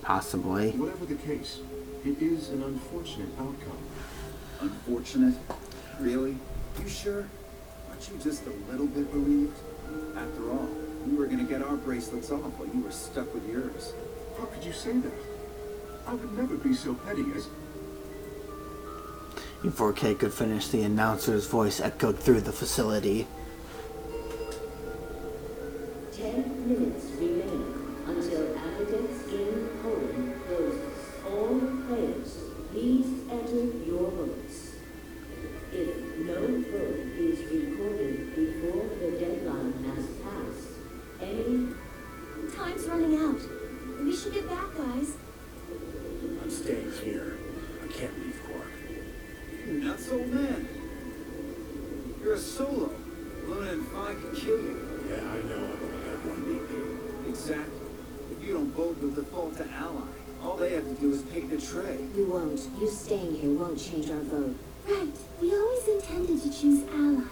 Possibly. Whatever the case, it is an unfortunate outcome. Unfortunate? Really? You sure? Aren't you just a little bit relieved? After all, we were gonna get our bracelets off while you were stuck with yours. How could you say that? I would never be so petty as... Before Kate could finish, the announcer's voice echoed through the facility. 10 minutes remain until Abigail's game polling closes. All players, please enter your votes. If no vote is recorded before the deadline has passed, any... Time's running out. We should get back, guys. I'm staying here. I can't leave Quark. Nuts, old man. You're a solo. Luna and Phi could kill you. Yeah, I know. I've only got one BP. Exactly. If you don't vote, they'll default to ally. All they have to do is take the tray. We won't. You staying here won't change our vote. Right. We always intended to choose ally.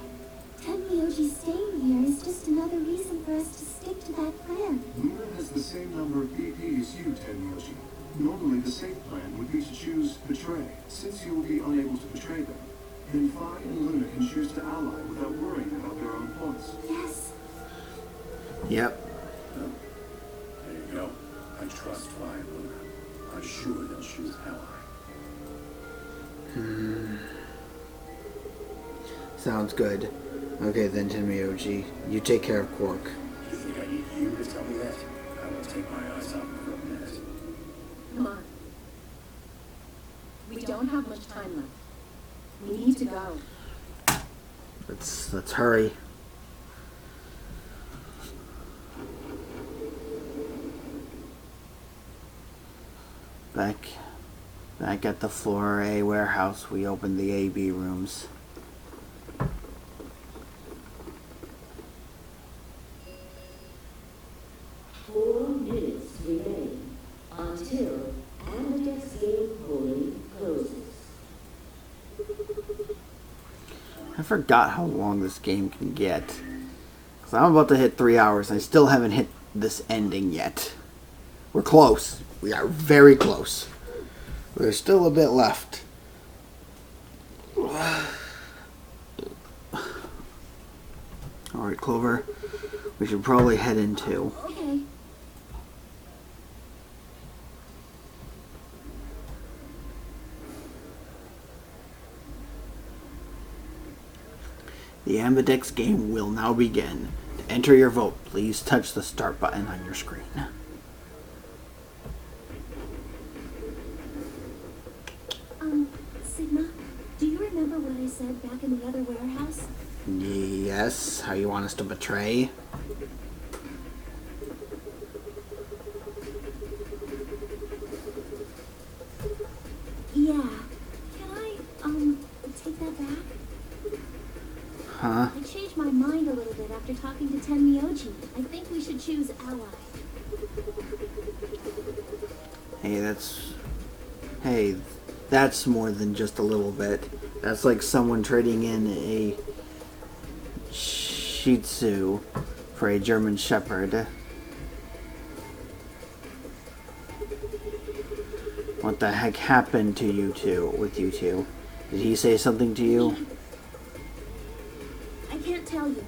Tenmyoji staying here is just another reason for us to stick to that plan. Luna has the same number of BP as you, Tenmyoji. Normally, the safe plan would be to choose Betray. Since you will be unable to betray them, then Phi and Luna can choose to ally without worrying about their own points. Yes. Yep. No. There you go. I trust Phi and Luna. I'm sure they'll choose ally. Sounds good. Okay then, Tenmyoji. You take care of Quark. You think I need you to tell me that? I won't take my eyes off him for a minute. Come on. We don't have much time left. We need to go. Let's hurry. Back at the floor A warehouse, we opened the AB rooms. 4 minutes remain until Amadeus game polling closes. I forgot how long this game can get. Because I'm about to hit 3 hours and I still haven't hit this ending yet. We're close. We are very close. There's still a bit left. Alright, Clover. We should probably head into. Okay. The Ambidex game will now begin. To enter your vote, please touch the start button on your screen. Sigma, do you remember what I said back in the other warehouse? Yes, how you want us to betray? Yeah. Can I, take that back? Huh? I changed my mind a little bit after talking to Tenmyoji. I think we should choose ally. Hey, that's more than just a little bit. That's like someone trading in a Shih Tzu for a German Shepherd. What the heck happened to you two, with you two? Did he say something to you? I can't tell you.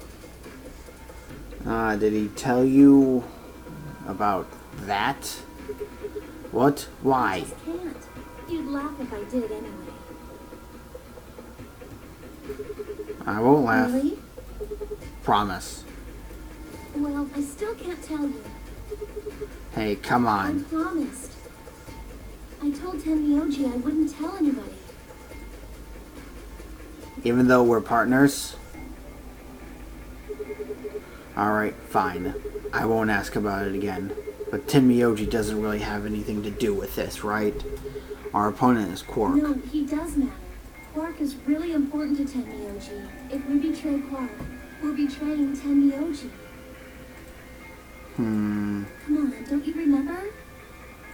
Did he tell you about that? What? I Why? just can't. You'd laugh if I did anyway. I won't laugh. Really? Promise. Well, I still can't tell you. Hey, come I on. promised. I told Tenmyoji I wouldn't tell anybody. Even though we're partners? Alright, fine. I won't ask about it again. But Tenmyoji doesn't really have anything to do with this, right? Our opponent is Quark. No, he does matter. Quark is really important to Tenmyoji. If we betray Quark, we're betraying Tenmyoji. Come on, don't you remember?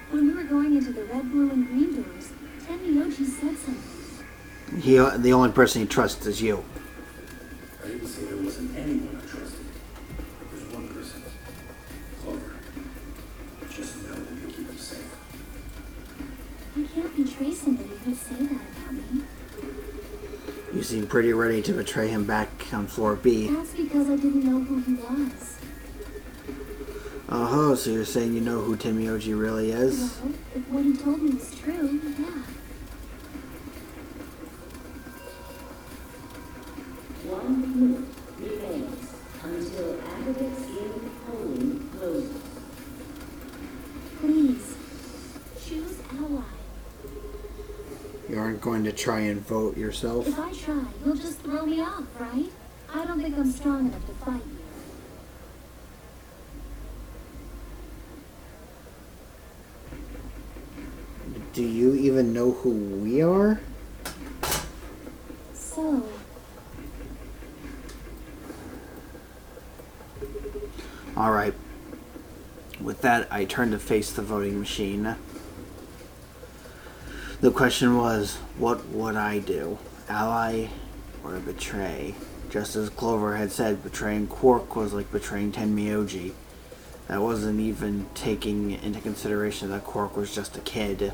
When we were going into the red, blue, and green doors, Tenmyoji said something. The only person he trusts is you. I didn't say there wasn't anyone I trusted. There's one person. Clover. Just know that you'll keep him safe. I can't betray somebody who'd say that about me. You seem pretty ready to betray him back on floor B. That's because I didn't know who he was. Oh, so you're saying you know who Tenmyoji really is? Well, if what he told me was true, yeah. 1 minute remains until Amadeus game polling closes. Please, choose ally. You aren't going to try and vote yourself? If I try, you'll just throw me off, right? I don't think I'm strong enough to fight you. Do you even know who we are? So, Alright. With that, I turned to face the voting machine. The question was, what would I do? Ally or betray? Just as Clover had said, betraying Quark was like betraying Tenmyoji. That wasn't even taking into consideration that Quark was just a kid.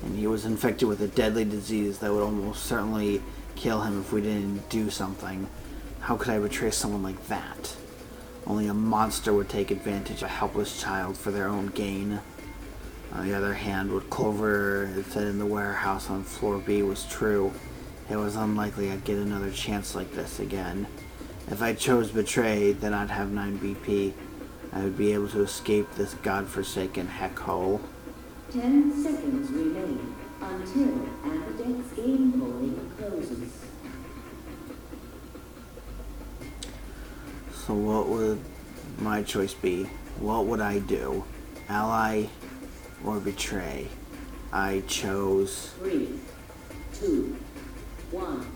And he was infected with a deadly disease that would almost certainly kill him if we didn't do something. How could I betray someone like that? Only a monster would take advantage of a helpless child for their own gain. On the other hand, what Clover had said in the warehouse on floor B was true. It was unlikely I'd get another chance like this again. If I chose betray, then I'd have 9 BP. I would be able to escape this godforsaken heck hole. 10 seconds remain until Amadeus game polling closes. So what would my choice be? What would I do? Ally or betray? I chose... 3, 2, 1.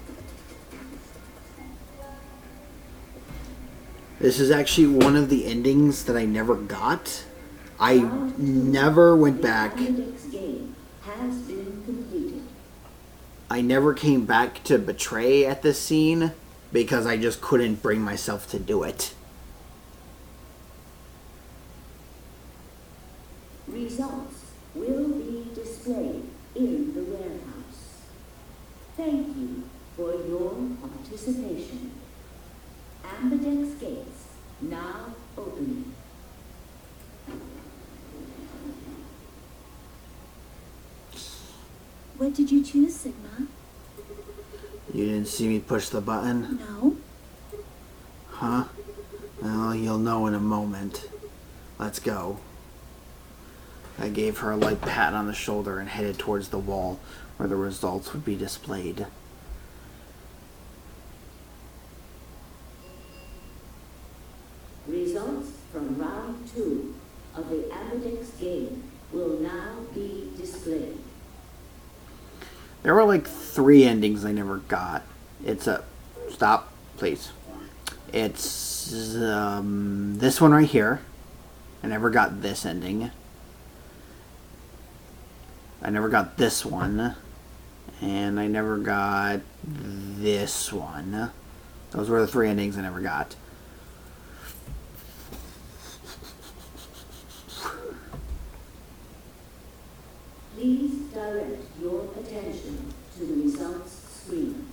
This is actually one of the endings that I never got. I never went back. Amidex's game has been completed. I never came back to betray at this scene because I just couldn't bring myself to do it. Results will be displayed in the warehouse. Thank you for your participation. Ambidex gates now opening. What did you choose, Sigma? You didn't see me push the button? No. Huh? Well, you'll know in a moment. Let's go. I gave her a light pat on the shoulder and headed towards the wall where the results would be displayed. Results from round 2 of the Ambidex game will now be displayed. There were like 3 endings I never got. It's a... Stop, please. It's this one right here. I never got this ending. I never got this one. And I never got this one. Those were the 3 endings I never got. Please direct your attention to the results screen.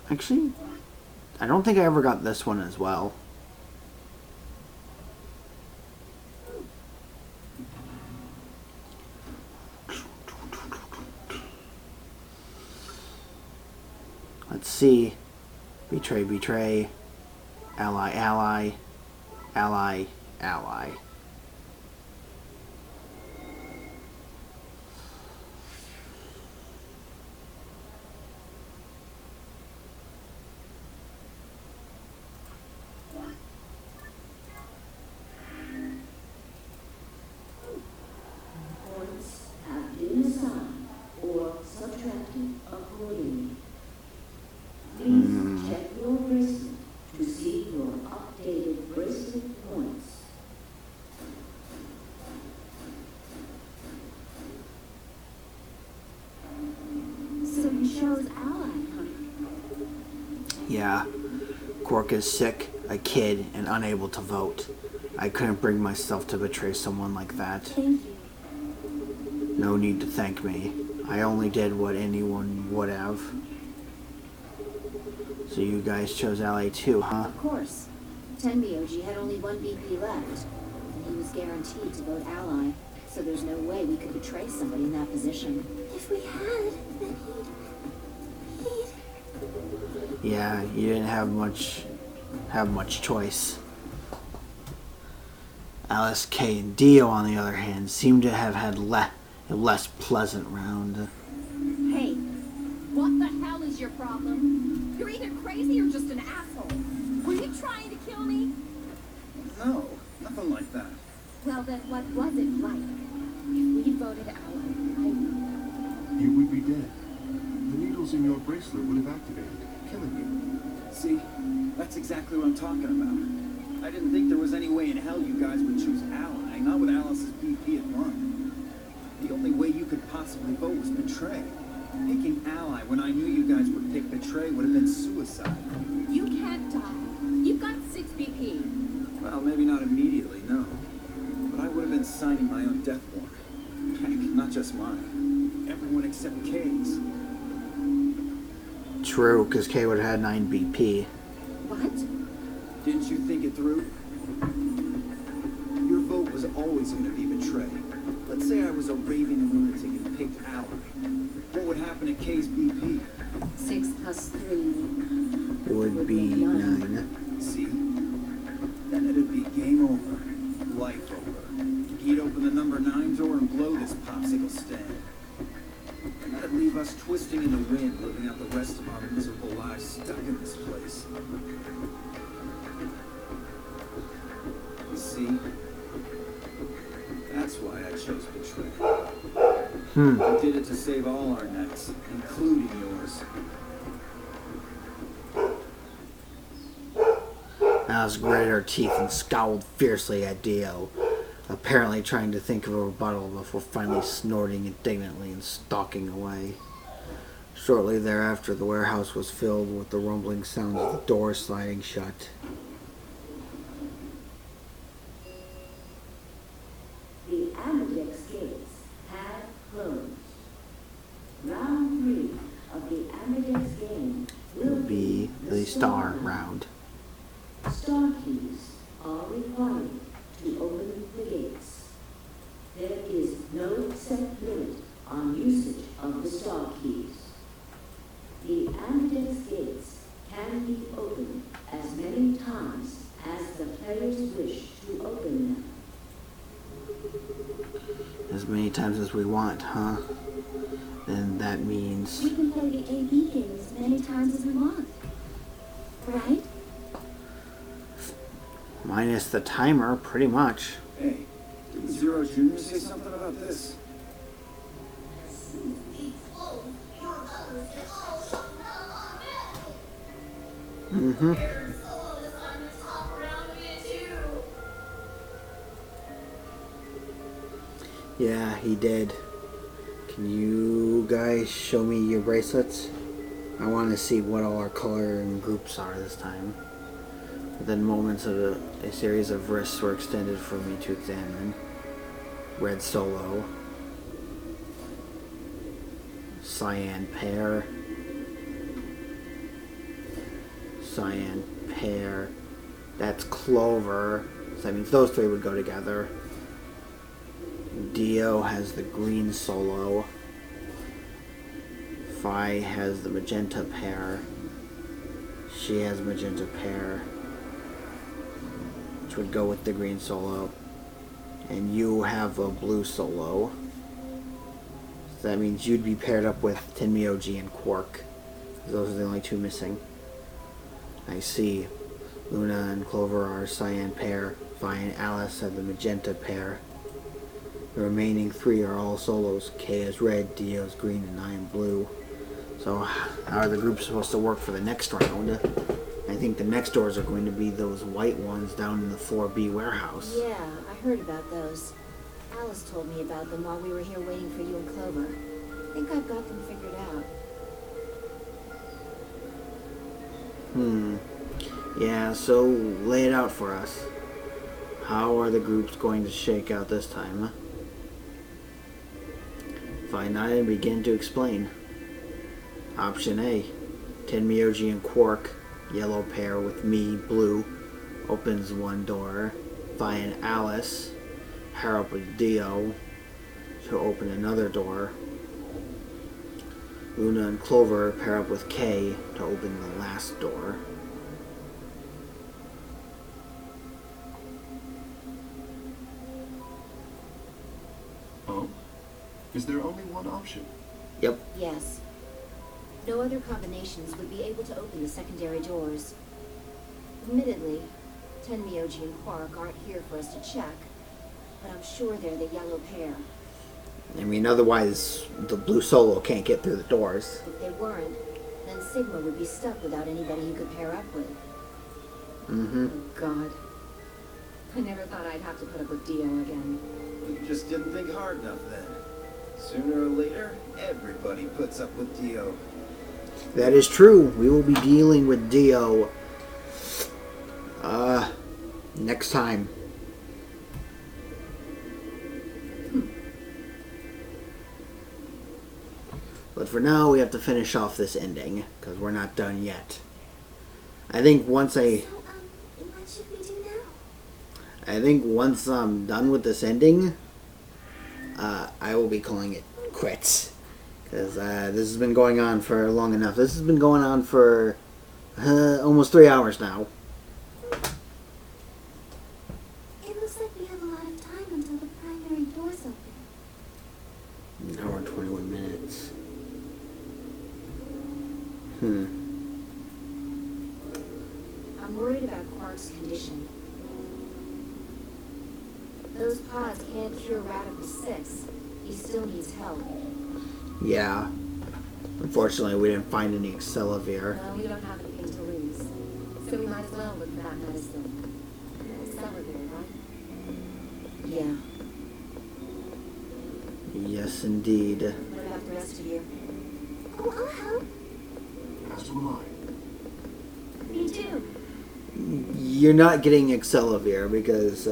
Actually, I don't think I ever got this one as well. Let's see. Betray, betray. Ally, ally. Ally, ally. Points have been assigned or subtracted accordingly. Please check your bracelet to see your updated bracelet points. So you chose Ally, huh? Yeah. Quark is sick, a kid, and unable to vote. I couldn't bring myself to betray someone like that. Thank you. No need to thank me. I only did what anyone would have. So you guys chose Ally too, huh? Of course. Tenbyoji had only one BP left, and he was guaranteed to vote Ally, so there's no way we could betray somebody in that position. If we had, then he'd... Yeah, you didn't have much choice. Alice, Kay, and Dio, on the other hand, seemed to have had a less pleasant round. Hey, what the hell is your problem? You're either crazy or just an asshole. Were you trying to kill me? No, nothing like that. Well, then what was it like? If we voted Ally, You would be dead. The needles in your bracelet would have activated, killing you. See, that's exactly what I'm talking about. I didn't think there was any way in hell you guys would choose Ally, not with Alice's BP at 1. The only way you could possibly vote was betray. Picking Ally when I knew you guys would pick betray would have been suicide. you can't die. You've got 6 BP. Well, maybe not immediately, no. But I would have been signing my own death warrant. Heck, not just mine. Everyone except Kay's. True, because Kay would have had 9 BP. What? Didn't you think it through? Your vote was always going to be betray. Let's say I was a raving lunatic and picked Ally. What would happen to Kay's BP? 6 plus 3 Would be 9. See? Then it'd be game over. Life over. He'd open the number 9 door and blow this popsicle stand. And that'd leave us twisting in the wind, living out the rest of our miserable lives stuck in this place. You see? see? That's why I chose betrayal. I did it to save all our necks, including yours. Alice gritted her teeth and scowled fiercely at Dio, apparently trying to think of a rebuttal before finally snorting indignantly and stalking away. Shortly thereafter, the warehouse was filled with the rumbling sounds of the door sliding shut. The Amadex gates have closed. Round 3 of the Amadex game will Be the star round. Star keys are required to open the gates. There is no set limit on usage of the star keys. The Amadex gates can be opened as many times as the players wish to open them. As many times as we want, huh? Then that means... We can play the AB game as many times as we want. Right? minus the timer, pretty much. Hey, didn't Zero Jr. say something about this? Mm-hmm. Yeah, he did. Can you guys show me your bracelets? I want to see what all our color and groups are this time. Within moments of a series of wrists were extended for me to examine. Red solo. Cyan pair. Cyan pair. That's Clover. So that means those three would go together. Dio has the green solo. Phi has the magenta pair. She has magenta pair, which would go with the green solo. And you have a blue solo. So that means you'd be paired up with Tenmyoji and Quark. Those are the only two missing. I see. Luna and Clover are a cyan pair. Vi and Alice have the magenta pair. The remaining three are all solos. K is red, Dio is green, and I am blue. So how are the groups supposed to work for the next round? I think the next doors are going to be those white ones down in the 4B warehouse. Yeah, I heard about those. Alice told me about them while we were here waiting for you and Clover. I think I've got them figured out. Yeah, so lay it out for us. How are the groups going to shake out this time? Find out and begin to explain. Option A. Tenmyoji and Quark, yellow pair with me, blue, opens one door. Vi and Alice pair up with Dio to open another door. Luna and Clover pair up with K to open the last door. Oh? Is there only one option? Yep. Yes. No other combinations would be able to open the secondary doors. Admittedly, Tenmyoji and Quark aren't here for us to check, but I'm sure they're the yellow pair. I mean, otherwise the blue solo can't get through the doors. If they weren't, then Sigma would be stuck without anybody he could pair up with. Oh, God. I never thought I'd have to put up with Dio again. You just didn't think hard enough then. Sooner or later, everybody puts up with Dio. That is true. We will be dealing with Dio next time. But for now, we have to finish off this ending, because we're not done yet. I think once So, what should we do now? I think once I'm done with this ending, I will be calling it quits. Because this has been going on for long enough. This has been going on for almost 3 hours now. It looks like we have a lot of time until the primary doors open. An hour and 21 minutes. I'm worried about Quark's condition. Those pods can't cure Radical 6. He still needs help. Yeah. Unfortunately, we didn't find any Accelavir. Well, we don't have anything to lose. So we might as well look for that medicine. Accelerate, right? Yeah. Yes, indeed. What about the rest of you? Oh, I'll help. As will I. Me too. You're not getting Accelavir because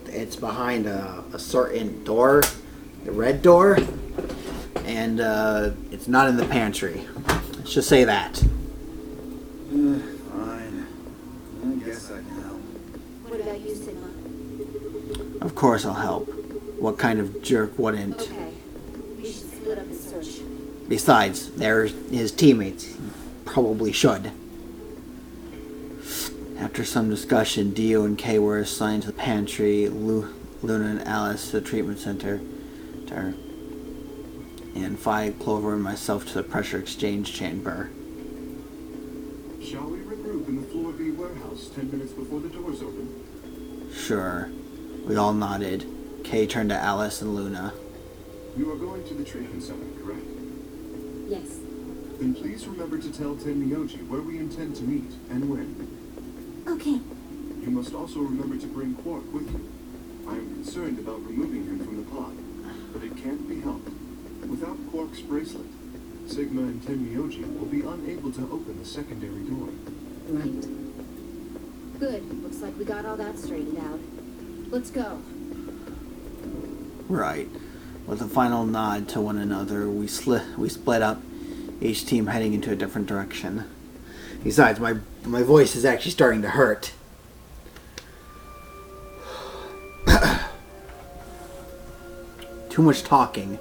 it's behind a certain door, the red door, and it's not in the pantry. Let's just say that. Fine. I guess I can help. What about you, Sigma? Of course I'll help. What kind of jerk wouldn't? Okay. We should split up and search. Besides, they're his teammates. He probably should. After some discussion, Dio and Kay were assigned to the pantry, Luna and Alice to the treatment center, and Fi, Clover, and myself to the pressure exchange chamber. Shall we regroup in the Floor B warehouse 10 minutes before the doors open? Sure. We all nodded. Kay turned to Alice and Luna. You are going to the treatment center, correct? Yes. Then please remember to tell Tenmyoji where we intend to meet and when. Okay. You must also remember to bring Quark with you. I am concerned about removing him from the pod, but it can't be helped. Without Quark's bracelet, Sigma and Tenmyoji will be unable to open the secondary door. Right. Good. Looks like we got all that straightened out. Let's go. Right. With a final nod to one another, we split up, each team heading into a different direction. Besides, my voice is actually starting to hurt. Too much talking.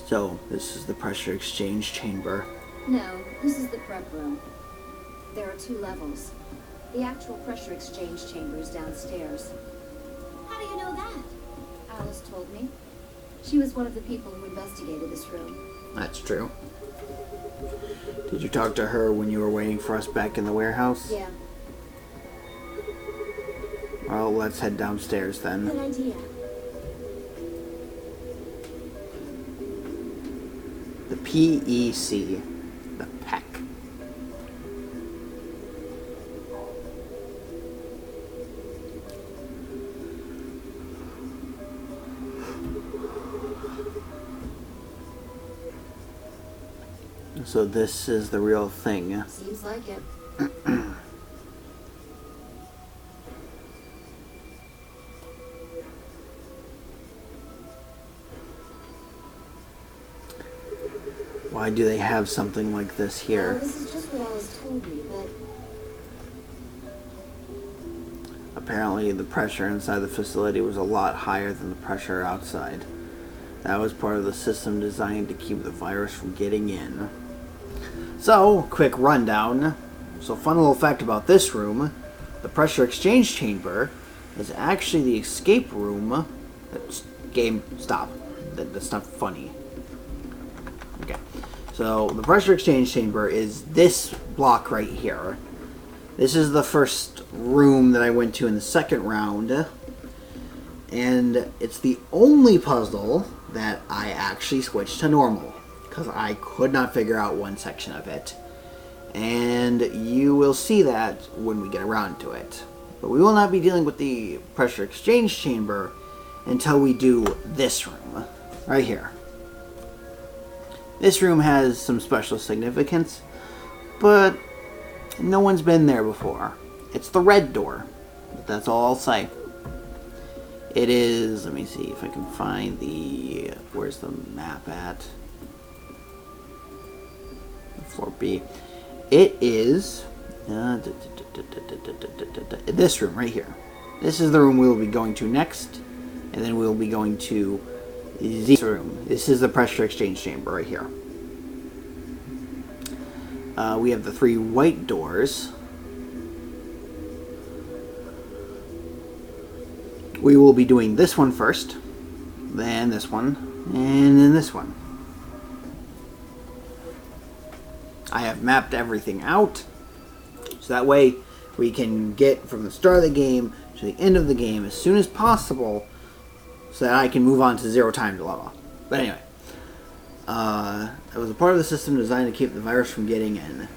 So, this is the pressure exchange chamber. No, this is the prep room. There are 2 levels. The actual pressure exchange chamber is downstairs. How do you know that? Alice told me. She was one of the people who investigated this room. That's true. Did you talk to her when you were waiting for us back in the warehouse? Yeah. Well, let's head downstairs then. Good idea. The PEC. The PEC. So this is the real thing. Seems like it. Why do they have something like this Well, here? this is just what Alice told me, but Apparently the pressure inside the facility was a lot higher than the pressure outside. That was part of the system designed to keep the virus from getting in. So, quick rundown. So, fun little fact about this room. The pressure exchange chamber is actually the escape room. Game, stop. That's not funny. Okay. So, the pressure exchange chamber is this block right here. This is the first room that I went to in the second round. And it's the only puzzle that I actually switched to normal, because I could not figure out one section of it. And you will see that when we get around to it. But we will not be dealing with the pressure exchange chamber until we do this room, right here. This room has some special significance, but no one's been there before. It's the red door. That's all I'll say. It is, let me see if I can find the, where's the map at? Floor B. It is this room right here. This is the room we will be going to next, and then we will be going to this room. This is the pressure exchange chamber right here. We have the 3 white doors. We will be doing this one first, then this one, and then this one. I have mapped everything out, so that way we can get from the start of the game to the end of the game as soon as possible, so that I can move on to zero time dilemma. But anyway, it was a part of the system designed to keep the virus from getting in.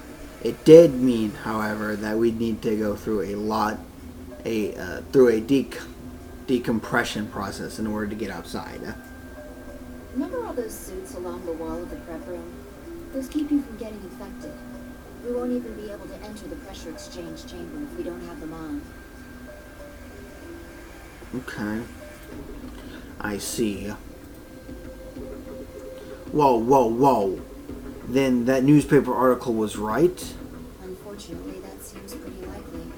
It did mean, however, that we'd need to go through a decompression process in order to get outside. Remember all those suits along the wall of the prep room? Those keep you from getting infected. We won't even be able to enter the pressure exchange chamber if we don't have them on. Okay. I see. Whoa, whoa, whoa. Then that newspaper article was right? Unfortunately, that seems pretty likely.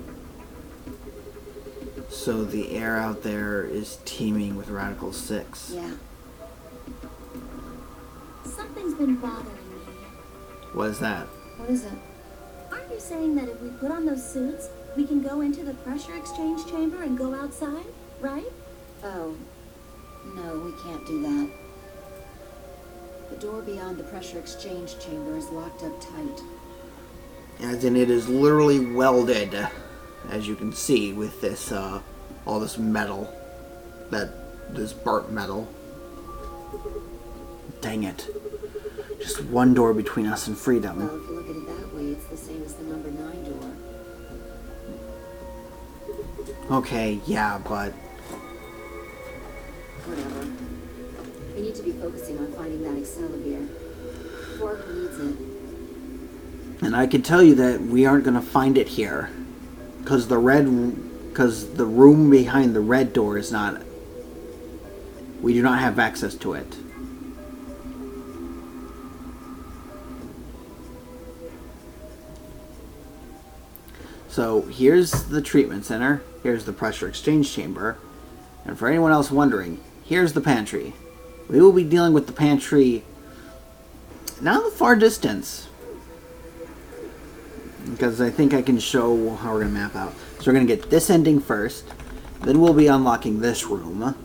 So the air out there is teeming with Radical 6. Yeah. Something's been bothering me. What is that? What is it? Aren't you saying that if we put on those suits, we can go into the pressure exchange chamber and go outside, right? Oh. No, we can't do that. The door beyond the pressure exchange chamber is locked up tight. As in, it is literally welded, as you can see, with this, all this metal. This burnt metal. Dang it. Just one door between us and freedom. Well, if you look at it that way, it's the same as the number 9 door. Okay, yeah, but... Whatever. We need to be focusing on finding that Excalibur. Fork needs it. And I can tell you that we aren't going to find it here. Because the room behind the red door is not... We do not have access to it. So here's the treatment center, here's the pressure exchange chamber, and for anyone else wondering, here's the pantry. We will be dealing with the pantry not in the far distance, because I think I can show how we're going to map out. So we're going to get this ending first, then we'll be unlocking this room.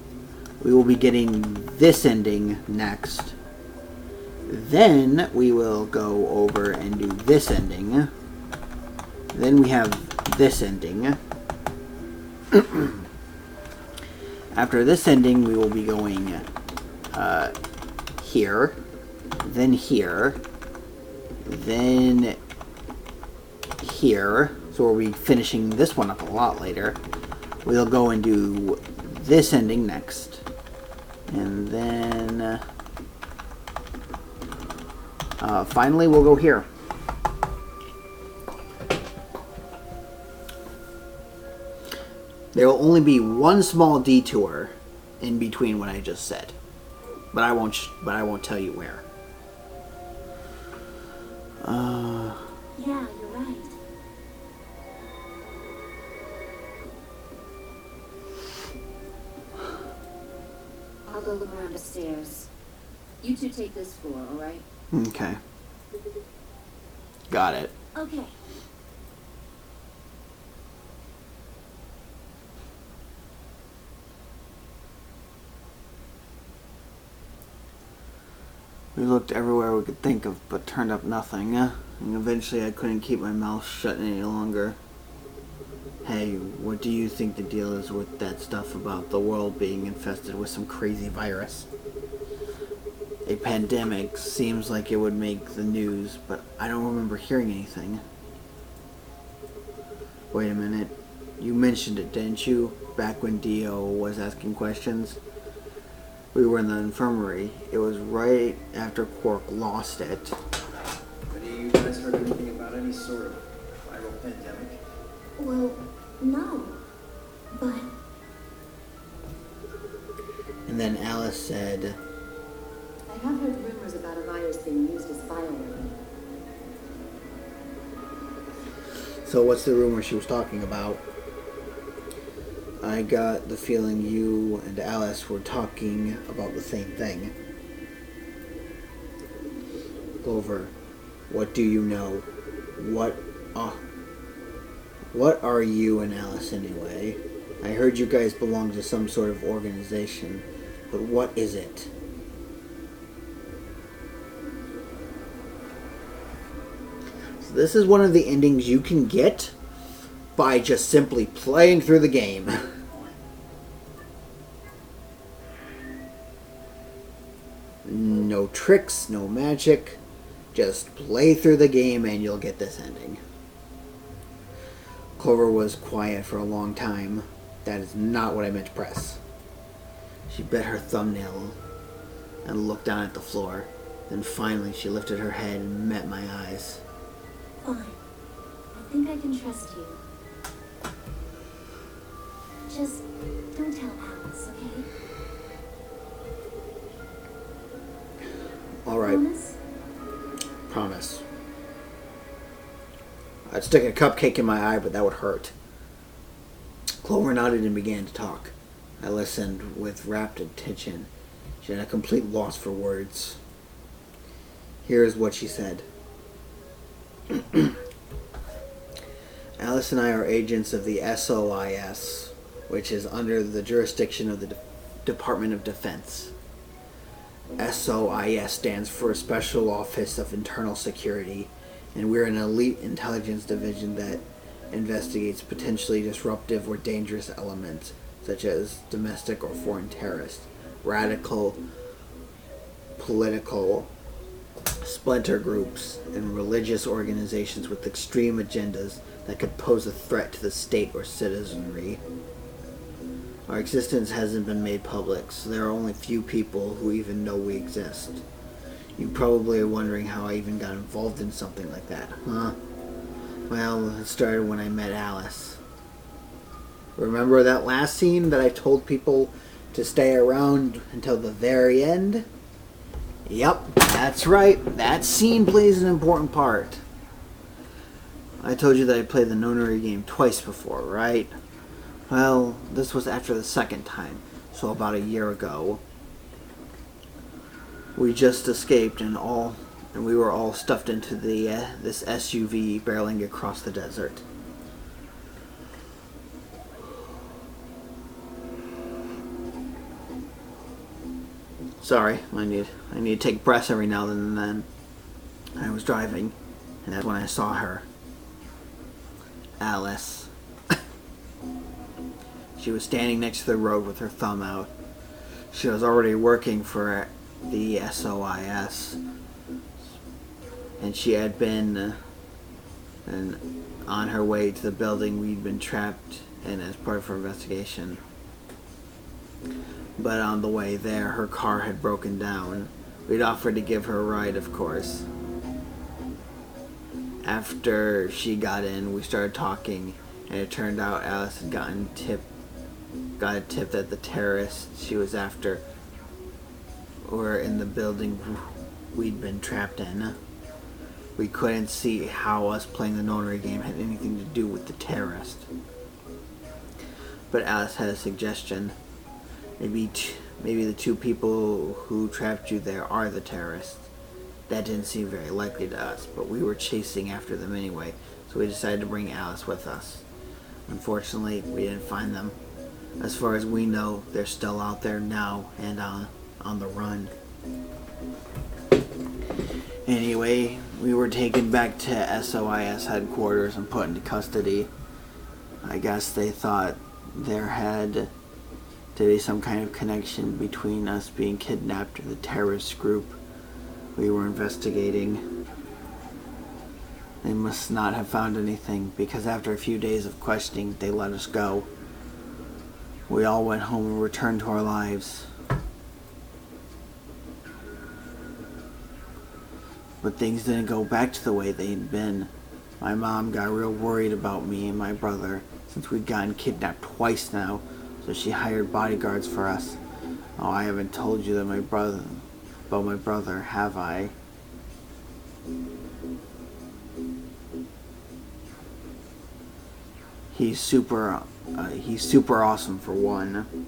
We will be getting this ending next. Then we will go over and do this ending. Then we have this ending. After this ending, we will be going here, then here, then here. So we'll be finishing this one up a lot later. We'll go and do this ending next. And then finally we'll go here. There will only be one small detour in between what I just said, but I won't tell you where. Yeah, you're right. I'll go look around the stairs. You two take this floor, alright? Okay. Got it. Okay. We looked everywhere we could think of, but turned up nothing. And eventually I couldn't keep my mouth shut any longer. Hey, what do you think the deal is with that stuff about the world being infested with some crazy virus? A pandemic seems like it would make the news, but I don't remember hearing anything. Wait a minute. You mentioned it, didn't you? Back when Dio was asking questions? We were in the infirmary. It was right after Quark lost it. Have you guys heard anything about any sort of viral pandemic? Well, no. But And then Alice said, I have heard rumors about a virus being used as bioweapon. so what's the rumor she was talking about? I got the feeling you and Alice were talking about the same thing. Clover, what do you know? What are you and Alice anyway? I heard you guys belong to some sort of organization, but what is it? So this is one of the endings you can get by just simply playing through the game. No tricks, no magic. Just play through the game and you'll get this ending. Clover was quiet for a long time. That is not what I meant to press. She bit her thumbnail and looked down at the floor. Then finally she lifted her head and met my eyes. Fine. I think I can trust you. Just don't tell Alice, okay? Alright. Promise? Promise. I'd stick a cupcake in my eye, but that would hurt. Clover nodded and began to talk. I listened with rapt attention. She had a complete loss for words. Here is what she said. Alice and I are agents of the SOIS, which is under the jurisdiction of the Department of Defense. SOIS stands for Special Office of Internal Security, and we're an elite intelligence division that investigates potentially disruptive or dangerous elements, such as domestic or foreign terrorists, radical political splinter groups, and religious organizations with extreme agendas that could pose a threat to the state or citizenry. Our existence hasn't been made public, so there are only few people who even know we exist. You probably are wondering how I even got involved in something like that, huh? Well, it started when I met Alice. Remember that last scene that I told people to stay around until the very end? Yep, that's right. That scene plays an important part. I told you that I played the nonary game twice before, right? Well, this was after the second time, so about a year ago. We just escaped and we were all stuffed into this SUV barreling across the desert. Sorry, I need to take breaths every now and then. I was driving, and that's when I saw her. Alice. She was standing next to the road with her thumb out. She was already working for the SOIS, and she had been on her way to the building we'd been trapped in as part of her investigation. But on the way there, her car had broken down. We'd offered to give her a ride, of course. After she got in, we started talking, and it turned out Alice had got a tip that the terrorists she was after were in the building we'd been trapped in. We couldn't see how us playing the nonary game had anything to do with the terrorists. But Alice had a suggestion. Maybe the two people who trapped you there are the terrorists. That didn't seem very likely to us, but we were chasing after them anyway, so we decided to bring Alice with us. Unfortunately, we didn't find them. As far as we know, they're still out there now and on the run. Anyway, we were taken back to SOIS headquarters and put into custody. I guess they thought there had to be some kind of connection between us being kidnapped and the terrorist group we were investigating. They must not have found anything, because after a few days of questioning, they let us go. We all went home and returned to our lives. But things didn't go back to the way they had been. My mom got real worried about me and my brother, since we'd gotten kidnapped twice now, so she hired bodyguards for us. Oh, I haven't told you that about my brother, have I? He's super awesome for one.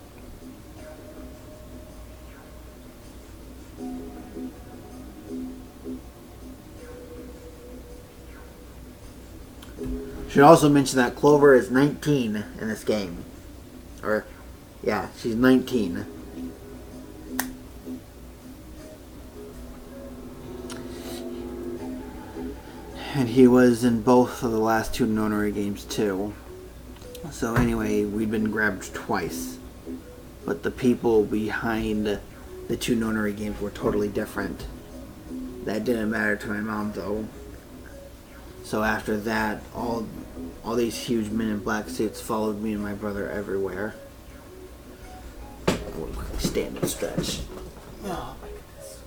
Should also mention that Clover is 19 in this game. Or, yeah, she's 19. And he was in both of the last 2 nonary games too. So anyway, we'd been grabbed twice. But the people behind the 2 nonary games were totally different. That didn't matter to my mom though. So after that, all these huge men in black suits followed me and my brother everywhere. I would quickly stand and stretch. Oh my goodness.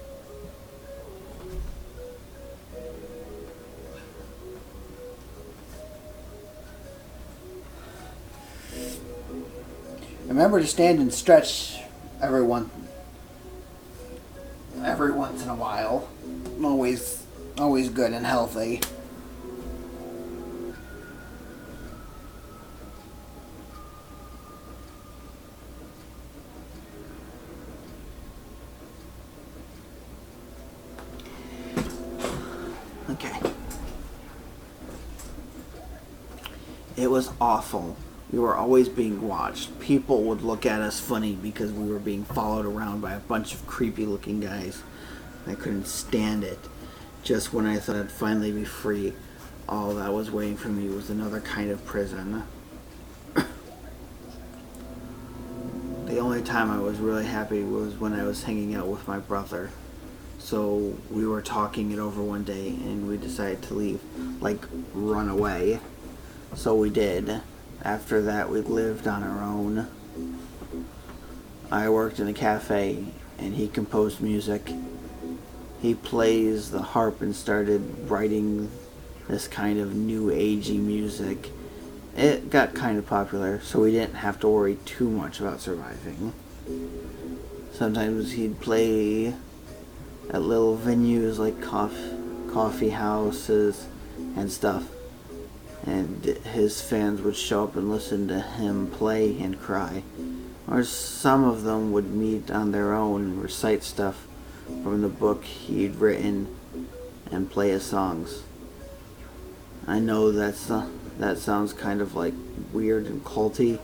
Remember to stand and stretch every once in a while. Always good and healthy. Okay. It was awful. We were always being watched. People would look at us funny because we were being followed around by a bunch of creepy looking guys. I couldn't stand it. Just when I thought I'd finally be free, all that was waiting for me was another kind of prison. The only time I was really happy was when I was hanging out with my brother. So we were talking it over one day and we decided to leave, like run away. So we did. After that we lived on our own. I worked in a cafe and he composed music. He plays the harp and started writing this kind of new agey music. It got kind of popular, so we didn't have to worry too much about surviving. Sometimes he'd play at little venues like coffee houses and stuff, and his fans would show up and listen to him play and cry. Or some of them would meet on their own and recite stuff from the book he'd written and play his songs. I know that sounds kind of like weird and culty,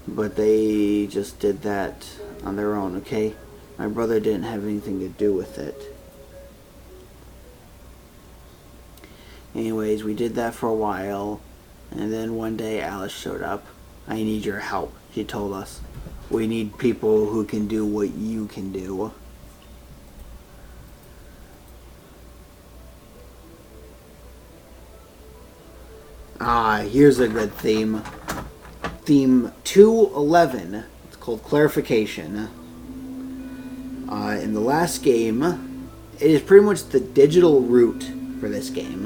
but they just did that on their own, okay? My brother didn't have anything to do with it. Anyways, we did that for a while, and then one day Alice showed up. I need your help, she told us. We need people who can do what you can do. Here's a good theme. Theme 211. It's called Clarification. In the last game, it is pretty much the digital route for this game.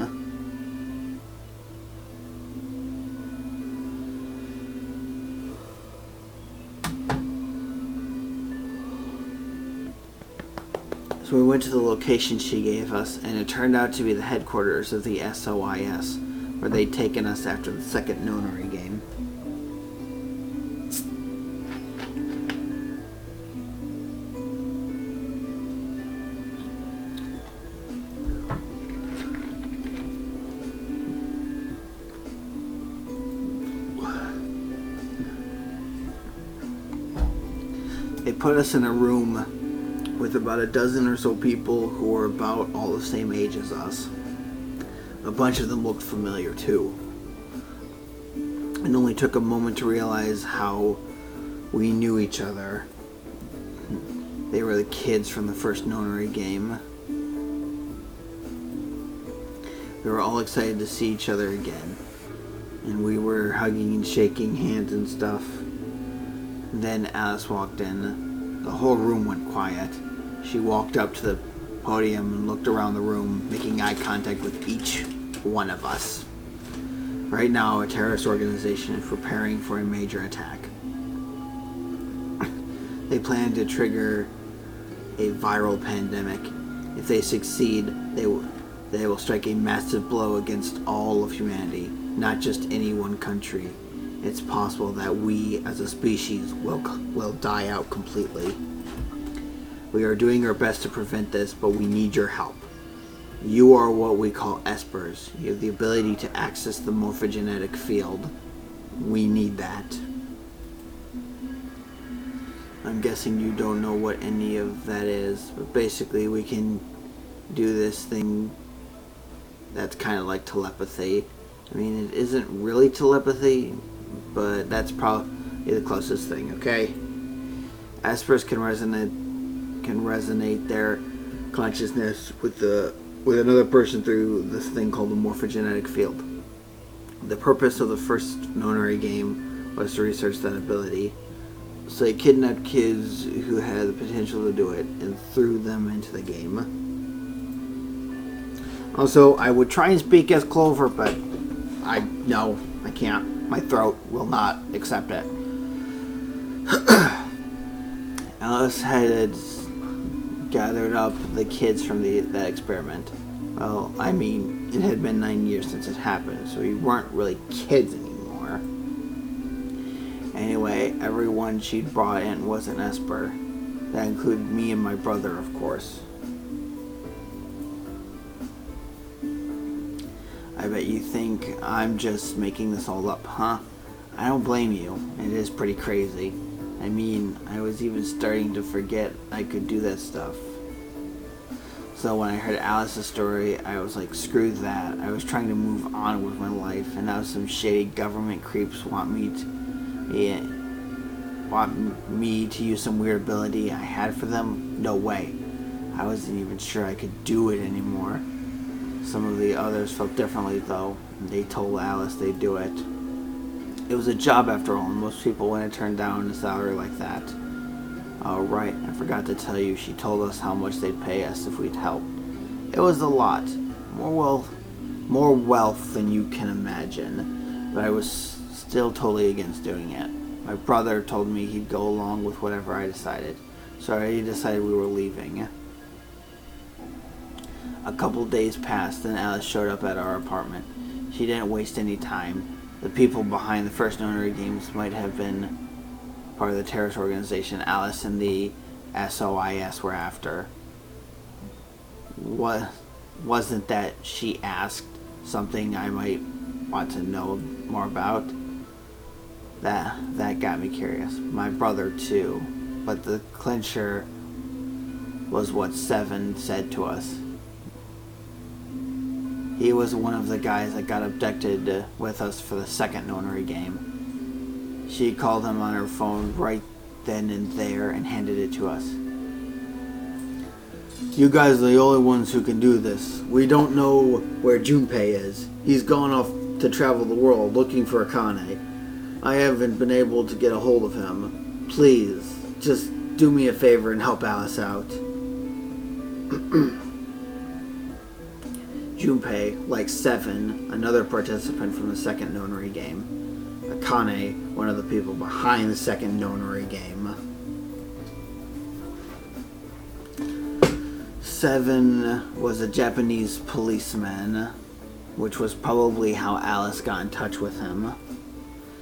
So we went to the location she gave us, and it turned out to be the headquarters of the SOIS, where they'd taken us after the second nonary game. They put us in a room with about a dozen or so people who were about all the same age as us. A bunch of them looked familiar too. It only took a moment to realize how we knew each other. They were the kids from the first nonary game. We were all excited to see each other again, and we were hugging and shaking hands and stuff. Then Alice walked in. The whole room went quiet. She walked up to the podium and looked around the room, making eye contact with each one of us. Right now, a terrorist organization is preparing for a major attack. They plan to trigger a viral pandemic. If they succeed, they will strike a massive blow against all of humanity, not just any one country. It's possible that we, as a species, will die out completely. We are doing our best to prevent this, but we need your help. You are what we call espers. You have the ability to access the morphogenetic field. We need that. I'm guessing you don't know what any of that is, but basically we can do this thing that's kind of like telepathy. I mean, it isn't really telepathy, but that's probably the closest thing, okay? Espers can resonate their consciousness with another person through this thing called the morphogenetic field. The purpose of the first Nonary game was to research that ability. So they kidnapped kids who had the potential to do it and threw them into the game. Also, I would try and speak as Clover, but I can't. My throat will not accept it. Alice had gathered up the kids from that experiment. Well, I mean, it had been 9 years since it happened, so we weren't really kids anymore. Anyway, everyone she'd brought in was an Esper. That included me and my brother, of course. I bet you think I'm just making this all up, huh? I don't blame you. It is pretty crazy. I mean, I was even starting to forget I could do that stuff. So when I heard Alice's story, I was like, screw that. I was trying to move on with my life, and now some shady government creeps want me to use some weird ability I had for them? No way. I wasn't even sure I could do it anymore. Some of the others felt differently, though. They told Alice they'd do it. It was a job after all, and most people wouldn't turn down a salary like that. Oh, right, I forgot to tell you, she told us how much they'd pay us if we'd help. It was a lot. More wealth than you can imagine. But I was still totally against doing it. My brother told me he'd go along with whatever I decided. So I already decided we were leaving. A couple days passed, and Alice showed up at our apartment. She didn't waste any time. The people behind the first Nonary games might have been part of the terrorist organization Alice and the SOIS were after. Wasn't that she asked something I might want to know more about? That got me curious. My brother too. But the clincher was what Seven said to us. He was one of the guys that got abducted with us for the second Nonary game. She called him on her phone right then and there and handed it to us. You guys are the only ones who can do this. We don't know where Junpei is. He's gone off to travel the world looking for Akane. I haven't been able to get a hold of him. Please, just do me a favor and help Alice out. Junpei, like Seven, another participant from the second Nonary game. Akane, one of the people behind the second Nonary game. Seven was a Japanese policeman, which was probably how Alice got in touch with him.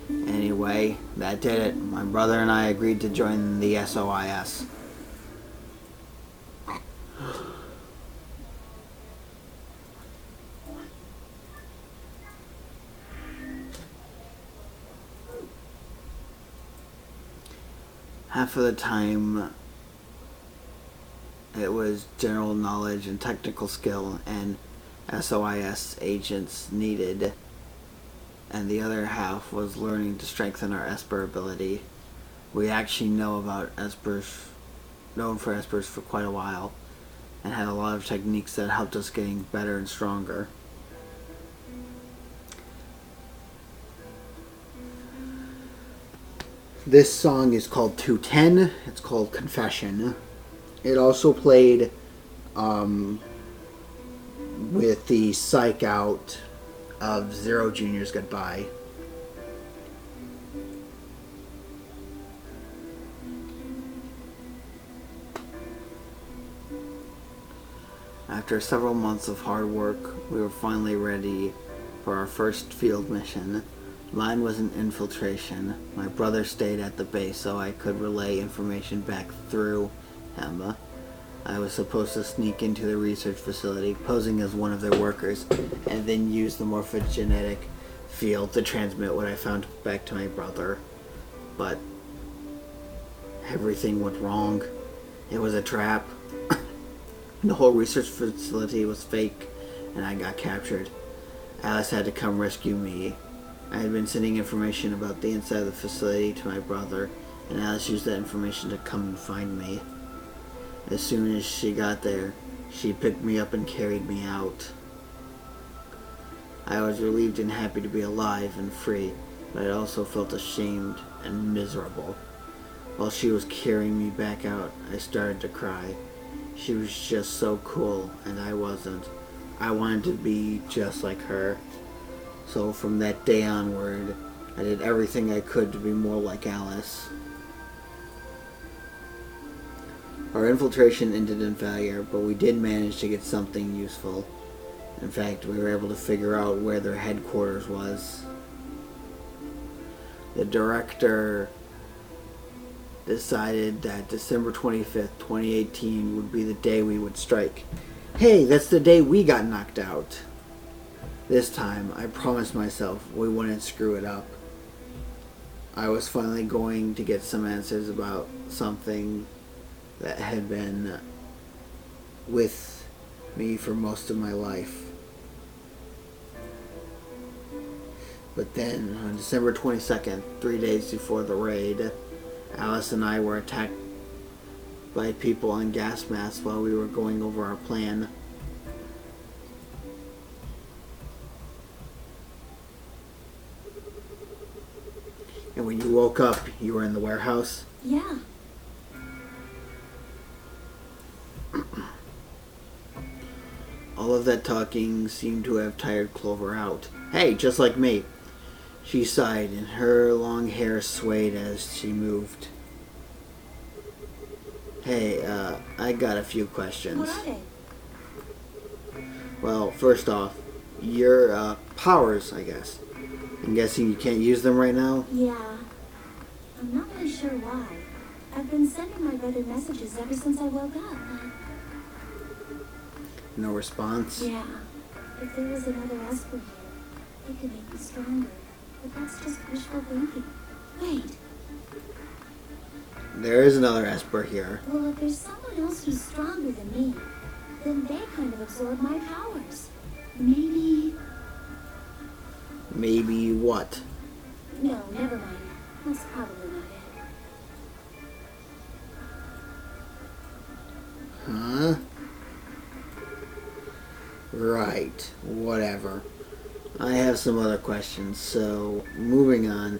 Anyway, that did it. My brother and I agreed to join the SOIS. Half of the time, it was general knowledge and technical skill and SOIS agents needed, and the other half was learning to strengthen our Esper ability. We actually known for Espers for quite a while, and had a lot of techniques that helped us getting better and stronger. This song is called 210. It's called Confession. It also played with the Psych Out of Zero Jr.'s Goodbye. After several months of hard work, we were finally ready for our first field mission. Mine was an infiltration. My brother stayed at the base so I could relay information back through him. I was supposed to sneak into the research facility, posing as one of their workers, and then use the morphogenetic field to transmit what I found back to my brother. But everything went wrong. It was a trap. The whole research facility was fake, and I got captured. Alice had to come rescue me. I had been sending information about the inside of the facility to my brother, and Alice used that information to come and find me. As soon as she got there, she picked me up and carried me out. I was relieved and happy to be alive and free, but I also felt ashamed and miserable. While she was carrying me back out, I started to cry. She was just so cool, and I wasn't. I wanted to be just like her. So from that day onward, I did everything I could to be more like Alice. Our infiltration ended in failure, but we did manage to get something useful. In fact, we were able to figure out where their headquarters was. The director decided that December 25th, 2018 would be the day we would strike. Hey, that's the day we got knocked out. This time, I promised myself we wouldn't screw it up. I was finally going to get some answers about something that had been with me for most of my life. But then, on December 22nd, 3 days before the raid, Alice and I were attacked by people in gas masks while we were going over our plan. And when you woke up, you were in the warehouse? Yeah. All of that talking seemed to have tired Clover out. Hey, just like me. She sighed, and her long hair swayed as she moved. Hey, I got a few questions. What are they? Well, first off, your powers, I guess. I'm guessing you can't use them right now? Yeah. I'm not really sure why. I've been sending my brother messages ever since I woke up. No response? Yeah. If there was another Esper here, it could make me stronger. But that's just wishful thinking. Wait. There is another Esper here. Well, if there's someone else who's stronger than me, then they kind of absorb my powers. Maybe... Maybe what? No, never mind. That's probably not it. Huh? Right. Whatever. I have some other questions, so moving on.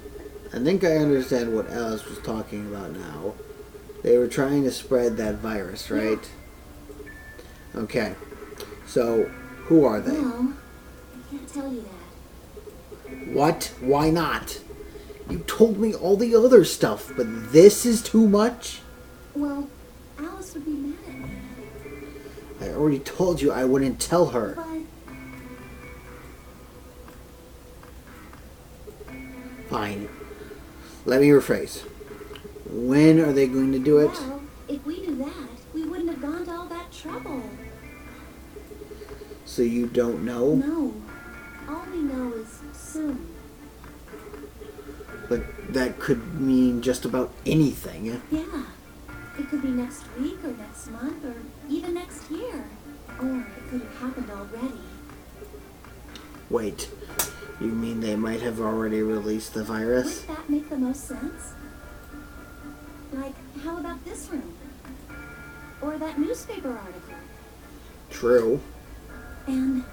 I think I understand what Alice was talking about now. They were trying to spread that virus, right? Yeah. Okay. So, who are they? Well, I can't tell you that. What? Why not? You told me all the other stuff, but this is too much? Well, Alice would be mad at me. I already told you I wouldn't tell her. But... Fine. Let me rephrase. When are they going to do it? Well, if we do that, we wouldn't have gone to all that trouble. So you don't know? No. All we know is soon. But that could mean just about anything. Yeah. It could be next week or next month or even next year. Or it could have happened already. Wait. You mean they might have already released the virus? Wouldn't that make the most sense? Like, how about this room? Or that newspaper article? True. And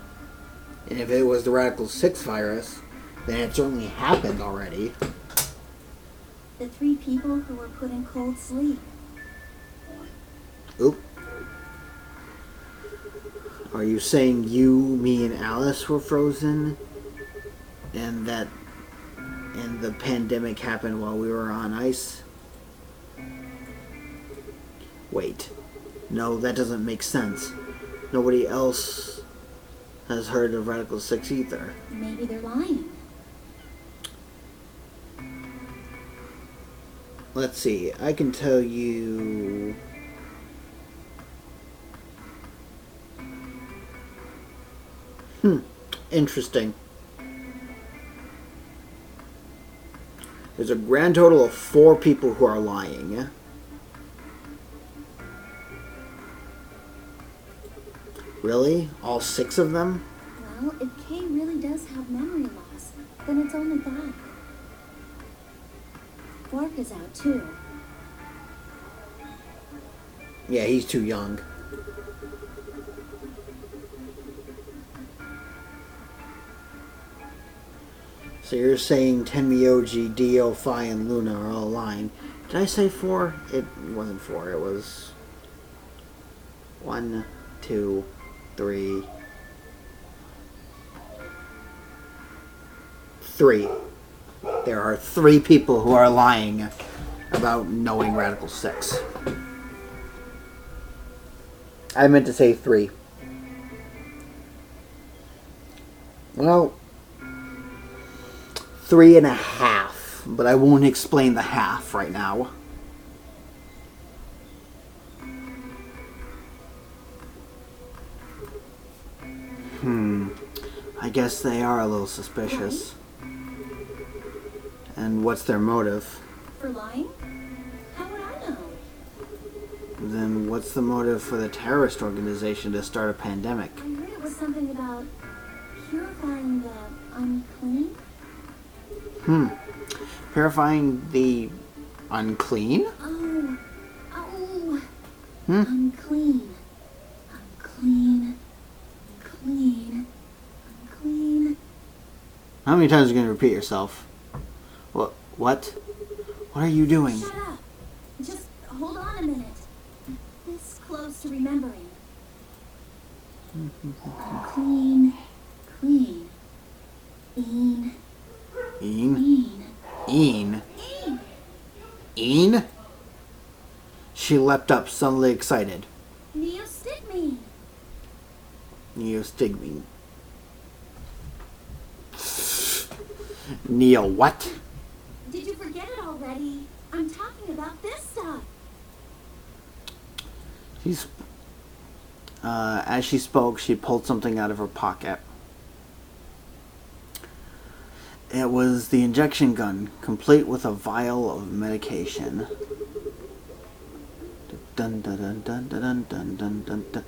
if it was the Radical 6 virus, then it certainly happened already. the 3 people who were put in cold sleep. Oop. Are you saying you, me, and Alice were frozen? And the pandemic happened while we were on ice? Wait. No, that doesn't make sense. Nobody else has heard of Radical 6 either. Maybe they're lying. Let's see. I can tell you... Interesting. There's a grand total of 4 people who are lying. Really? All 6 of them? Well, if Kay really does have memory loss, then it's only that. Quark is out too. Yeah, he's too young. So you're saying Tenmyoji, Dio, Phi, and Luna are all lying. Did I say 4? It wasn't 4. It was 1, 2, 3. 3. There are 3 people who are lying about knowing Radical 6. I meant to say 3. Well, 3.5, but I won't explain the half right now. I guess they are a little suspicious. And what's their motive? For lying? How would I know? Then what's the motive for the terrorist organization to start a pandemic? I heard it was something about purifying the unclean. Purifying the unclean? Oh. Unclean. Unclean. Unclean. Unclean. How many times are you going to repeat yourself? What? What are you doing? Shut up. Just hold on a minute. This close to remembering. Unclean. Clean. Een. Een? Een. Een? Een? She leapt up, suddenly excited. Neostigmine. Neostigmine. Neo what? Did you forget it already? I'm talking about this stuff. As she spoke, she pulled something out of her pocket. It was the injection gun, complete with a vial of medication. Dun dun dun dun dun dun dun dun dun.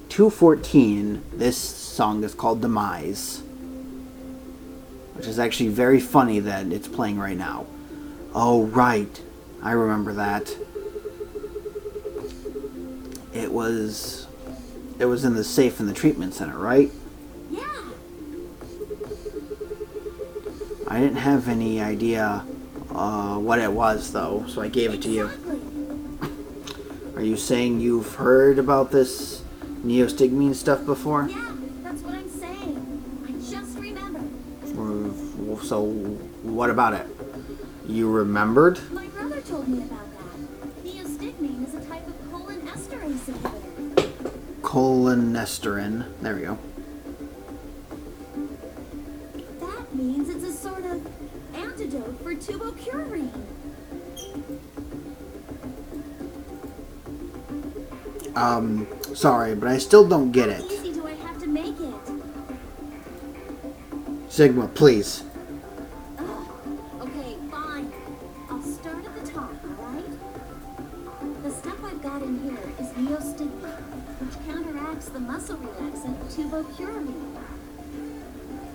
2:14. This song is called Demise, which is actually very funny that it's playing right now. Oh right, I remember that. It was in the safe in the treatment center, right? Yeah. I didn't have any idea what it was, though, so I gave it to you. Exactly. Are you saying you've heard about this neostigmine stuff before? Yeah, that's what I'm saying. I just remembered. So, what about it? You remembered? My brother told me about that. Neostigmine is a type of cholinesterase inhibitor. Cholinesterase. There we go. That means it's a sort of antidote for tubocurine. Sorry, but I still don't get How it. easy do I have to make it? Sigma, please. Okay, fine. I'll start at the top, alright? The stuff I've got in here is neostigmine, which counteracts the muscle relaxant tubocurine.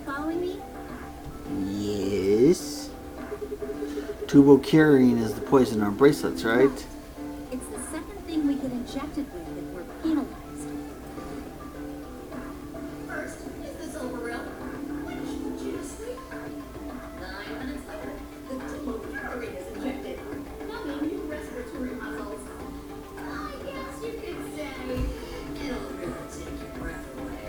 Following me? Yes. Tubocurine is the poison in our bracelets, right? It's the second thing we get injected with if we're penalized. First, is this over real? Which just 9 minutes later, the tubocurine is injected. Numbing new respiratory muscles. I guess you could say it'll really take your breath away.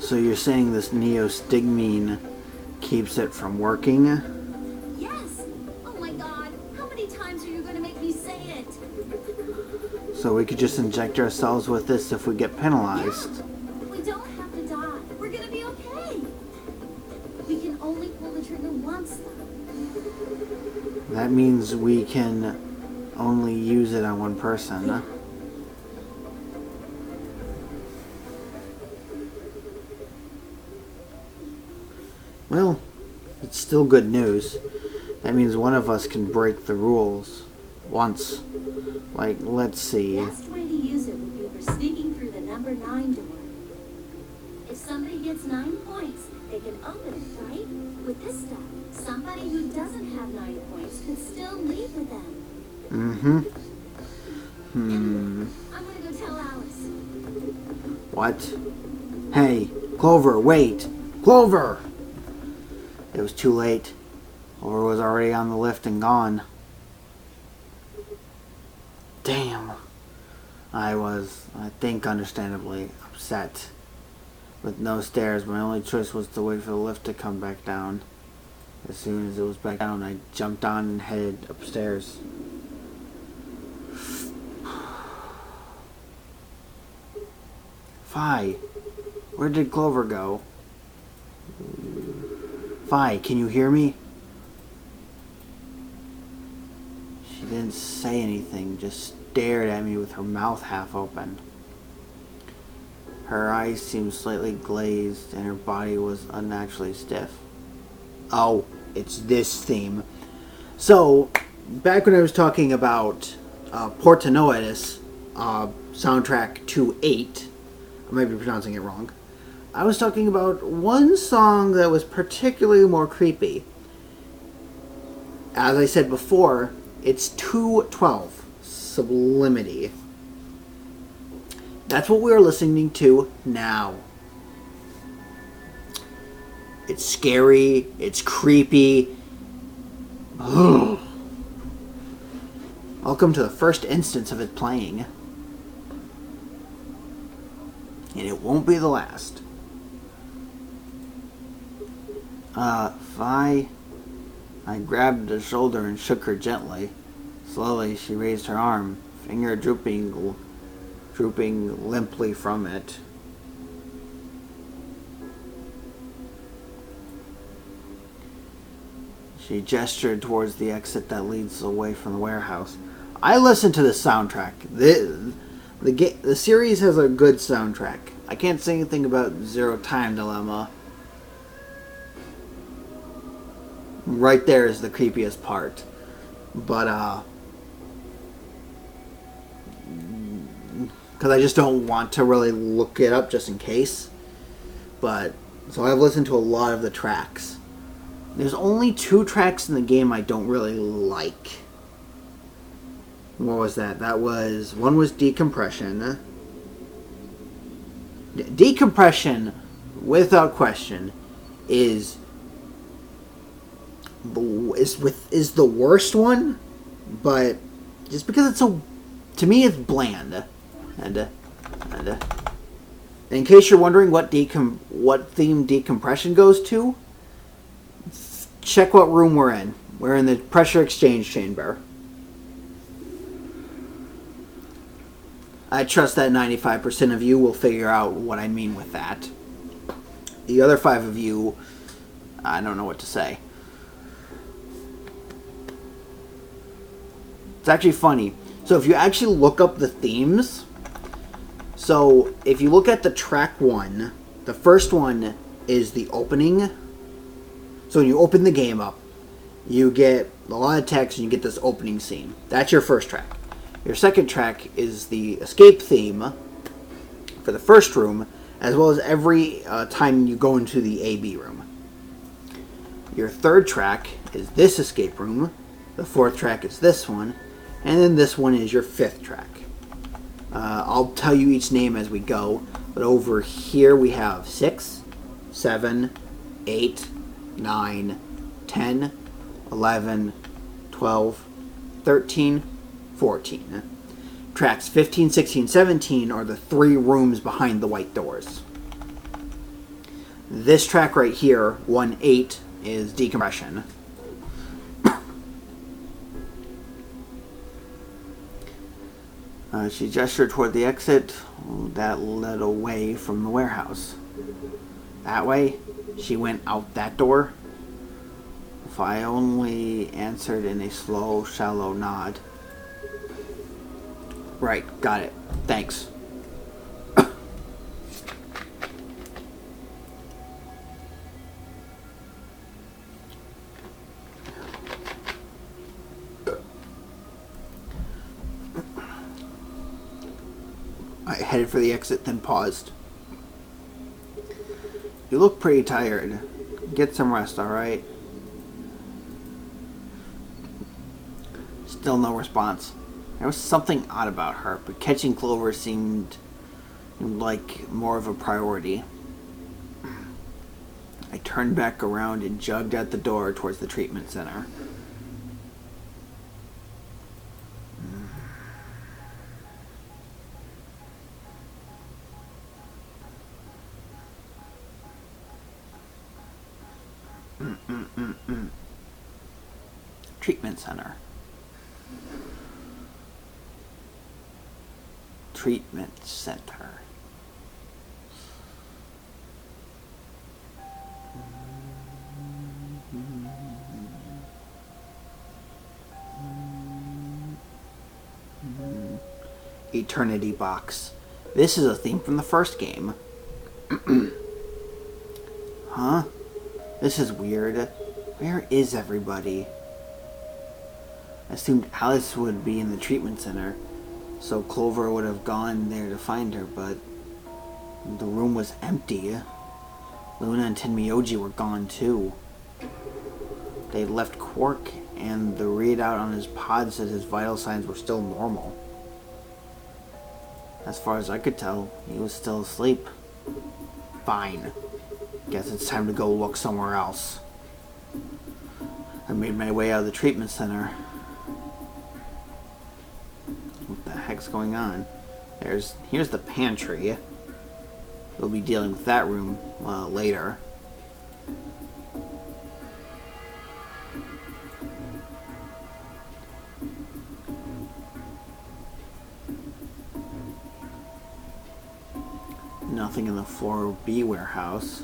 So you're saying this neostigmine keeps it from working? Yes! Oh my god, how many times are you going to make me say it? So we could just inject ourselves with this if we get penalized. We don't have to die. We're going to be okay. We can only pull the trigger once, though. That means we can only use it on one person. Well, it's still good news. That means one of us can break the rules once. Like, let's see. Best way to use it would be for gets 9 points, they can open it, right? With this stuff, somebody who doesn't have 9 points could still leave with them. Mm-hmm. I'm gonna go tell Alice. What? Hey, Clover, wait! Clover! It was too late. Clover was already on the lift and gone. Damn. I was, I think, understandably upset. With no stairs, my only choice was to wait for the lift to come back down. As soon as it was back down, I jumped on and headed upstairs. Fi, where did Clover go? Fi, can you hear me? She didn't say anything, just stared at me with her mouth half open. Her eyes seemed slightly glazed and her body was unnaturally stiff. Oh, it's this theme. So, back when I was talking about Portanoidis, soundtrack to 8, I might be pronouncing it wrong, I was talking about one song that was particularly more creepy. As I said before, it's 212, Sublimity. That's what we're listening to now. It's scary, it's creepy. Ugh. Welcome to the first instance of it playing. And it won't be the last. Fi. I grabbed her shoulder and shook her gently. Slowly, she raised her arm, finger drooping limply from it. She gestured towards the exit that leads away from the warehouse. I listened to the soundtrack. The series has a good soundtrack. I can't say anything about Zero Time Dilemma. Right there is the creepiest part. But, because I just don't want to really look it up just in case. But, so I've listened to a lot of the tracks. There's only 2 tracks in the game I don't really like. What was that? One was Decompression. Decompression, without question, is the worst one, but just because it's to me it's bland. And in case you're wondering what theme Decompression goes to, check what room we're in. We're in the pressure exchange chamber. I trust that 95% of you will figure out what I mean with that. The other 5 of you, I don't know what to say. It's actually funny. So if you actually look up the themes, so if you look at the track 1, the first one is the opening. So when you open the game up, you get a lot of text and you get this opening scene. That's your first track. Your second track is the escape theme for the first room, as well as every time you go into the AB room. Your third track is this escape room. The fourth track is this one. And then this one is your 5th track. I'll tell you each name as we go. But over here we have 6, 7, 8, 9, 10, 11, 12, 13, 14. Tracks 15, 16, 17 are the 3 rooms behind the white doors. This track right here, 1-8, is Decompression. She gestured toward the exit that led away from the warehouse. That way? She went out that door? If I only answered in a slow, shallow nod. Right, got it. Thanks. I headed for the exit, then paused. You look pretty tired. Get some rest, alright? Still no response. There was something odd about her, but catching Clover seemed like more of a priority. I turned back around and jogged out the door towards the treatment center. Treatment center. Treatment center. Eternity box. This is a theme from the first game. Huh? This is weird. Where is everybody? I assumed Alice would be in the treatment center, so Clover would have gone there to find her, but the room was empty. Luna and Tenmyoji were gone too. They left Quark, and the readout on his pod said his vital signs were still normal. As far as I could tell, he was still asleep. Fine. Guess it's time to go look somewhere else. I made my way out of the treatment center. What the heck's going on? Here's the pantry. We'll be dealing with that room later. Nothing in the floor B warehouse.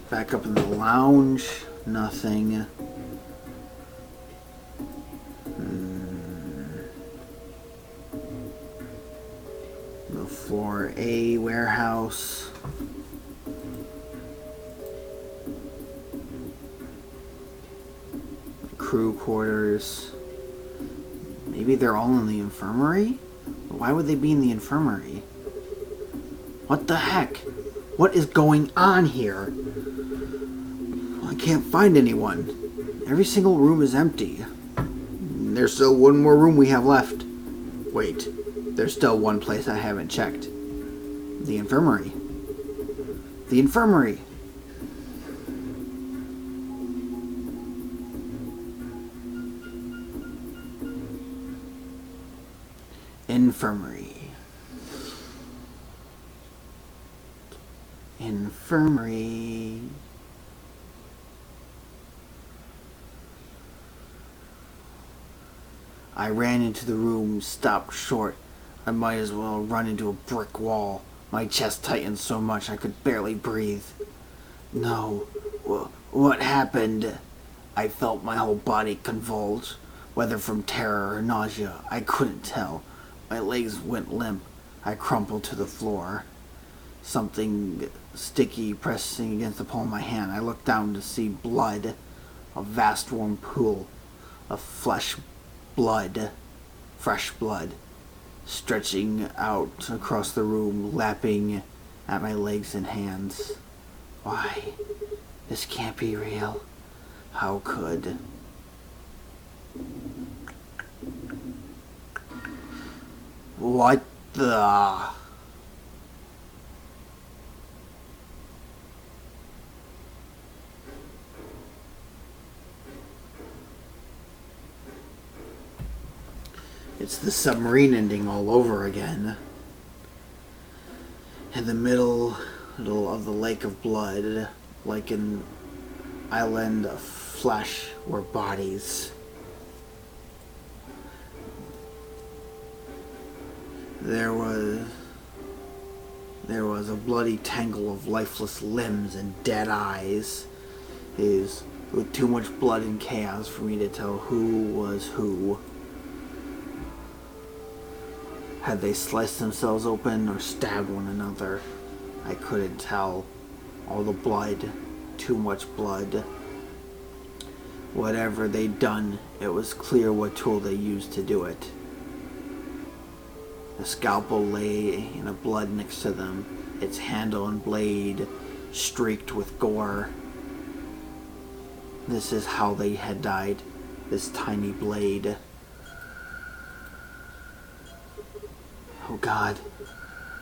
Back up in the lounge. Nothing. The floor A warehouse. Crew quarters. Maybe they're all in the infirmary? Why would they be in the infirmary? What the heck? What is going on here? I can't find anyone. Every single room is empty. There's still one more room we have left. Wait, there's still one place I haven't checked. The infirmary. The infirmary! Infirmary. Infirmary. I ran into the room, stopped short. I might as well run into a brick wall. My chest tightened so much I could barely breathe. No. What happened? I felt my whole body convulse, whether from terror or nausea. I couldn't tell. My legs went limp. I crumpled to the floor. Something sticky pressing against the palm of my hand. I looked down to see blood. A vast warm pool of fresh blood, stretching out across the room, lapping at my legs and hands. Why? This can't be real. How could? What the? It's the submarine ending all over again. In the middle of the lake of blood, like an island of flesh were bodies. There was a bloody tangle of lifeless limbs and dead eyes. With too much blood and chaos for me to tell who was who. Had they sliced themselves open or stabbed one another? I couldn't tell. All the blood, too much blood. Whatever they'd done, it was clear what tool they used to do it. A scalpel lay in the blood next to them. its handle and blade streaked with gore. This is how they had died, this tiny blade. Oh God,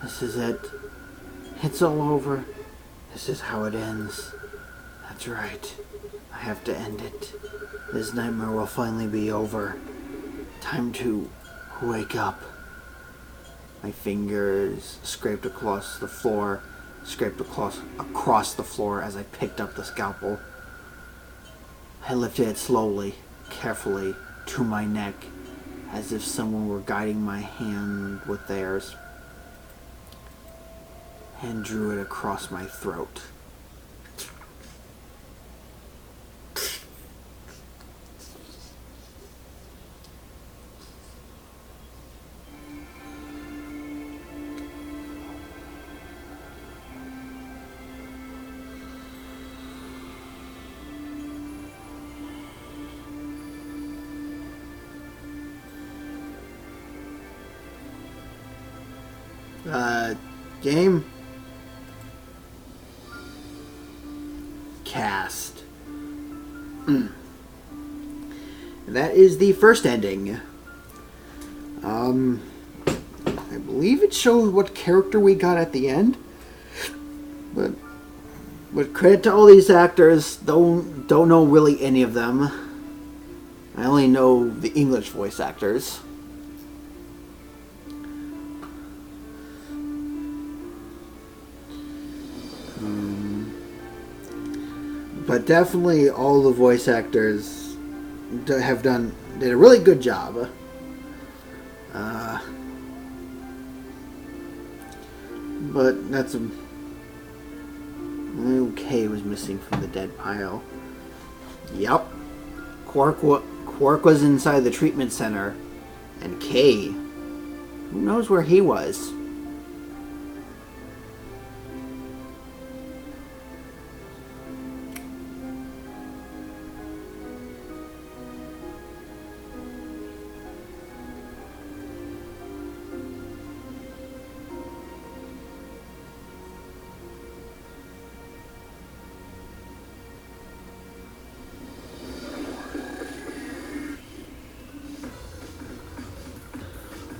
this is it. It's all over. This is how it ends. That's right. I have to end it. This nightmare will finally be over. Time to wake up. My fingers scraped across the floor, across the floor as I picked up the scalpel. I lifted it slowly, carefully, to my neck, as if someone were guiding my hand with theirs, and drew it across my throat. Game? Cast. That is the first ending. I believe it shows what character we got at the end. But credit to all these actors, don't know really any of them. I only know the English voice actors. But definitely all the voice actors did a really good job. But that's a little K was missing from the dead pile. Yep. Quark was inside the treatment center, and K, who knows where he was?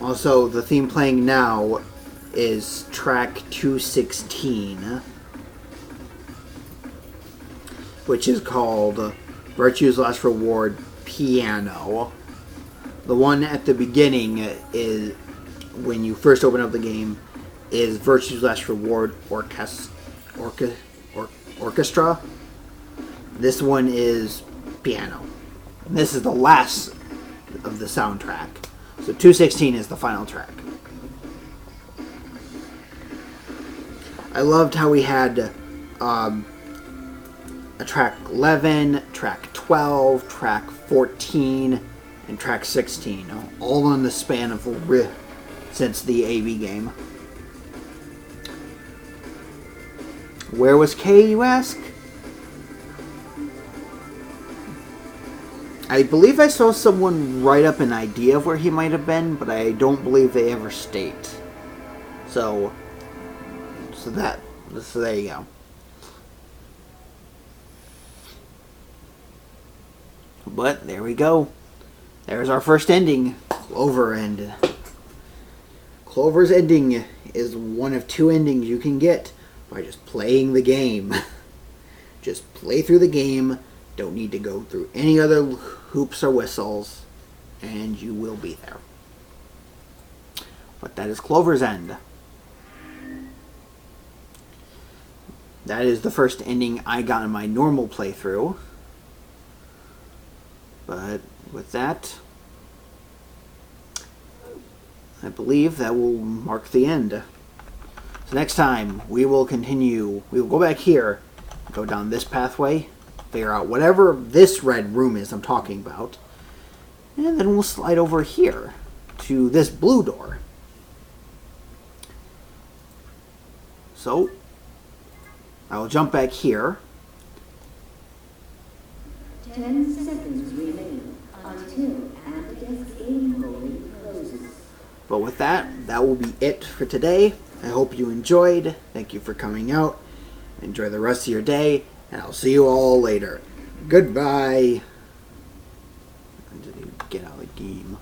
Also, the theme playing now is track 216, which is called Virtue's Last Reward Piano. The one at the beginning is, when you first open up the game, is Virtue's Last Reward Orchestra. This one is piano. And this is the last of the soundtrack. So 216 is the final track. I loved how we had a track 11, track 12, track 14, and track 16, all in the span of since the AV game. Where was K, you ask? I believe I saw someone write up an idea of where he might have been, but I don't believe they ever state. So there you go. But there we go. There's our first ending. Clover ended. Clover's ending is one of two endings you can get by just playing the game. Just play through the game. Don't need to go through any other hoops or whistles, and you will be there. But that is Clover's End. That is the first ending I got in my normal playthrough. But with that, I believe that will mark the end. So next time, we will continue. We will go back here, go down this pathway, figure out whatever this red room is I'm talking about, and then we'll slide over here to this blue door. So I will jump back here. 10 seconds remain until Amicus game polling closes. But with that, that will be it for today. I hope you enjoyed. Thank you for coming out. Enjoy the rest of your day, and I'll see you all later. Goodbye. I didn't even get out of the game.